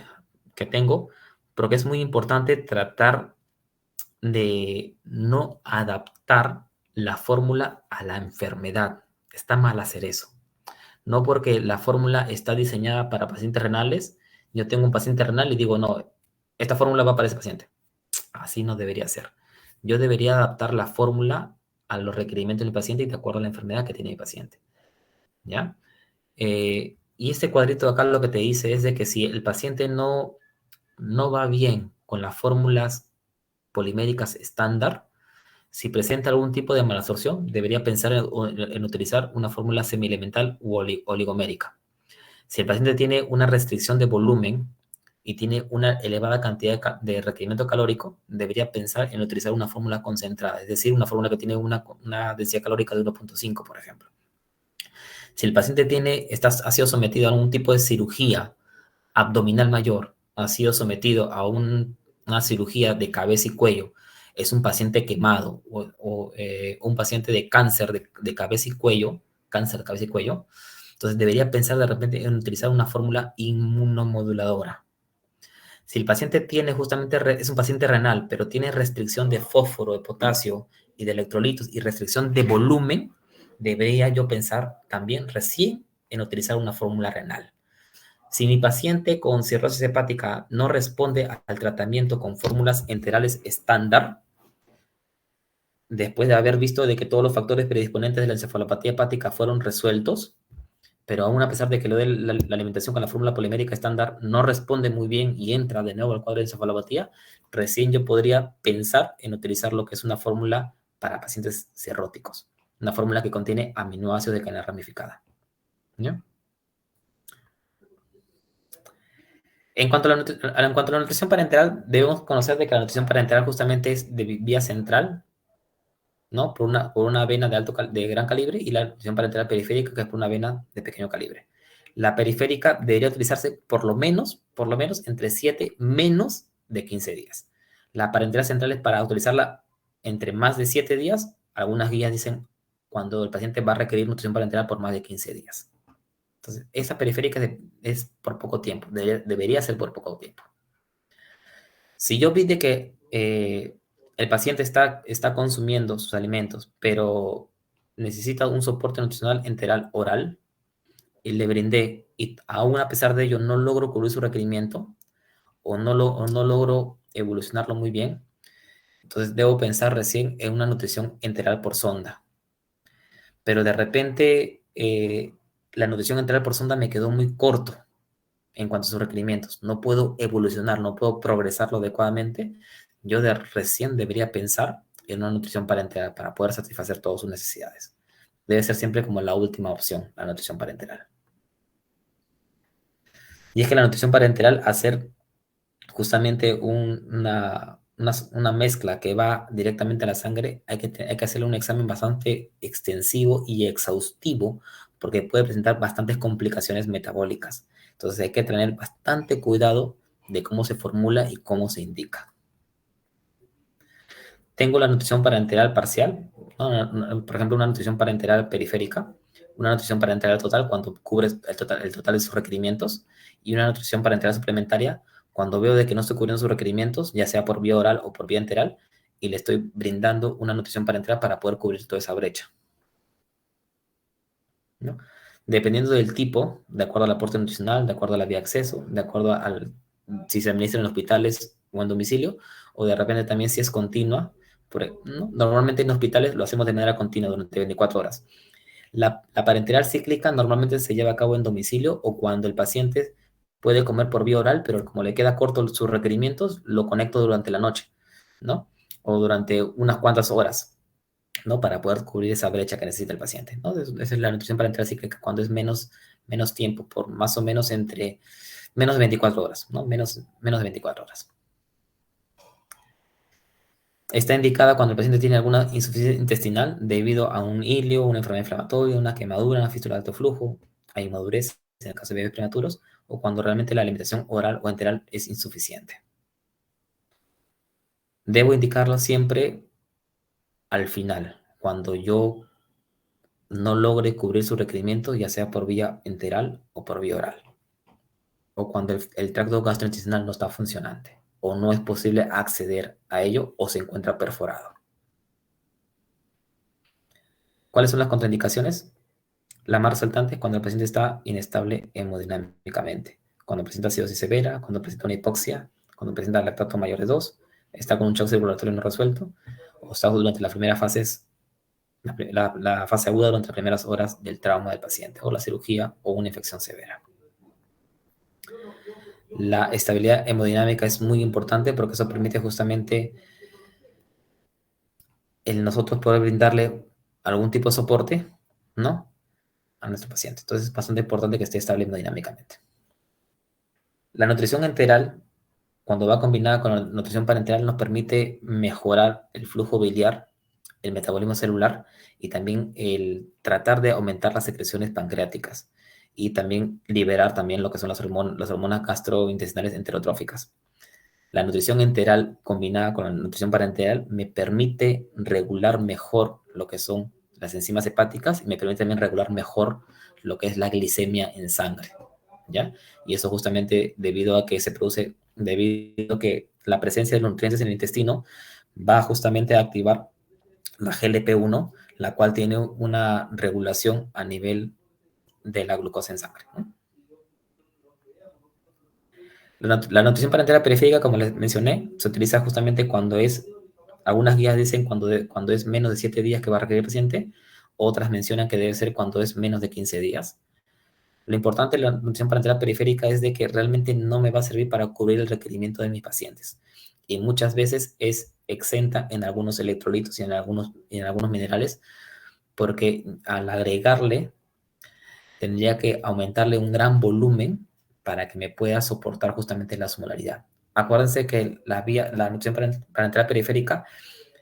tengo, porque es muy importante tratar de no adaptar la fórmula a la enfermedad. Está mal hacer eso. No porque la fórmula está diseñada para pacientes renales, yo tengo un paciente renal y digo, no, esta fórmula va para ese paciente. Así no debería ser. Yo debería adaptar la fórmula a los requerimientos del paciente y de acuerdo a la enfermedad que tiene mi paciente. ¿Ya? Y este cuadrito de acá lo que te dice es de que si el paciente no va bien con las fórmulas poliméricas estándar, si presenta algún tipo de malabsorción, debería pensar en utilizar una fórmula semielemental u oligomérica. Si el paciente tiene una restricción de volumen y tiene una elevada cantidad de requerimiento calórico, debería pensar en utilizar una fórmula concentrada, es decir, una fórmula que tiene una densidad calórica de 1.5, por ejemplo. Si el paciente ha sido sometido a algún tipo de cirugía abdominal mayor, ha sido sometido a una cirugía de cabeza y cuello, es un paciente quemado o un paciente de cáncer de cabeza y cuello, entonces debería pensar de repente en utilizar una fórmula inmunomoduladora. Si el paciente es un paciente renal, pero tiene restricción de fósforo, de potasio y de electrolitos y restricción de volumen, debería yo pensar también recién en utilizar una fórmula renal. Si mi paciente con cirrosis hepática no responde al tratamiento con fórmulas enterales estándar, después de haber visto de que todos los factores predisponentes de la encefalopatía hepática fueron resueltos, pero aún a pesar de que lo de la alimentación con la fórmula polimérica estándar no responde muy bien y entra de nuevo al cuadro de encefalopatía, recién yo podría pensar en utilizar lo que es una fórmula para pacientes cirróticos, una fórmula que contiene aminoácidos de cadena ramificada. ¿Ya? En cuanto a la nutrición parenteral, debemos conocer de que la nutrición parenteral justamente es de vía central, ¿no? Por una vena de gran calibre, y la nutrición parenteral periférica, que es por una vena de pequeño calibre. La periférica debería utilizarse por lo menos entre 7 menos de 15 días. La parenteral central es para utilizarla entre más de 7 días. Algunas guías dicen cuando el paciente va a requerir nutrición parenteral por más de 15 días. Entonces, esa periférica es por poco tiempo, debería ser por poco tiempo. Si yo vi de que el paciente está consumiendo sus alimentos, pero necesita un soporte nutricional enteral oral, y le brindé, y aún a pesar de ello no logro cubrir su requerimiento, o no logro evolucionarlo muy bien, entonces debo pensar recién en una nutrición enteral por sonda. Pero de repente la nutrición enteral por sonda me quedó muy corto en cuanto a sus requerimientos. No puedo evolucionar, no puedo progresarlo adecuadamente. Yo recién debería pensar en una nutrición parenteral para poder satisfacer todas sus necesidades. Debe ser siempre como la última opción, la nutrición parenteral. Y es que la nutrición parenteral, hacer justamente una mezcla que va directamente a la sangre, hay que hacerle un examen bastante extensivo y exhaustivo, porque puede presentar bastantes complicaciones metabólicas. Entonces hay que tener bastante cuidado de cómo se formula y cómo se indica. Tengo la nutrición parenteral parcial, por ejemplo, una nutrición parenteral periférica, una nutrición parenteral total cuando cubre el total de sus requerimientos, y una nutrición parenteral suplementaria cuando veo de que no estoy cubriendo sus requerimientos, ya sea por vía oral o por vía enteral, y le estoy brindando una nutrición parenteral para poder cubrir toda esa brecha, ¿no? Dependiendo del tipo, de acuerdo al aporte nutricional, de acuerdo a la vía de acceso, de acuerdo al si se administra en hospitales o en domicilio, o de repente también si es continua, ¿no? Normalmente en hospitales lo hacemos de manera continua durante 24 horas. La parenteral cíclica normalmente se lleva a cabo en domicilio o cuando el paciente puede comer por vía oral, pero como le queda corto sus requerimientos, lo conecto durante la noche, ¿no? O durante unas cuantas horas, ¿no? Para poder cubrir esa brecha que necesita el paciente, ¿no? Esa es la nutrición parenteral cíclica, cuando es menos tiempo, por más o menos entre menos de 24 horas, ¿no? Menos de 24 horas. Está indicada cuando el paciente tiene alguna insuficiencia intestinal debido a un hilio, una enfermedad inflamatoria, una quemadura, una fístula de alto flujo, hay inmadurez en el caso de bebés prematuros, o cuando realmente la alimentación oral o enteral es insuficiente. Debo indicarlo siempre al final, cuando yo no logre cubrir su requerimiento, ya sea por vía enteral o por vía oral, o cuando el tracto gastrointestinal no está funcionante, o no es posible acceder a ello, o se encuentra perforado. ¿Cuáles son las contraindicaciones? La más resaltante es cuando el paciente está inestable hemodinámicamente, cuando presenta acidosis severa, cuando presenta una hipoxia, cuando presenta lactato mayor de 2, está con un shock circulatorio no resuelto, o está durante las primeras fases, la fase aguda durante las primeras horas del trauma del paciente, o la cirugía, o una infección severa. La estabilidad hemodinámica es muy importante porque eso permite justamente el nosotros poder brindarle algún tipo de soporte, ¿no?, a nuestro paciente. Entonces es bastante importante que esté estable hemodinámicamente. La nutrición enteral, cuando va combinada con la nutrición parenteral, nos permite mejorar el flujo biliar, el metabolismo celular y también el tratar de aumentar las secreciones pancreáticas y también liberar también lo que son las hormonas gastrointestinales enterotróficas. La nutrición enteral combinada con la nutrición parenteral me permite regular mejor lo que son las enzimas hepáticas y me permite también regular mejor lo que es la glicemia en sangre, ¿ya? Y eso justamente debido a que debido a que la presencia de los nutrientes en el intestino va justamente a activar la GLP-1, la cual tiene una regulación a nivel de la glucosa en sangre, ¿no? La nutrición parenteral periférica, como les mencioné, se utiliza justamente cuando algunas guías dicen cuando es menos de 7 días que va a requerir el paciente, otras mencionan que debe ser cuando es menos de 15 días. Lo importante de la nutrición parenteral periférica es de que realmente no me va a servir para cubrir el requerimiento de mis pacientes. Y muchas veces es exenta en algunos electrolitos y en algunos minerales, porque al agregarle tendría que aumentarle un gran volumen para que me pueda soportar justamente la osmolaridad. Acuérdense que la nutrición parenteral periférica,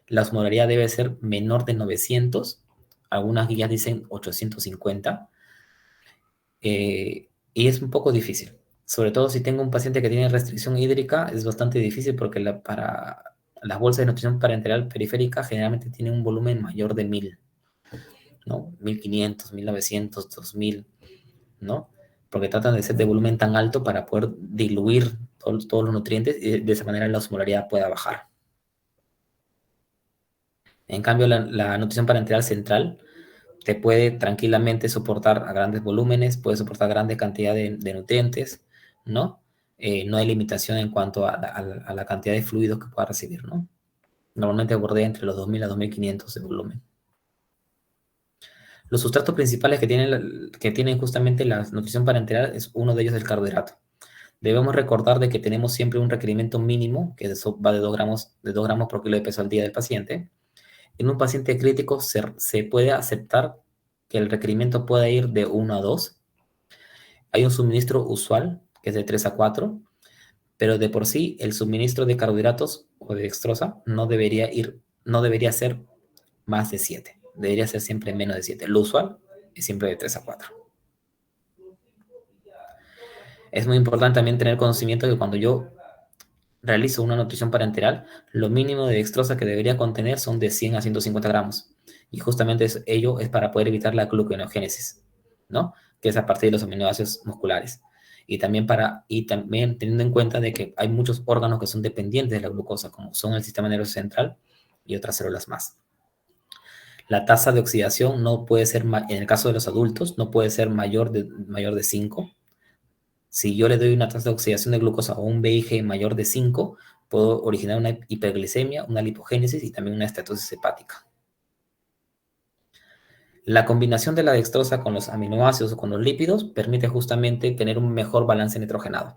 la osmolaridad debe ser menor de 900, algunas guías dicen 850, y es un poco difícil. Sobre todo si tengo un paciente que tiene restricción hídrica, es bastante difícil porque para las bolsas de nutrición parenteral periférica generalmente tienen un volumen mayor de 1000, ¿no? 1500, 1900, 2000, ¿no? Porque tratan de ser de volumen tan alto para poder diluir todos los nutrientes y de esa manera la osmolaridad pueda bajar. En cambio, la nutrición parenteral central te puede tranquilamente soportar a grandes volúmenes, puede soportar grandes cantidades de nutrientes, ¿no? No hay limitación en cuanto a la cantidad de fluidos que pueda recibir, ¿no? Normalmente bordea entre los 2000 a 2500 de volumen. Los sustratos principales que tienen justamente la nutrición parenteral, es uno de ellos el carbohidrato. Debemos recordar de que tenemos siempre un requerimiento mínimo, que va de 2 gramos por kilo de peso al día del paciente. En un paciente crítico se puede aceptar que el requerimiento pueda ir de 1 a 2. Hay un suministro usual, que es de 3 a 4, pero de por sí el suministro de carbohidratos o de dextrosa no debería ser más de 7. Debería ser siempre menos de 7. Lo usual es siempre de 3 a 4. Es muy importante también tener conocimiento que cuando yo realizo una nutrición parenteral, lo mínimo de dextrosa que debería contener son de 100 a 150 gramos. Y justamente ello es para poder evitar la gluconeogénesis, ¿no? Que es a partir de los aminoácidos musculares. Y también teniendo en cuenta de que hay muchos órganos que son dependientes de la glucosa, como son el sistema nervioso central y otras células más. La tasa de oxidación no puede ser, en el caso de los adultos, no puede ser mayor de 5. Si yo le doy una tasa de oxidación de glucosa o un VIG mayor de 5, puedo originar una hiperglicemia, una lipogénesis y también una estatosis hepática. La combinación de la dextrosa con los aminoácidos o con los lípidos permite justamente tener un mejor balance nitrogenado.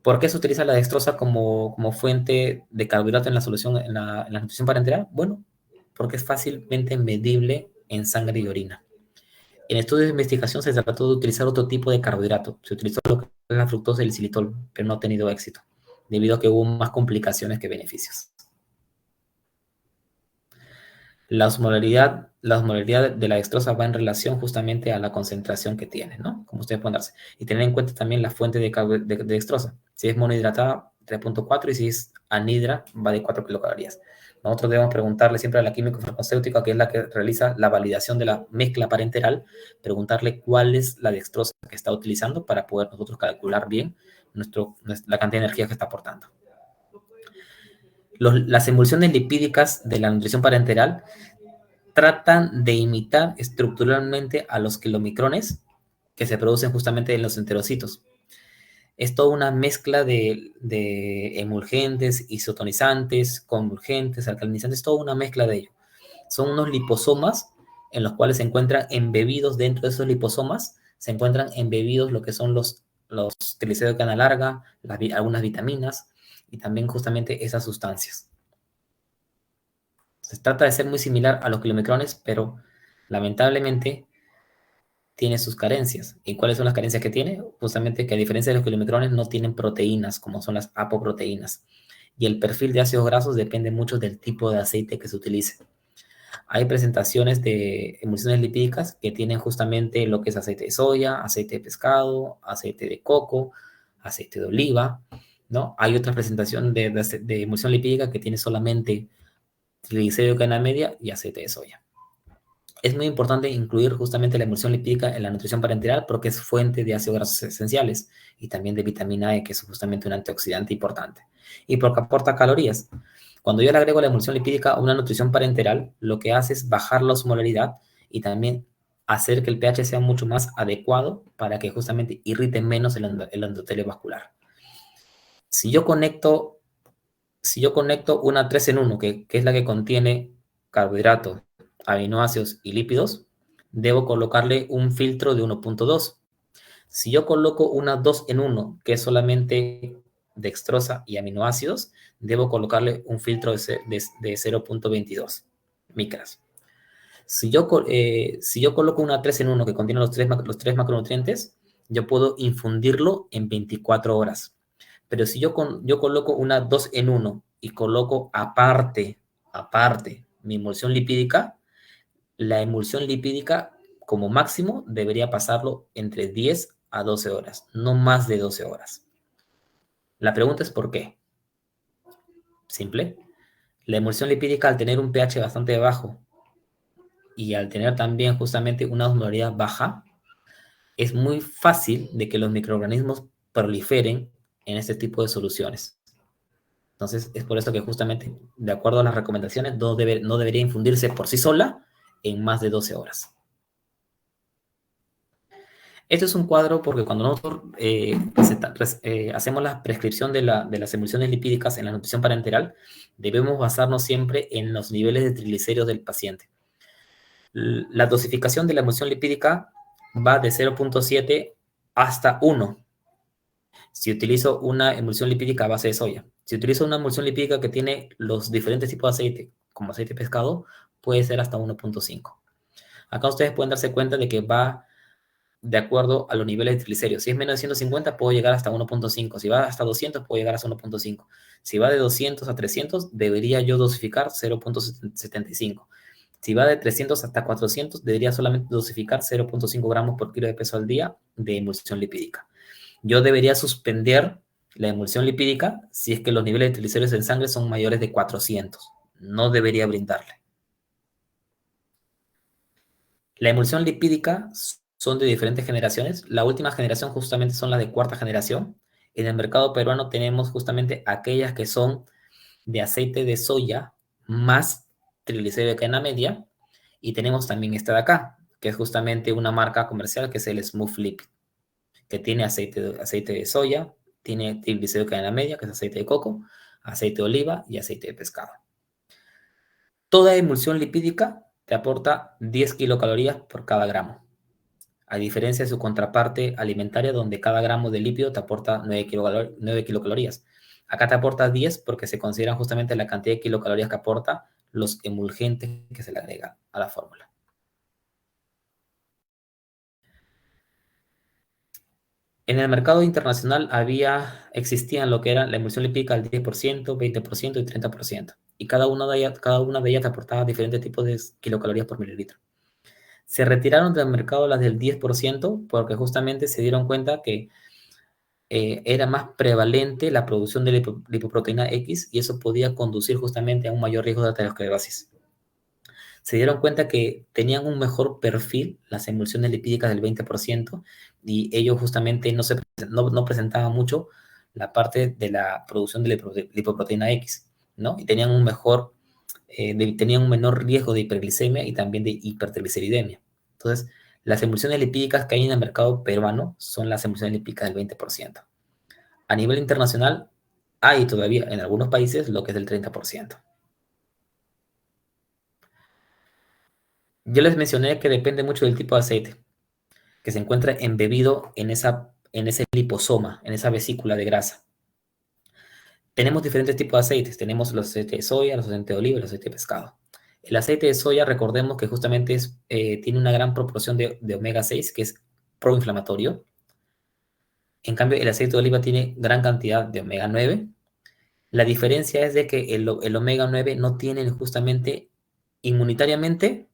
¿Por qué se utiliza la dextrosa como fuente de carbohidrato en la solución, en la nutrición parenteral? Bueno, porque es fácilmente medible en sangre y orina. En estudios de investigación se trató de utilizar otro tipo de carbohidrato. Se utilizó lo que es la fructosa y el xilitol, pero no ha tenido éxito, debido a que hubo más complicaciones que beneficios. La osmolaridad de la dextrosa va en relación justamente a la concentración que tiene, ¿no? Como ustedes pueden darse. Y tener en cuenta también la fuente de dextrosa. Si es monohidratada, 3.4, y si es anhidra, va de 4 kilocalorías. Nosotros debemos preguntarle siempre a la químico farmacéutica, que es la que realiza la validación de la mezcla parenteral, preguntarle cuál es la dextrosa que está utilizando para poder nosotros calcular bien la cantidad de energía que está aportando. Las emulsiones lipídicas de la nutrición parenteral tratan de imitar estructuralmente a los kilomicrones que se producen justamente en los enterocitos. Es toda una mezcla de emulgentes, isotonizantes, convergentes, alcalinizantes, toda una mezcla de ello. Son unos liposomas en los cuales se encuentran embebidos, dentro de esos liposomas, se encuentran embebidos lo que son los triglicéridos de cadena larga, algunas vitaminas y también justamente esas sustancias. Se trata de ser muy similar a los kilomicrones, pero lamentablemente tiene sus carencias. ¿Y cuáles son las carencias que tiene? Justamente que a diferencia de los kilomicrones no tienen proteínas, como son las apoproteínas. Y el perfil de ácidos grasos depende mucho del tipo de aceite que se utilice. Hay presentaciones de emulsiones lipídicas que tienen justamente lo que es aceite de soya, aceite de pescado, aceite de coco, aceite de oliva, ¿no? Hay otra presentación de emulsión lipídica que tiene solamente triglicérido de cadena media y aceite de soya. Es muy importante incluir justamente la emulsión lipídica en la nutrición parenteral porque es fuente de ácidos grasos esenciales y también de vitamina E, que es justamente un antioxidante importante. Y porque aporta calorías. Cuando yo le agrego la emulsión lipídica a una nutrición parenteral, lo que hace es bajar la osmolaridad y también hacer que el pH sea mucho más adecuado para que justamente irrite menos el endotelio vascular. Si yo conecto una 3 en 1, que es la que contiene carbohidratos, aminoácidos y lípidos, debo colocarle un filtro de 1.2. Si yo coloco una 2 en 1, que es solamente dextrosa y aminoácidos, debo colocarle un filtro de 0.22 micras. Si yo coloco una 3 en 1 que contiene los tres macronutrientes, yo puedo infundirlo en 24 horas. Pero si yo coloco una 2 en 1 y coloco aparte mi emulsión lipídica, la emulsión lipídica como máximo debería pasarlo entre 10 a 12 horas, no más de 12 horas. La pregunta es ¿por qué? Simple. La emulsión lipídica, al tener un pH bastante bajo y al tener también justamente una osmolaridad baja, es muy fácil de que los microorganismos proliferen en este tipo de soluciones. Entonces, es por eso que justamente, de acuerdo a las recomendaciones, no debería infundirse por sí sola en más de 12 horas. Este es un cuadro porque cuando nosotros hacemos la prescripción de las emulsiones lipídicas en la nutrición parenteral, debemos basarnos siempre en los niveles de triglicéridos del paciente. La dosificación de la emulsión lipídica va de 0.7 hasta 1. Si utilizo una emulsión lipídica a base de soya. Si utilizo una emulsión lipídica que tiene los diferentes tipos de aceite, como aceite de pescado, puede ser hasta 1.5. Acá ustedes pueden darse cuenta de que va de acuerdo a los niveles de triglicéridos. Si es menos de 150, puedo llegar hasta 1.5. Si va hasta 200, puedo llegar hasta 1.5. Si va de 200 a 300, debería yo dosificar 0.75. Si va de 300 hasta 400, debería solamente dosificar 0.5 gramos por kilo de peso al día de emulsión lipídica. Yo debería suspender la emulsión lipídica si es que los niveles de triglicéridos en sangre son mayores de 400. No debería brindarle. La emulsión lipídica son de diferentes generaciones. La última generación justamente son las de cuarta generación. En el mercado peruano tenemos justamente aquellas que son de aceite de soya más triglicérido de cadena media, y tenemos también esta de acá, que es justamente una marca comercial que es el Smooth Lipid, que tiene aceite de soya, tiene triglicérido de cadena media, que es aceite de coco, aceite de oliva y aceite de pescado. Toda emulsión lipídica te aporta 10 kilocalorías por cada gramo, a diferencia de su contraparte alimentaria, donde cada gramo de lípido te aporta 9 kilocalorías. Acá te aporta 10 porque se consideran justamente la cantidad de kilocalorías que aporta los emulgentes que se le agregan a la fórmula. En el mercado internacional existían lo que era la emulsión lipídica al 10%, 20% y 30%. Y cada una de ellas te aportaba diferentes tipos de kilocalorías por mililitro. Se retiraron del mercado las del 10% porque justamente se dieron cuenta que era más prevalente la producción de lipoproteína X, y eso podía conducir justamente a un mayor riesgo de aterosclerosis. Se dieron cuenta que tenían un mejor perfil las emulsiones lipídicas del 20%, y ellos justamente no presentaban mucho la parte de la producción de lipoproteína X, ¿no? Y tenían un menor riesgo de hiperglicemia y también de hipertrigliceridemia. Entonces, las emulsiones lipídicas que hay en el mercado peruano son las emulsiones lipídicas del 20%. A nivel internacional, hay todavía en algunos países lo que es del 30%. Yo les mencioné que depende mucho del tipo de aceite que se encuentra embebido en ese liposoma, en esa vesícula de grasa. Tenemos diferentes tipos de aceites. Tenemos los aceites de soya, los aceites de oliva y los aceites de pescado. El aceite de soya, recordemos que justamente tiene una gran proporción de omega 6, que es proinflamatorio. En cambio, el aceite de oliva tiene gran cantidad de omega 9. La diferencia es de que el omega 9 no tiene justamente inmunitariamente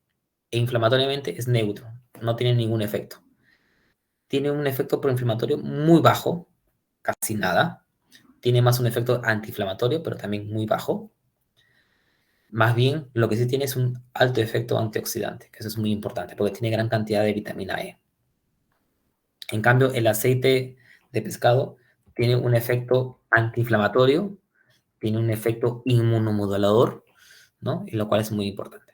e inflamatoriamente, es neutro, no tiene ningún efecto. Tiene un efecto proinflamatorio muy bajo, casi nada. Tiene más un efecto antiinflamatorio, pero también muy bajo. Más bien, lo que sí tiene es un alto efecto antioxidante, que eso es muy importante, porque tiene gran cantidad de vitamina E. En cambio, el aceite de pescado tiene un efecto antiinflamatorio, tiene un efecto inmunomodulador, ¿no? Y lo cual es muy importante.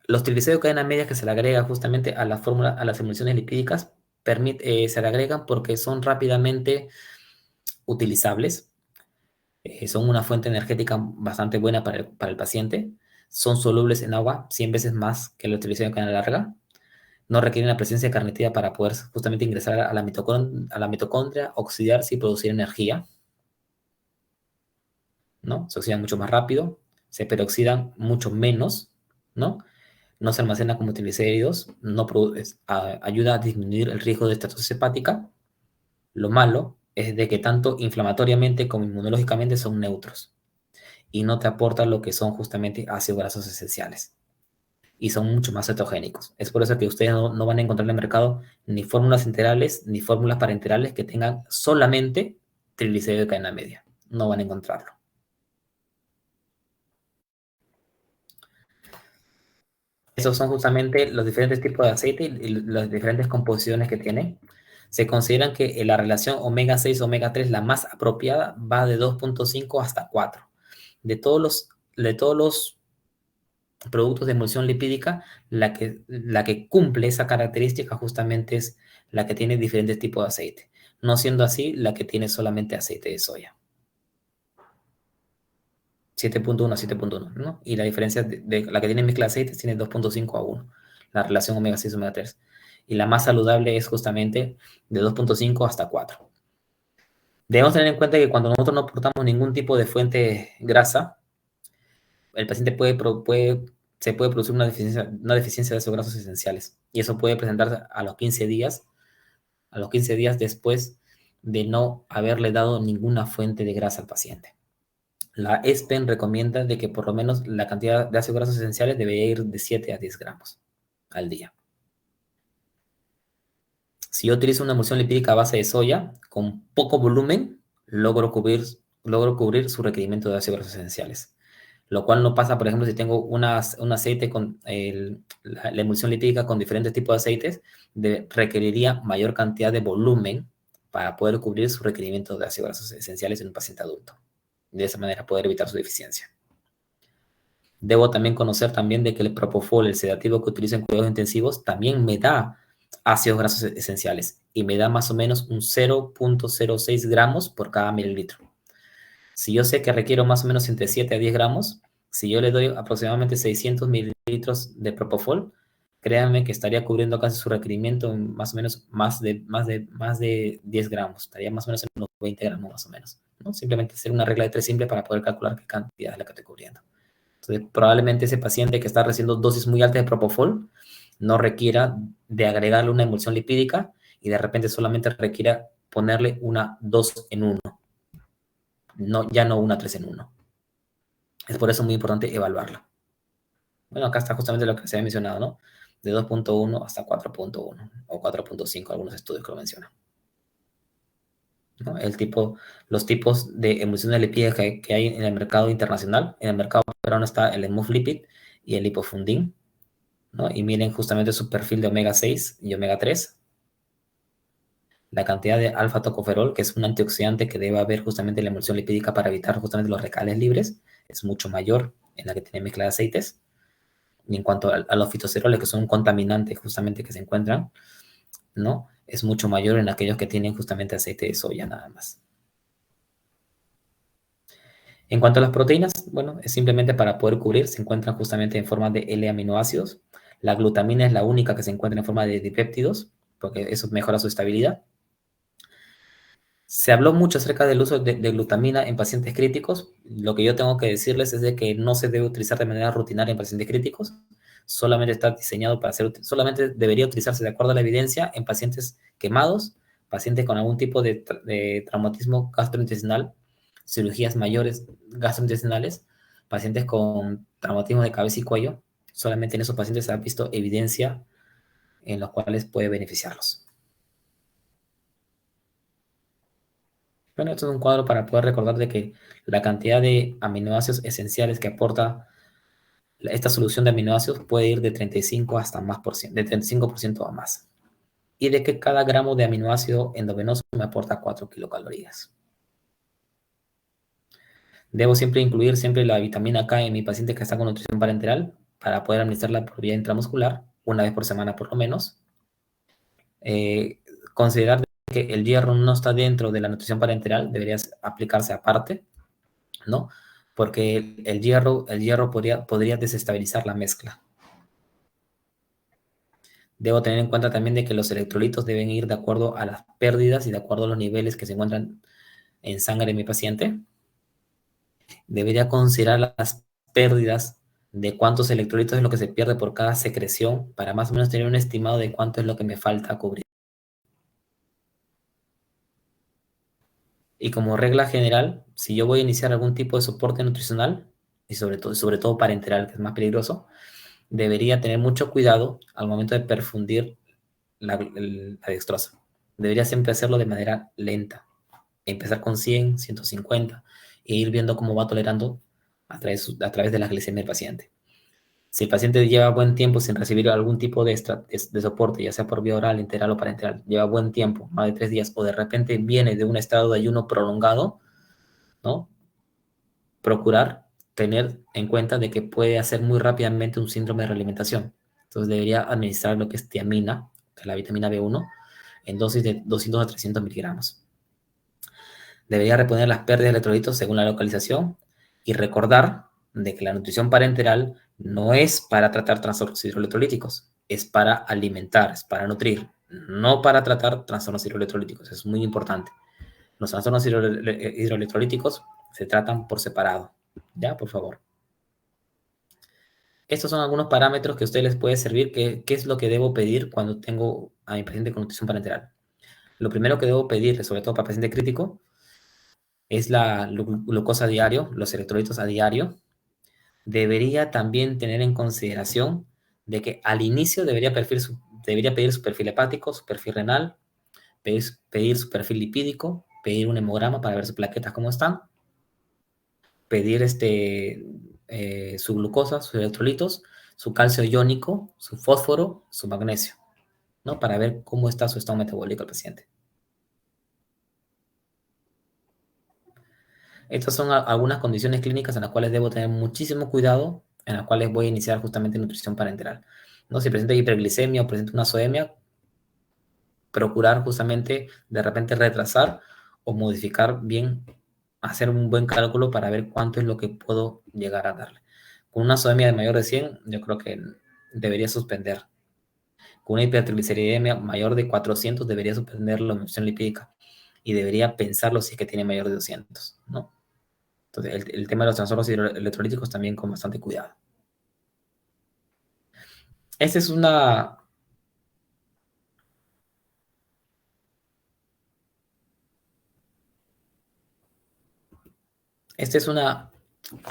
Los triglicéridos de cadena media que se le agrega justamente a la fórmula, a las emulsiones lipídicas, se le agregan porque son rápidamente utilizables. Son una fuente energética bastante buena para el paciente. Son solubles en agua 100 veces más que los triglicéridos de cadena larga. No requieren la presencia carnitina para poder justamente ingresar a la mitocondria, oxidarse y producir energía, ¿no? Se oxidan mucho más rápido, se peroxidan mucho menos, ¿no? No se almacena como triglicéridos, ayuda a disminuir el riesgo de estatosis hepática. Lo malo es de que tanto inflamatoriamente como inmunológicamente son neutros y no te aportan lo que son justamente ácidos grasos esenciales, y son mucho más cetogénicos. Es por eso que ustedes no van a encontrar en el mercado ni fórmulas enterales ni fórmulas parenterales que tengan solamente triglicéridos de cadena media. No van a encontrarlo. Esos son justamente los diferentes tipos de aceite y las diferentes composiciones que tienen. se consideran que la relación omega 6, omega 3, la más apropiada, va de 2.5 hasta 4. De todos los productos de emulsión lipídica, la que cumple esa característica justamente es la que tiene diferentes tipos de aceite, no siendo así la que tiene solamente aceite de soya. 7.1 a 7.1, ¿no? Y la diferencia de la que tiene mezcla de aceites tiene 2.5 a 1, la relación omega 6, omega 3. Y la más saludable es justamente de 2.5 hasta 4. Debemos tener en cuenta que cuando nosotros no aportamos ningún tipo de fuente grasa, el paciente se puede producir una deficiencia de esos grasos esenciales. Y eso puede presentarse a los 15 días después de no haberle dado ninguna fuente de grasa al paciente. La ESPEN recomienda de que por lo menos la cantidad de ácidos grasos esenciales debería ir de 7 a 10 gramos al día. Si yo utilizo una emulsión lipídica a base de soya, con poco volumen, logro cubrir su requerimiento de ácidos grasos esenciales. Lo cual no pasa, por ejemplo, si tengo un aceite con la emulsión lipídica con diferentes tipos de aceites, requeriría mayor cantidad de volumen para poder cubrir su requerimiento de ácidos grasos esenciales en un paciente adulto. De esa manera poder evitar su deficiencia. Debo también conocer también de que el propofol, el sedativo que utilizo en cuidados intensivos, también me da ácidos grasos esenciales y me da más o menos un 0.06 gramos por cada mililitro. Si yo sé que requiero más o menos entre 7 a 10 gramos, si yo le doy aproximadamente 600 mililitros de propofol, créanme que estaría cubriendo casi su requerimiento en más o menos más de 10 gramos. Estaría más o menos en unos 20 gramos más o menos, ¿no? Simplemente hacer una regla de 3 simple para poder calcular qué cantidad es la que estoy cubriendo. Entonces, probablemente ese paciente que está recibiendo dosis muy altas de propofol no requiera de agregarle una emulsión lipídica y de repente solamente requiera ponerle una 2 en 1. Ya no una 3 en 1. Es por eso muy importante evaluarla. Bueno, acá está justamente lo que se había mencionado, ¿no? De 2.1 hasta 4.1 o 4.5, algunos estudios que lo mencionan, ¿no? Los tipos de emulsiones lipídicas que hay en el mercado internacional. En el mercado peruano está el Emuflipid y el Lipofundin, ¿no? Y miren justamente su perfil de omega 6 y omega 3. La cantidad de alfa-tocoferol, que es un antioxidante que debe haber justamente en la emulsión lipídica para evitar justamente los radicales libres, es mucho mayor en la que tiene mezcla de aceites. Y en cuanto a los fitosteroles, que son un contaminante justamente que se encuentran, ¿no? Es mucho mayor en aquellos que tienen justamente aceite de soya nada más. En cuanto a las proteínas, bueno, es simplemente para poder cubrir, se encuentran justamente en forma de L-aminoácidos. La glutamina es la única que se encuentra en forma de dipéptidos, porque eso mejora su estabilidad. Se habló mucho acerca del uso de glutamina en pacientes críticos. Lo que yo tengo que decirles es de que no se debe utilizar de manera rutinaria en pacientes críticos. Solamente está diseñado solamente debería utilizarse de acuerdo a la evidencia en pacientes quemados, pacientes con algún tipo de traumatismo gastrointestinal, cirugías mayores gastrointestinales, pacientes con traumatismo de cabeza y cuello. Solamente en esos pacientes se ha visto evidencia en los cuales puede beneficiarlos. Bueno, esto es un cuadro para poder recordar de que la cantidad de aminoácidos esenciales que aporta esta solución de aminoácidos puede ir de 35 hasta más por ciento, de 35% a más. Y de que cada gramo de aminoácido endovenoso me aporta 4 kilocalorías. Debo siempre incluir la vitamina K en mi paciente que está con nutrición parenteral para poder administrarla por vía intramuscular, una vez por semana por lo menos. Considerar que el hierro no está dentro de la nutrición parenteral, debería aplicarse aparte, ¿no? Porque el hierro podría desestabilizar la mezcla. Debo tener en cuenta también de que los electrolitos deben ir de acuerdo a las pérdidas y de acuerdo a los niveles que se encuentran en sangre de mi paciente. Debería considerar las pérdidas de cuántos electrolitos es lo que se pierde por cada secreción para más o menos tener un estimado de cuánto es lo que me falta cubrir. Y como regla general, si yo voy a iniciar algún tipo de soporte nutricional, y sobre todo parenteral, que es más peligroso, debería tener mucho cuidado al momento de perfundir la dextrosa. Debería siempre hacerlo de manera lenta. Empezar con 100, 150 e ir viendo cómo va tolerando a través de la glicemia del paciente. Si el paciente lleva buen tiempo sin recibir algún tipo de soporte, ya sea por vía oral, enteral o parenteral, lleva buen tiempo, más de 3 días, o de repente viene de un estado de ayuno prolongado, ¿no? Procurar tener en cuenta de que puede hacer muy rápidamente un síndrome de realimentación. Entonces debería administrar lo que es tiamina, que es la vitamina B1, en dosis de 200 a 300 miligramos. Debería reponer las pérdidas de electrolitos según la localización y recordar de que la nutrición parenteral no es para tratar trastornos hidroelectrolíticos, es para alimentar, es para nutrir, no para tratar trastornos hidroelectrolíticos. Es muy importante. Los trastornos hidroelectrolíticos se tratan por separado. ¿Ya? Por favor. Estos son algunos parámetros que a ustedes les puede servir. ¿Qué es lo que debo pedir cuando tengo a mi paciente con nutrición parenteral? Lo primero que debo pedir, sobre todo para paciente crítico, es la glucosa a diario, los electrolitos a diario. Debería también tener en consideración de que al inicio debería pedir su perfil hepático, su perfil renal, pedir su perfil lipídico, pedir un hemograma para ver sus plaquetas cómo están, pedir su glucosa, sus electrolitos, su calcio iónico, su fósforo, su magnesio, ¿no? Para ver cómo está su estado metabólico del paciente. Estas son algunas condiciones clínicas en las cuales debo tener muchísimo cuidado, en las cuales voy a iniciar justamente nutrición parenteral. ¿No? Si presenta hiperglicemia o presenta una azoemia, procurar justamente de repente retrasar o modificar bien, hacer un buen cálculo para ver cuánto es lo que puedo llegar a darle. Con una azoemia de mayor de 100, yo creo que debería suspender. Con una hipertrigliceridemia mayor de 400, debería suspender la emulsión lipídica y debería pensarlo si es que tiene mayor de 200, ¿no? Entonces, el tema de los trastornos electrolíticos también con bastante cuidado. Esta es una...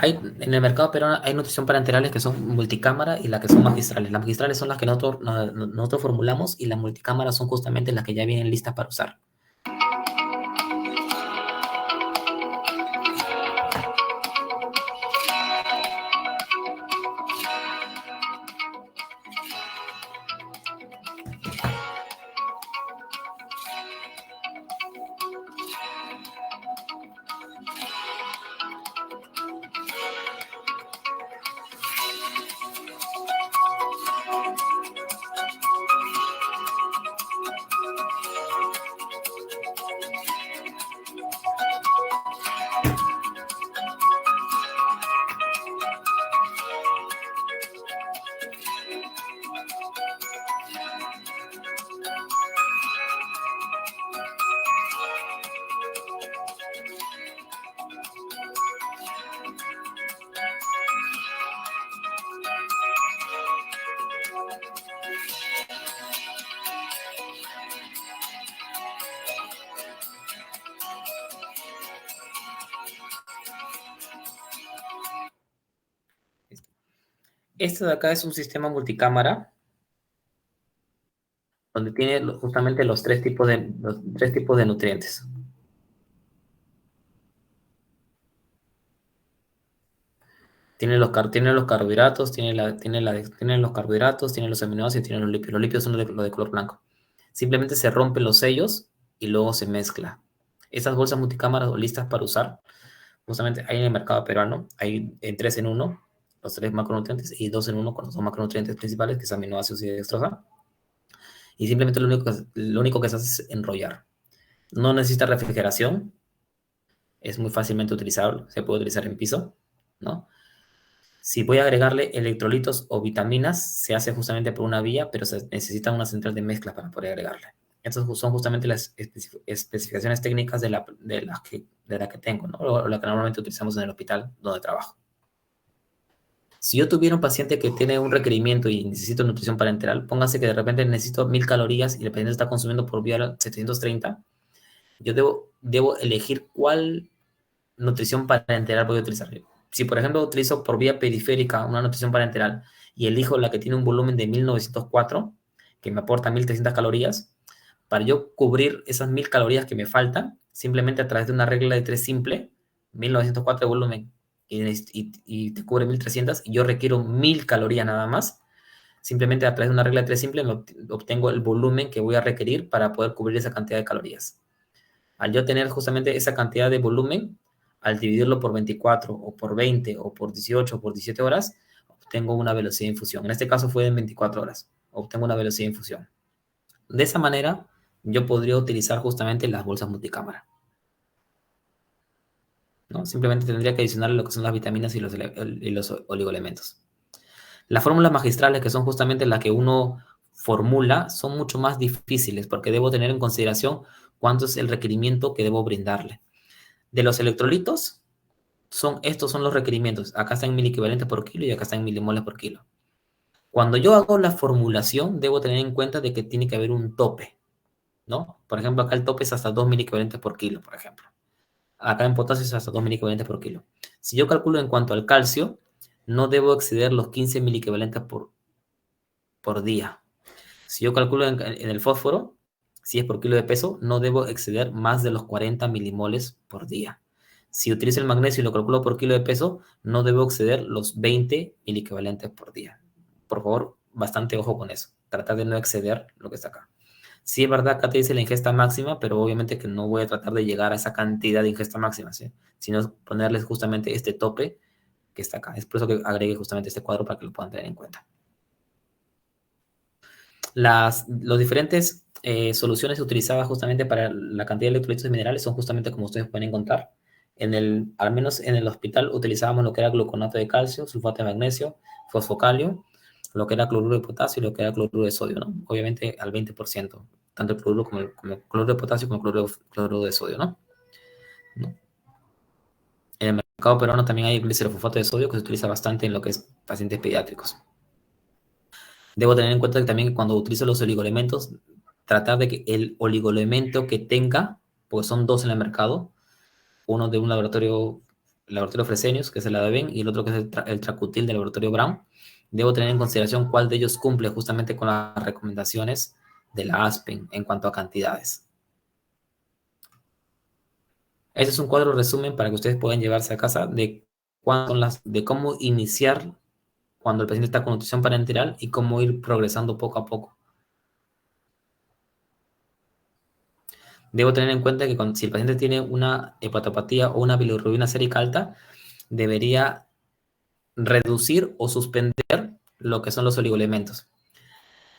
en el mercado peruano hay nutrición parenterales que son multicámara y las que son magistrales. Las magistrales son las que nosotros formulamos y las multicámaras son justamente las que ya vienen listas para usar. Este de acá es un sistema multicámara donde tiene justamente los tres tipos de nutrientes. Tiene los carbohidratos, tiene los carbohidratos, tiene los aminoácidos y tiene los lípidos. Los lípidos son los de color blanco. Simplemente se rompen los sellos y luego se mezcla. Estas bolsas multicámaras o listas para usar, justamente hay en el mercado peruano, hay en 3 en 1, los 3 macronutrientes y 2 en 1 con los 2 macronutrientes principales, que son aminoácidos y dextrosa. Y simplemente lo único que se hace es enrollar. No necesita refrigeración. Es muy fácilmente utilizable. Se puede utilizar en piso, ¿no? Si voy a agregarle electrolitos o vitaminas, se hace justamente por una vía, pero se necesita una central de mezcla para poder agregarle. Estas son justamente las especificaciones técnicas de la que tengo, ¿no? O la que normalmente utilizamos en el hospital donde trabajo. Si yo tuviera un paciente que tiene un requerimiento y necesito nutrición parenteral, póngase que de repente necesito 1000 calorías y el paciente está consumiendo por vía 730, yo debo elegir cuál nutrición parenteral voy a utilizar. Si, por ejemplo, utilizo por vía periférica una nutrición parenteral y elijo la que tiene un volumen de 1904, que me aporta 1300 calorías, para yo cubrir esas 1000 calorías que me faltan, simplemente a través de una regla de 3 simple, 1904 de volumen y te cubre 1300, y yo requiero 1000 calorías nada más, simplemente a través de una regla de 3 simple obtengo el volumen que voy a requerir para poder cubrir esa cantidad de calorías. Al yo tener justamente esa cantidad de volumen, al dividirlo por 24 o por 20 o por 18 o por 17 horas, obtengo una velocidad de infusión. En este caso fue en 24 horas. Obtengo una velocidad de infusión. De esa manera, yo podría utilizar justamente las bolsas multicámara, ¿no? Simplemente tendría que adicionar lo que son las vitaminas y los oligoelementos. Las fórmulas magistrales, que son justamente las que uno formula, son mucho más difíciles porque debo tener en consideración cuánto es el requerimiento que debo brindarle. De los electrolitos, estos son los requerimientos. Acá están en miliequivalentes por kilo y acá están en milimoles por kilo. Cuando yo hago la formulación, debo tener en cuenta de que tiene que haber un tope, ¿no? Por ejemplo, acá el tope es hasta 2 miliequivalentes por kilo, por ejemplo. Acá en potasio es hasta 2 miliequivalentes por kilo. Si yo calculo en cuanto al calcio, no debo exceder los 15 miliequivalentes por día. Si yo calculo en el fósforo, si es por kilo de peso, no debo exceder más de los 40 milimoles por día. Si utilizo el magnesio y lo calculo por kilo de peso, no debo exceder los 20 miliequivalentes por día. Por favor, bastante ojo con eso. Tratar de no exceder lo que está acá. Sí, es verdad, acá te dice la ingesta máxima, pero obviamente que no voy a tratar de llegar a esa cantidad de ingesta máxima, ¿sí? Sino ponerles justamente este tope que está acá. Es por eso que agregué justamente este cuadro para que lo puedan tener en cuenta. Las diferentes soluciones utilizadas justamente para la cantidad de electrolitos y minerales son justamente como ustedes pueden encontrar. Al menos en el hospital utilizábamos lo que era gluconato de calcio, sulfato de magnesio, fosfocalio, lo que era cloruro de potasio y lo que era cloruro de sodio, ¿no? Obviamente al 20%, tanto el cloruro como el cloruro de potasio como el cloruro de sodio, ¿no? En el mercado peruano también hay glicerofosfato de sodio que se utiliza bastante en lo que es pacientes pediátricos. Debo tener en cuenta que también cuando utilizo los oligoelementos, tratar de que el oligoelemento que tenga, pues son dos en el mercado, uno de un laboratorio Fresenius, que es el Adaven, y el otro que es el Tracutil del laboratorio Brown. Debo tener en consideración cuál de ellos cumple justamente con las recomendaciones de la ASPEN en cuanto a cantidades. Este es un cuadro resumen para que ustedes puedan llevarse a casa de cómo iniciar cuando el paciente está con nutrición parenteral y cómo ir progresando poco a poco. Debo tener en cuenta que si el paciente tiene una hepatopatía o una bilirrubina sérica alta, debería reducir o suspender lo que son los oligoelementos.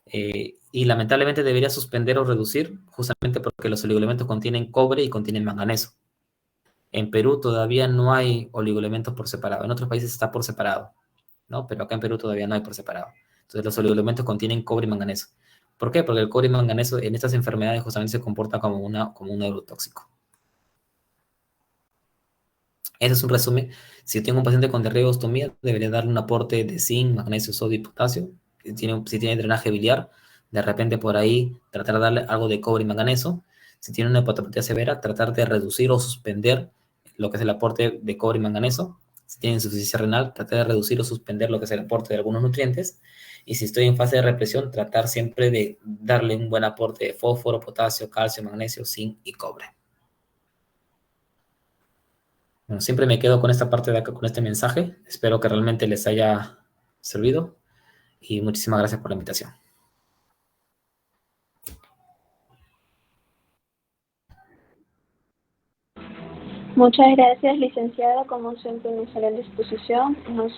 Y lamentablemente debería suspender o reducir justamente porque los oligoelementos contienen cobre y contienen manganeso. En Perú todavía no hay oligoelementos por separado. En otros países está por separado, ¿no? Pero acá en Perú todavía no hay por separado. Entonces los oligoelementos contienen cobre y manganeso. ¿Por qué? Porque el cobre y manganeso en estas enfermedades justamente se comporta como un neurotóxico. Ese es un resumen. Si tengo un paciente con diarrea o ostomía, debería darle un aporte de zinc, magnesio, sodio y potasio. Si tiene drenaje biliar, de repente por ahí tratar de darle algo de cobre y manganeso. Si tiene una hepatopatía severa, tratar de reducir o suspender lo que es el aporte de cobre y manganeso. Si tiene insuficiencia renal, tratar de reducir o suspender lo que es el aporte de algunos nutrientes. Y si estoy en fase de represión, tratar siempre de darle un buen aporte de fósforo, potasio, calcio, magnesio, zinc y cobre. Bueno, siempre me quedo con esta parte de acá, con este mensaje. Espero que realmente les haya servido y muchísimas gracias por la invitación. Muchas gracias, licenciada. Como siempre, nos sale a la disposición. Nos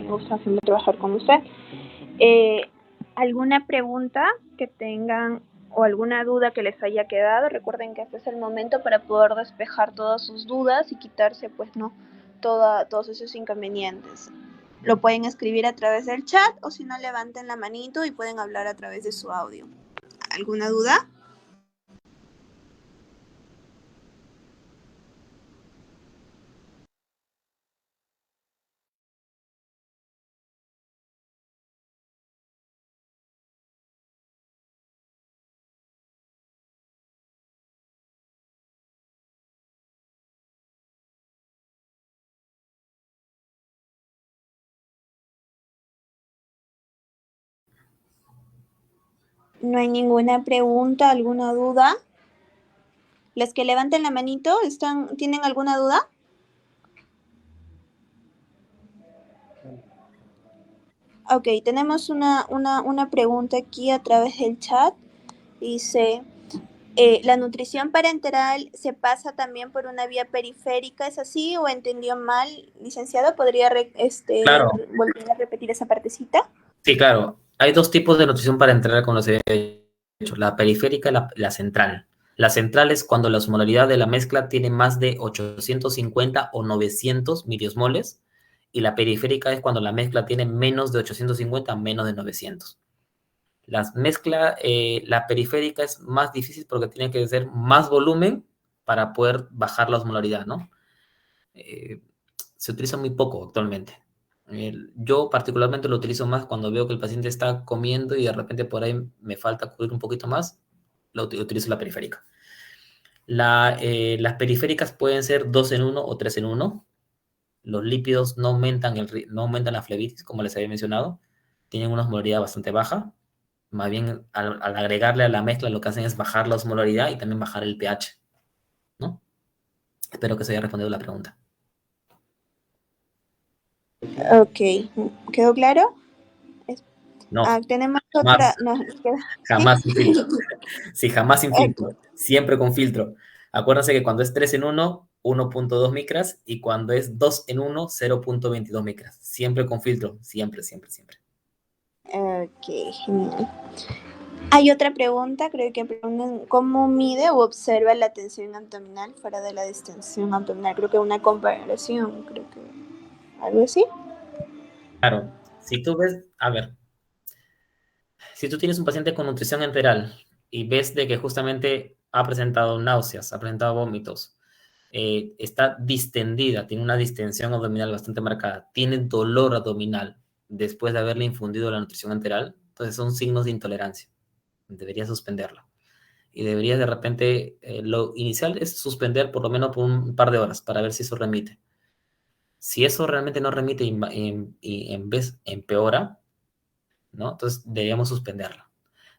gusta siempre trabajar con usted. ¿Alguna pregunta que tengan o alguna duda que les haya quedado? Recuerden que este es el momento para poder despejar todas sus dudas y quitarse, pues, no, todos esos inconvenientes. Lo pueden escribir a través del chat o si no, levanten la manito y pueden hablar a través de su audio. ¿Alguna duda? ¿No hay ninguna pregunta, alguna duda? ¿Las que levanten la manito tienen alguna duda? Ok, tenemos una pregunta aquí a través del chat. Dice, ¿la nutrición parenteral se pasa también por una vía periférica? ¿Es así o entendió mal, licenciado? ¿Podría Claro, volver a repetir esa partecita? sí, claro. Hay dos tipos de nutrición parenteral, como se ha dicho, la periférica y la central. La central es cuando la osmolaridad de la mezcla tiene más de 850 o 900 miliosmoles, y la periférica es cuando la mezcla tiene menos de 850, menos de 900. La periférica es más difícil porque tiene que ser más volumen para poder bajar la osmolaridad, ¿no? Se utiliza muy poco actualmente. Yo particularmente lo utilizo más cuando veo que el paciente está comiendo y de repente por ahí me falta cubrir un poquito más, utilizo la periférica. Las periféricas pueden ser 2 en 1 o 3 en 1. Los lípidos no aumentan, no aumentan la flebitis, como les había mencionado. Tienen una osmolaridad bastante baja. Más bien, al agregarle a la mezcla, lo que hacen es bajar la osmolaridad y también bajar el pH, ¿no? Espero que se haya respondido la pregunta. Ok, ¿quedó claro? No, Tenemos jamás, otra. No, jamás sin filtro. Sí, jamás sin ok, filtro. Siempre con filtro. Acuérdense que cuando es 3 en 1, 1.2 micras, y cuando es 2 en 1, 0.22 micras. Siempre con filtro. Siempre, siempre, siempre. ok, genial. Hay otra pregunta, creo que preguntan cómo mide o observa la tensión abdominal fuera de la distensión abdominal. Creo que una comparación, creo que algo así. Claro, si tú ves, a ver, si tú tienes un paciente con nutrición enteral y ves de que justamente ha presentado náuseas, ha presentado vómitos, está distendida, tiene una distensión abdominal bastante marcada, tiene dolor abdominal después de haberle infundido la nutrición enteral, entonces son signos de intolerancia. Deberías suspenderlo. Y deberías de repente, lo inicial es suspender por lo menos por un par de horas para ver si eso remite. Si eso realmente no remite y en vez empeora, ¿no? Entonces deberíamos suspenderlo.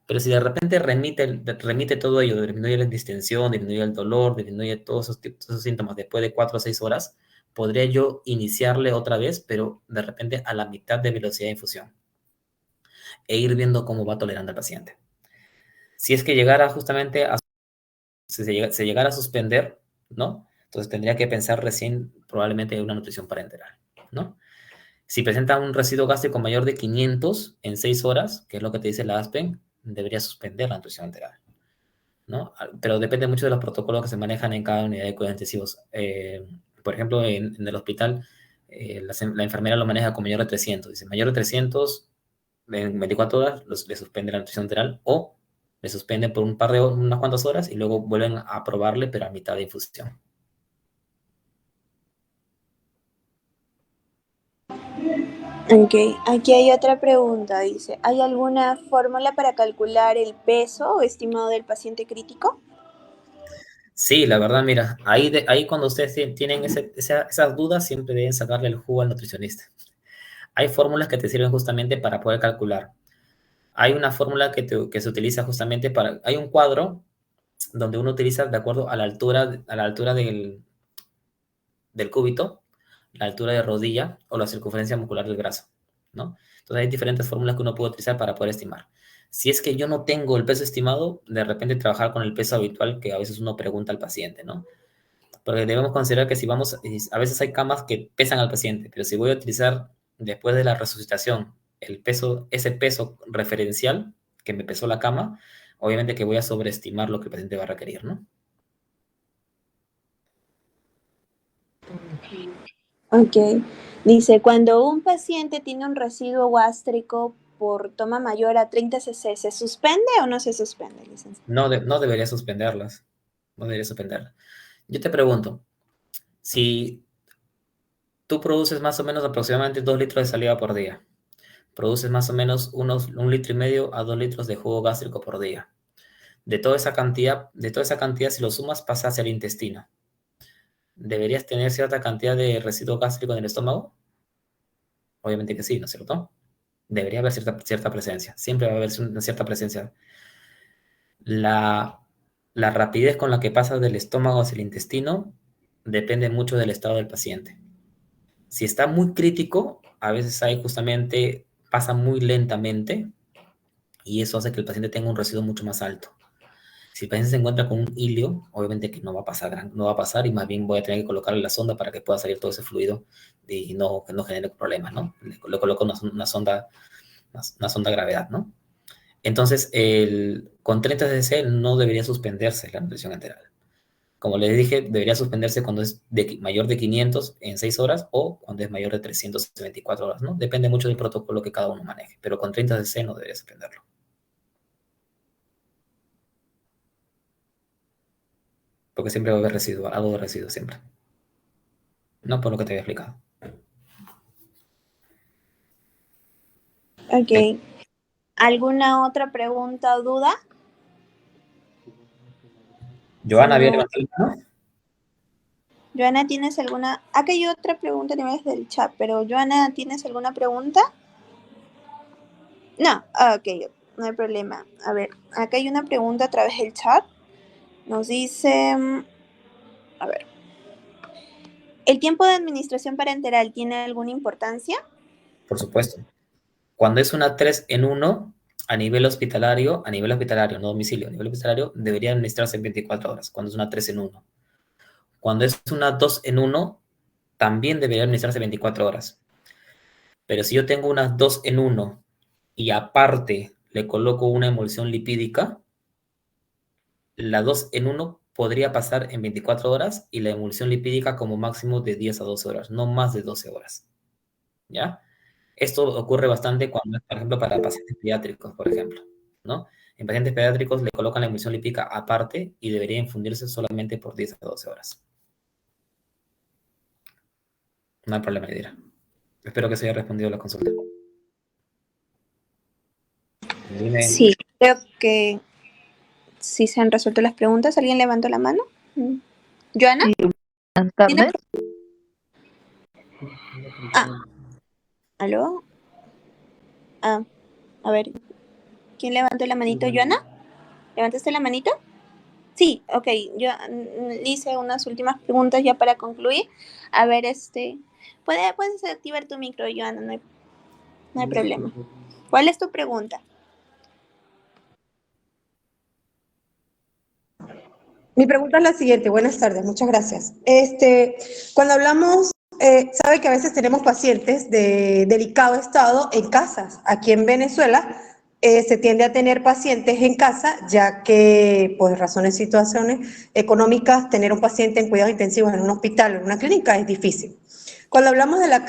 Pero si de repente remite todo ello, disminuye la distensión, disminuye el dolor, disminuye todos esos síntomas después de 4 o 6 horas, podría yo iniciarle otra vez, pero de repente a la mitad de velocidad de infusión e ir viendo cómo va tolerando el paciente. Si es que llegara justamente a se llegara a suspender, ¿no? Entonces tendría que pensar recién probablemente en una nutrición parenteral, ¿no? Si presenta un residuo gástrico mayor de 500 en 6 horas, que es lo que te dice la ASPEN, debería suspender la nutrición enteral, ¿no? Pero depende mucho de los protocolos que se manejan en cada unidad de cuidados intensivos. Por ejemplo, en el hospital, la enfermera lo maneja con mayor de 300. Dice, mayor de 300, en 24 horas le suspende la nutrición enteral o le suspenden por unas cuantas horas y luego vuelven a aprobarle, pero a mitad de infusión. Ok, aquí hay otra pregunta, dice, ¿hay alguna fórmula para calcular el peso o estimado del paciente crítico? Sí, la verdad, mira, ahí cuando ustedes tienen esas dudas, siempre deben sacarle el jugo al nutricionista. Hay fórmulas que te sirven justamente para poder calcular. Hay una fórmula que se utiliza justamente para... Hay un cuadro donde uno utiliza de acuerdo a la altura del cúbito, la altura de rodilla o la circunferencia muscular del brazo, ¿no? Entonces hay diferentes fórmulas que uno puede utilizar para poder estimar. Si es que yo no tengo el peso estimado, de repente trabajar con el peso habitual que a veces uno pregunta al paciente, ¿no? Porque debemos considerar que a veces hay camas que pesan al paciente, pero si voy a utilizar después de la resucitación ese peso referencial que me pesó la cama, obviamente que voy a sobreestimar lo que el paciente va a requerir, ¿no? Ok, dice, cuando un paciente tiene un residuo gástrico por toma mayor a 30 cc, ¿se suspende o no se suspende, licenciado? No debería suspenderlas. No debería suspenderlas. Yo te pregunto, si tú produces más o menos aproximadamente 2 litros de saliva por día, produces más o menos 1,5 litros a 2 litros de jugo gástrico por día. De toda esa cantidad, si lo sumas, pasa hacia el intestino. ¿Deberías tener cierta cantidad de residuo gástrico en el estómago? Obviamente que sí, ¿no es cierto? Debería haber cierta presencia. Siempre va a haber una cierta presencia. La rapidez con la que pasa del estómago hacia el intestino depende mucho del estado del paciente. Si está muy crítico, a veces hay justamente pasa muy lentamente y eso hace que el paciente tenga un residuo mucho más alto. Si el paciente se encuentra con un hilio, obviamente que no va a pasar y más bien voy a tener que colocarle la sonda para que pueda salir todo ese fluido y que no genere problemas, ¿no? Le coloco una sonda gravedad, ¿no? Entonces, con 30 cc no debería suspenderse la nutrición enteral. Como les dije, debería suspenderse cuando es mayor de 500 en 6 horas o cuando es mayor de 300 en 24 horas, ¿no? Depende mucho del protocolo que cada uno maneje, pero con 30 cc no debería suspenderlo. Porque siempre va a haber residuo, algo de residuo siempre. No por lo que te había explicado. Ok. ¿Alguna otra pregunta o duda? Joana, Si ¿había no, levantado la mano? Joana, ¿tienes alguna? Acá hay otra pregunta desde el chat, pero Joana, ¿tienes alguna pregunta? No, ok, no hay problema. A ver, acá hay una pregunta a través del chat. Nos dice, a ver, ¿el tiempo de administración parenteral tiene alguna importancia? Por supuesto. Cuando es una 3 en 1, a nivel hospitalario, no domicilio, a nivel hospitalario, debería administrarse en 24 horas, cuando es una 3 en 1. Cuando es una 2 en 1, también debería administrarse 24 horas. Pero si yo tengo unas 2 en 1 y aparte le coloco una emulsión lipídica, la 2 en 1 podría pasar en 24 horas y la emulsión lipídica como máximo de 10 a 12 horas, no más de 12 horas. ¿Ya? Esto ocurre bastante cuando es, por ejemplo, para pacientes pediátricos, por ejemplo, ¿no? En pacientes pediátricos le colocan la emulsión lipídica aparte y debería infundirse solamente por 10 a 12 horas. No hay problema, Yadira. Espero que se haya respondido la consulta. Dime. Sí, creo que sí se han resuelto las preguntas. ¿Alguien levantó la mano? ¿Joana? Sí, buenas tardes. ¿Aló? A ver, ¿quién levantó la manito? ¿Joana? ¿Levantaste la manito? Sí, ok, yo hice unas últimas preguntas ya para concluir. A ver, puedes activar tu micro, Joana, no hay problema. ¿Cuál es tu pregunta? Mi pregunta es la siguiente. Buenas tardes, muchas gracias. Cuando hablamos, sabe que a veces tenemos pacientes de delicado estado en casas. Aquí en Venezuela se tiende a tener pacientes en casa, ya que, por razones, situaciones económicas, tener un paciente en cuidados intensivos en un hospital o en una clínica es difícil. Cuando hablamos de la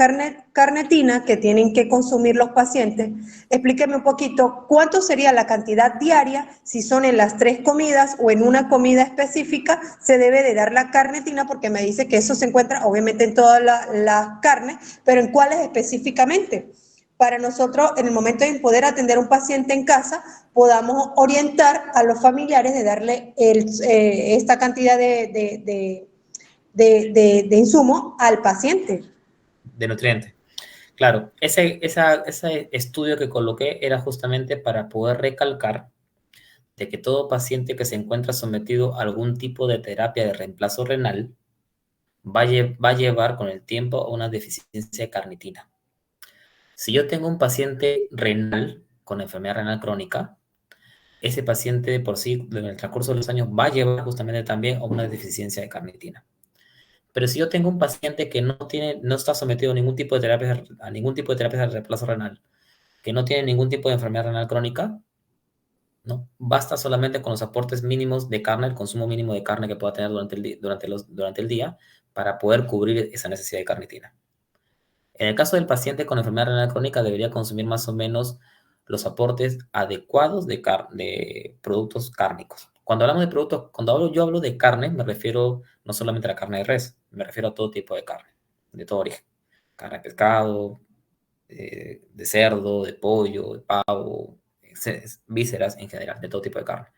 carnetina que tienen que consumir los pacientes, explíqueme un poquito cuánto sería la cantidad diaria, si son en las 3 comidas o en una comida específica, se debe de dar la carnetina, porque me dice que eso se encuentra obviamente en todas las carnes, pero en cuáles específicamente. Para nosotros, en el momento de poder atender a un paciente en casa, podamos orientar a los familiares de darle esta cantidad de insumo al paciente. De nutriente. Claro, ese estudio que coloqué era justamente para poder recalcar de que todo paciente que se encuentra sometido a algún tipo de terapia de reemplazo renal va a llevar con el tiempo a una deficiencia de carnitina. Si yo tengo un paciente renal con enfermedad renal crónica, ese paciente por sí, en el transcurso de los años, va a llevar justamente también a una deficiencia de carnitina. Pero si yo tengo un paciente que no está sometido a ningún tipo de terapia de reemplazo renal, que no tiene ningún tipo de enfermedad renal crónica, ¿no? Basta solamente con los aportes mínimos de carne, el consumo mínimo de carne que pueda tener durante el día para poder cubrir esa necesidad de carnitina. En el caso del paciente con enfermedad renal crónica, debería consumir más o menos los aportes adecuados de productos cárnicos. Cuando hablamos de productos, yo hablo de carne, me refiero no solamente a la carne de res, me refiero a todo tipo de carne, de todo origen. Carne de pescado, de cerdo, de pollo, de pavo, vísceras en general, de todo tipo de carne.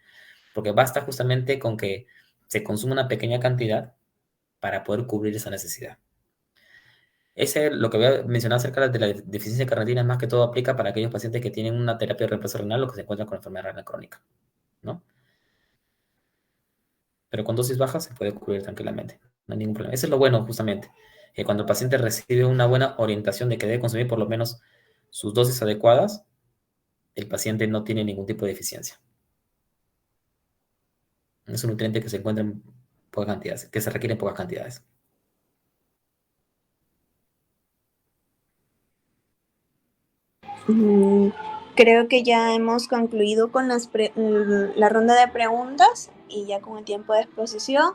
Porque basta justamente con que se consuma una pequeña cantidad para poder cubrir esa necesidad. Lo que voy a mencionar acerca de la deficiencia de carnitina es más que todo aplica para aquellos pacientes que tienen una terapia de reemplazo renal o que se encuentran con enfermedad renal crónica, ¿no? Pero con dosis bajas se puede cubrir tranquilamente, no hay ningún problema. Eso es lo bueno, justamente, que cuando el paciente recibe una buena orientación de que debe consumir por lo menos sus dosis adecuadas, el paciente no tiene ningún tipo de deficiencia. Es un nutriente que se encuentra en pocas cantidades, que se requiere en pocas cantidades. Creo que ya hemos concluido con la ronda de preguntas y ya con el tiempo de exposición.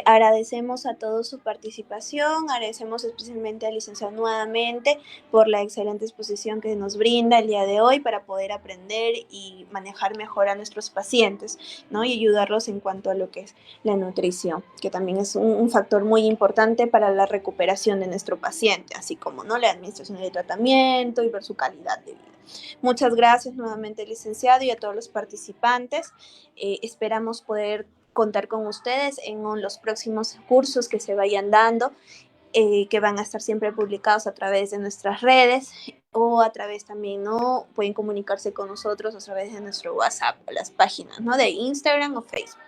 Agradecemos a todos su participación, agradecemos especialmente al licenciado nuevamente por la excelente exposición que nos brinda el día de hoy para poder aprender y manejar mejor a nuestros pacientes, ¿no? Y ayudarlos en cuanto a lo que es la nutrición, que también es un factor muy importante para la recuperación de nuestro paciente, así como, ¿no?, la administración del tratamiento y ver su calidad de vida. Muchas gracias nuevamente, licenciado, y a todos los participantes. Esperamos poder contar con ustedes en los próximos cursos que se vayan dando, que van a estar siempre publicados a través de nuestras redes o a través también, ¿no? Pueden comunicarse con nosotros a través de nuestro WhatsApp, las páginas, ¿no?, de Instagram o Facebook.